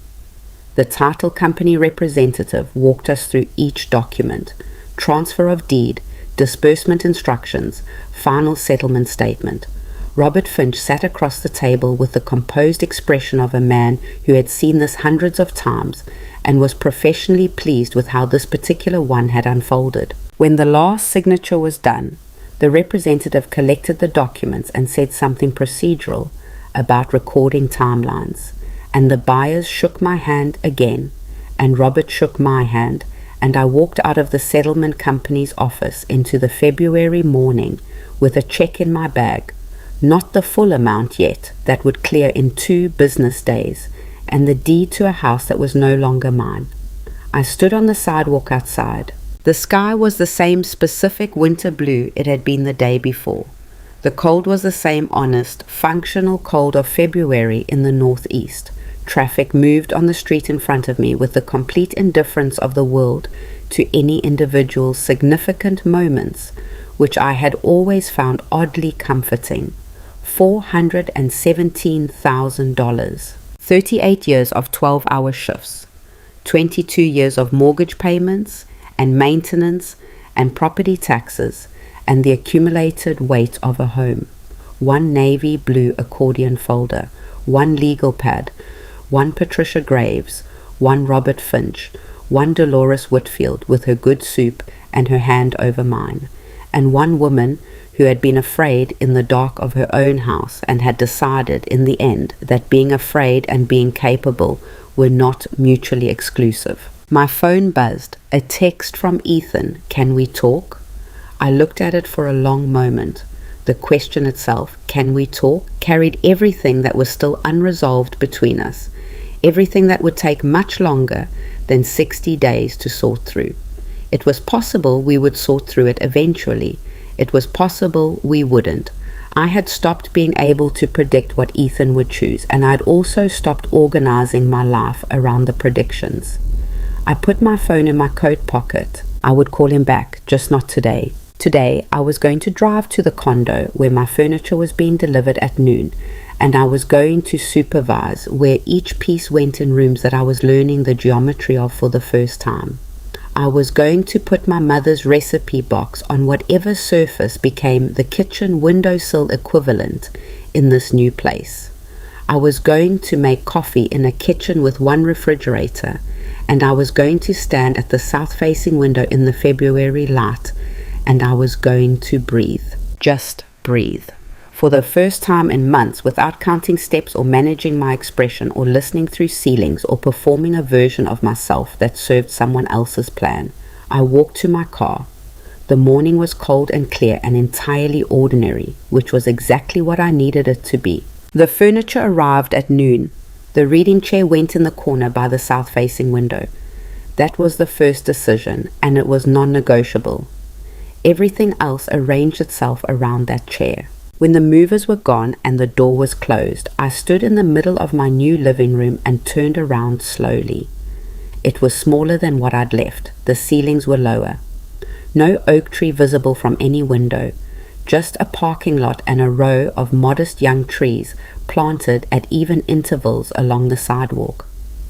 The title company representative walked us through each document: transfer of deed, disbursement instructions, final settlement statement. Robert Finch sat across the table with the composed expression of a man who had seen this hundreds of times and was professionally pleased with how this particular one had unfolded. When the last signature was done, the representative collected the documents and said something procedural about recording timelines, and the buyers shook my hand again, and Robert shook my hand, and I walked out of the settlement company's office into the February morning with a check in my bag, not the full amount yet, that would clear in 2 business days, and the deed to a house that was no longer mine. I stood on the sidewalk outside. The sky was the same specific winter blue it had been the day before. The cold was the same honest, functional cold of February in the northeast. Traffic moved on the street in front of me with the complete indifference of the world to any individual's significant moments, which I had always found oddly comforting. $417,000. 38 years of 12-hour shifts. 22 years of mortgage payments and maintenance and property taxes and the accumulated weight of a home. 1 navy blue accordion folder, 1 legal pad, 1 Patricia Graves, 1 Robert Finch, 1 Dolores Whitfield with her good soup and her hand over mine, and 1 woman who had been afraid in the dark of her own house and had decided in the end that being afraid and being capable were not mutually exclusive. My phone buzzed. A text from Ethan. Can we talk? I looked at it for a long moment. The question itself, can we talk, carried everything that was still unresolved between us, everything that would take much longer than 60 days to sort through. It was possible we would sort through it eventually. It was possible we wouldn't. I had stopped being able to predict what Ethan would choose, and I'd also stopped organizing my life around the predictions. I put my phone in my coat pocket. I would call him back, just not today. Today, I was going to drive to the condo where my furniture was being delivered at noon, and I was going to supervise where each piece went in rooms that I was learning the geometry of for the first time. I was going to put my mother's recipe box on whatever surface became the kitchen windowsill equivalent in this new place. I was going to make coffee in a kitchen with 1 refrigerator, and I was going to stand at the south-facing window in the February light, and I was going to breathe. Just breathe. For the first time in months, without counting steps or managing my expression or listening through ceilings or performing a version of myself that served someone else's plan, I walked to my car. The morning was cold and clear and entirely ordinary, which was exactly what I needed it to be. The furniture arrived at noon. The reading chair went in the corner by the south-facing window. That was the first decision, and it was non-negotiable. Everything else arranged itself around that chair. When the movers were gone and the door was closed, I stood in the middle of my new living room and turned around slowly. It was smaller than what I'd left. The ceilings were lower. No oak tree visible from any window. Just a parking lot and a row of modest young trees planted at even intervals along the sidewalk.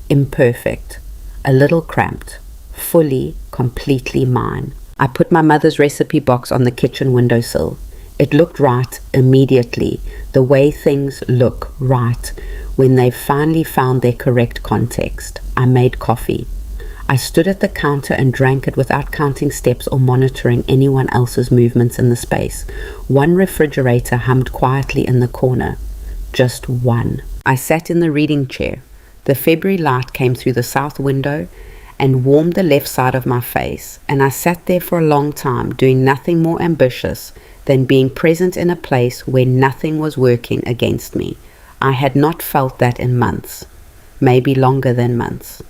Imperfect. A little cramped. Fully, completely mine. I put my mother's recipe box on the kitchen windowsill. It looked right immediately, the way things look right when they've finally found their correct context. I made coffee. I stood at the counter and drank it without counting steps or monitoring anyone else's movements in the space. One refrigerator hummed quietly in the corner. Just one. I sat in the reading chair. The February light came through the south window and warmed the left side of my face, and I sat there for a long time, doing nothing more ambitious than being present in a place where nothing was working against me. I had not felt that in months, maybe longer than months.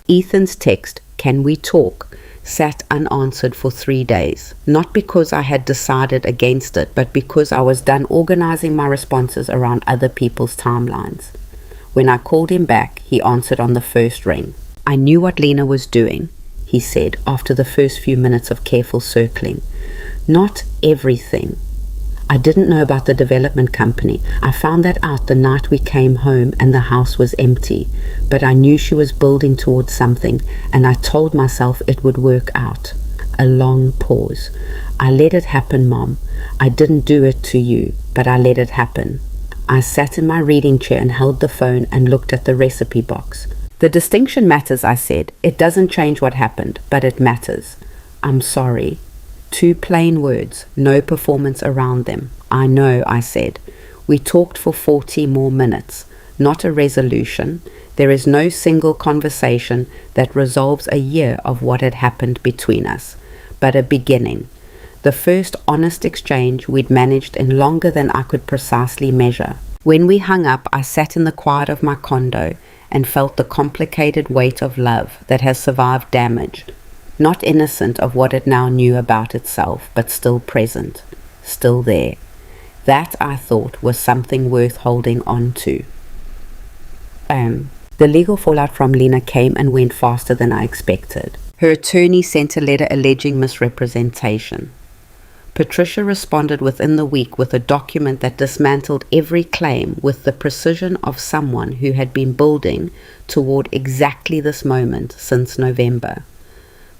Ethan's text, "Can we talk?" sat unanswered for 3 days, not because I had decided against it, but because I was done organizing my responses around other people's timelines. When I called him back, he answered on the first ring. "I knew what Lena was doing," he said after the first few minutes of careful circling. "Not everything. I didn't know about the development company. I found that out the night we came home and the house was empty. But I knew she was building towards something, and I told myself it would work out." A long pause. "I let it happen, Mom. I didn't do it to you, but I let it happen." I sat in my reading chair and held the phone and looked at the recipe box. "The distinction matters," I said. "It doesn't change what happened, but it matters. I'm sorry." 2 plain words, no performance around them. "I know," I said. We talked for 40 more minutes. Not a resolution. There is no single conversation that resolves a year of what had happened between us, but a beginning. The first honest exchange we'd managed in longer than I could precisely measure. When we hung up, I sat in the quiet of my condo and felt the complicated weight of love that has survived damage. Not innocent of what it now knew about itself, but still present, still there. That, I thought, was something worth holding on to. The legal fallout from Lena came and went faster than I expected. Her attorney sent a letter alleging misrepresentation. Patricia responded within the week with a document that dismantled every claim with the precision of someone who had been building toward exactly this moment since November.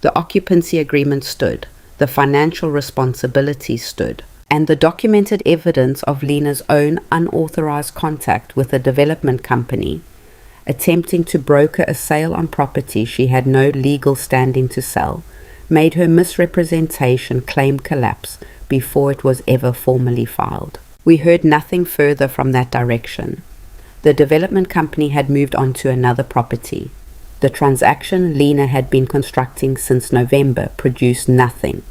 The occupancy agreement stood, the financial responsibility stood, and the documented evidence of Lena's own unauthorized contact with a development company, attempting to broker a sale on property she had no legal standing to sell, made her misrepresentation claim collapse before it was ever formally filed. We heard nothing further from that direction. The development company had moved on to another property. The transaction Lena had been constructing since November produced nothing,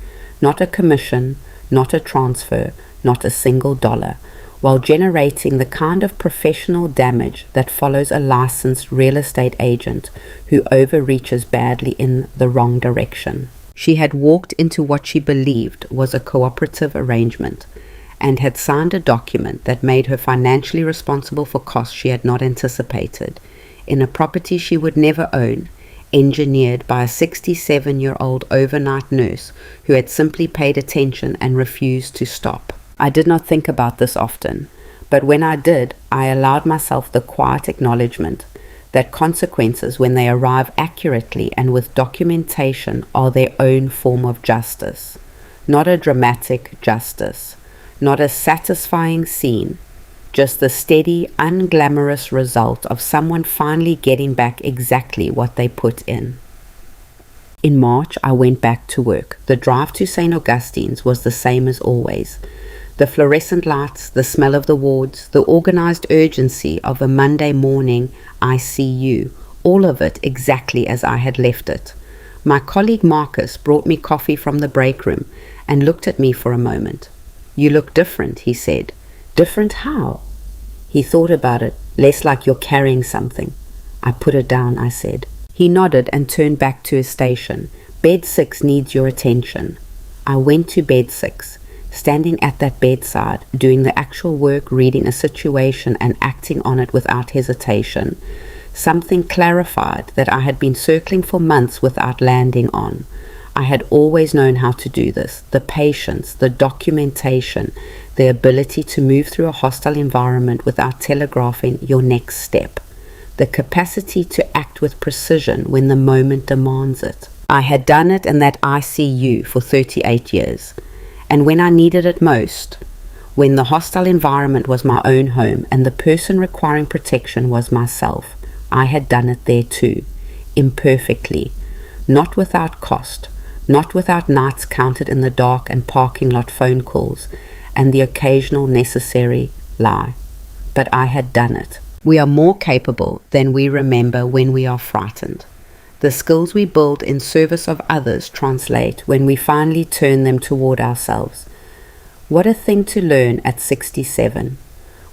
not a commission, not a transfer, not a single dollar, while generating the kind of professional damage that follows a licensed real estate agent who overreaches badly in the wrong direction. She had walked into what she believed was a cooperative arrangement and had signed a document that made her financially responsible for costs she had not anticipated, in a property she would never own, engineered by a 67-year-old overnight nurse who had simply paid attention and refused to stop. I did not think about this often, but when I did, I allowed myself the quiet acknowledgement that consequences, when they arrive accurately and with documentation, are their own form of justice. Not a dramatic justice, not a satisfying scene, just the steady, unglamorous result of someone finally getting back exactly what they put in. In March, I went back to work. The drive to St. Augustine's was the same as always. The fluorescent lights, the smell of the wards, the organized urgency of a Monday morning ICU, all of it exactly as I had left it. My colleague Marcus brought me coffee from the break room and looked at me for a moment. "You look different," he said. "Different how?" He thought about it, less like you're carrying something. "I put it down," I said. He nodded and turned back to his station. "Bed 6 needs your attention." I went to bed 6, standing at that bedside, doing the actual work, reading a situation and acting on it without hesitation. Something clarified that I had been circling for months without landing on. I had always known how to do this, the patience, the documentation, the ability to move through a hostile environment without telegraphing your next step, the capacity to act with precision when the moment demands it. I had done it in that ICU for 38 years, and when I needed it most, when the hostile environment was my own home and the person requiring protection was myself, I had done it there too, imperfectly, not without cost, not without nights counted in the dark and parking lot phone calls, and the occasional necessary lie. But I had done it. We are more capable than we remember when we are frightened. The skills we build in service of others translate when we finally turn them toward ourselves. What a thing to learn at 67.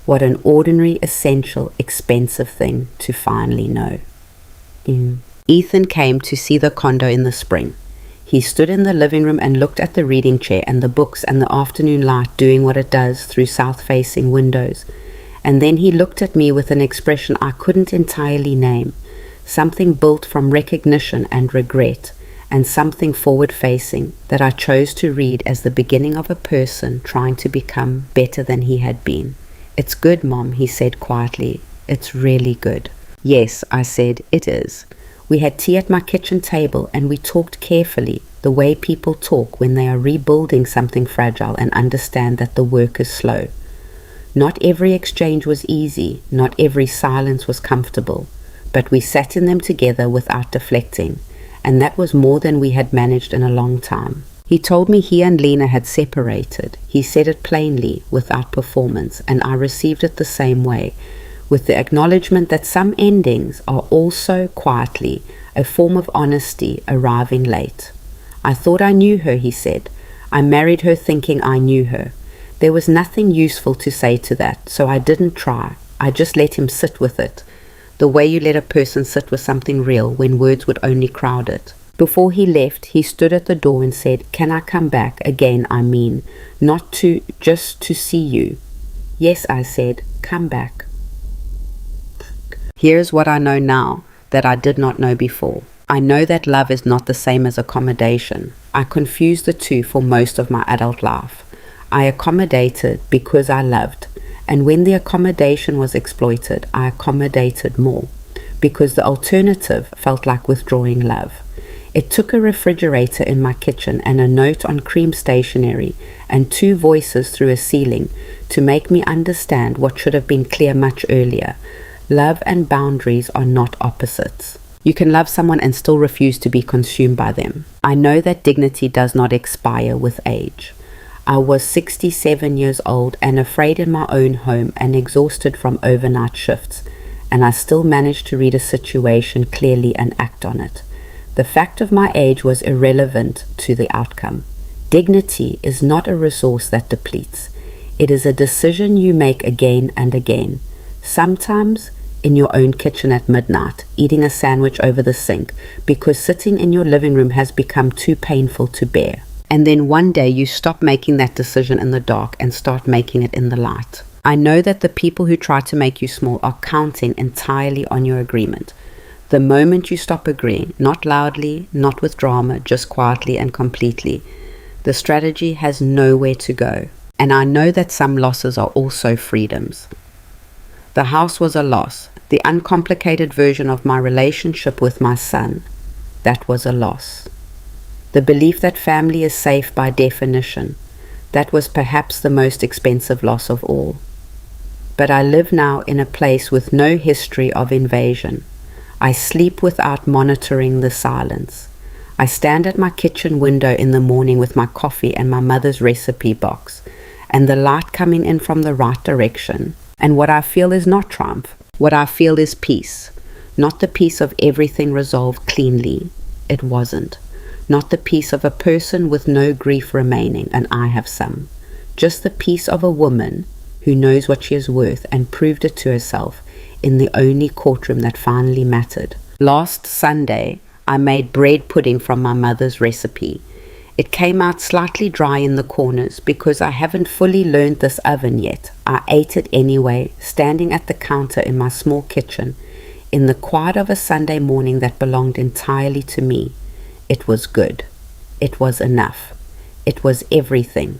What an ordinary, essential, expensive thing to finally know. Ethan came to see the condo in the spring. He stood in the living room and looked at the reading chair and the books and the afternoon light doing what it does through south-facing windows. And then he looked at me with an expression I couldn't entirely name, something built from recognition and regret, and something forward-facing that I chose to read as the beginning of a person trying to become better than he had been. "It's good, Mom," he said quietly. "It's really good." "Yes," I said, "it is." We had tea at my kitchen table and we talked carefully, the way people talk when they are rebuilding something fragile and understand that the work is slow. Not every exchange was easy, not every silence was comfortable, but we sat in them together without deflecting, and that was more than we had managed in a long time. He told me he and Lena had separated. He said it plainly, without performance, and I received it the same way, with the acknowledgement that some endings are also quietly a form of honesty arriving late. "I thought I knew her," he said. "I married her thinking I knew her. There was nothing useful to say to that, so I didn't try. I just let him sit with it, the way you let a person sit with something real when words would only crowd it." Before he left, he stood at the door and said, "Can I come back again, I mean, just to see you?" "Yes," I said, "come back." Here's what I know now that I did not know before. I know that love is not the same as accommodation. I confused the two for most of my adult life. I accommodated because I loved, and when the accommodation was exploited, I accommodated more, because the alternative felt like withdrawing love. It took a refrigerator in my kitchen and a note on cream stationery and 2 voices through a ceiling to make me understand what should have been clear much earlier. Love and boundaries are not opposites. You can love someone and still refuse to be consumed by them. I know that dignity does not expire with age. I was 67 years old and afraid in my own home and exhausted from overnight shifts, and I still managed to read a situation clearly and act on it. The fact of my age was irrelevant to the outcome. Dignity is not a resource that depletes. It is a decision you make again and again. Sometimes in your own kitchen at midnight, eating a sandwich over the sink because sitting in your living room has become too painful to bear. And then one day you stop making that decision in the dark and start making it in the light. I know that the people who try to make you small are counting entirely on your agreement. The moment you stop agreeing, not loudly, not with drama, just quietly and completely, the strategy has nowhere to go. And I know that some losses are also freedoms. The house was a loss. The uncomplicated version of my relationship with my son, that was a loss. The belief that family is safe by definition, that was perhaps the most expensive loss of all. But I live now in a place with no history of invasion. I sleep without monitoring the silence. I stand at my kitchen window in the morning with my coffee and my mother's recipe box, and the light coming in from the right direction. And what I feel is not triumph. What I feel is peace. Not the peace of everything resolved cleanly. It wasn't. Not the peace of a person with no grief remaining, and I have some. Just the peace of a woman who knows what she is worth and proved it to herself in the only courtroom that finally mattered. Last Sunday, I made bread pudding from my mother's recipe. It came out slightly dry in the corners because I haven't fully learned this oven yet. I ate it anyway, standing at the counter in my small kitchen, in the quiet of a Sunday morning that belonged entirely to me. It was good. It was enough. It was everything.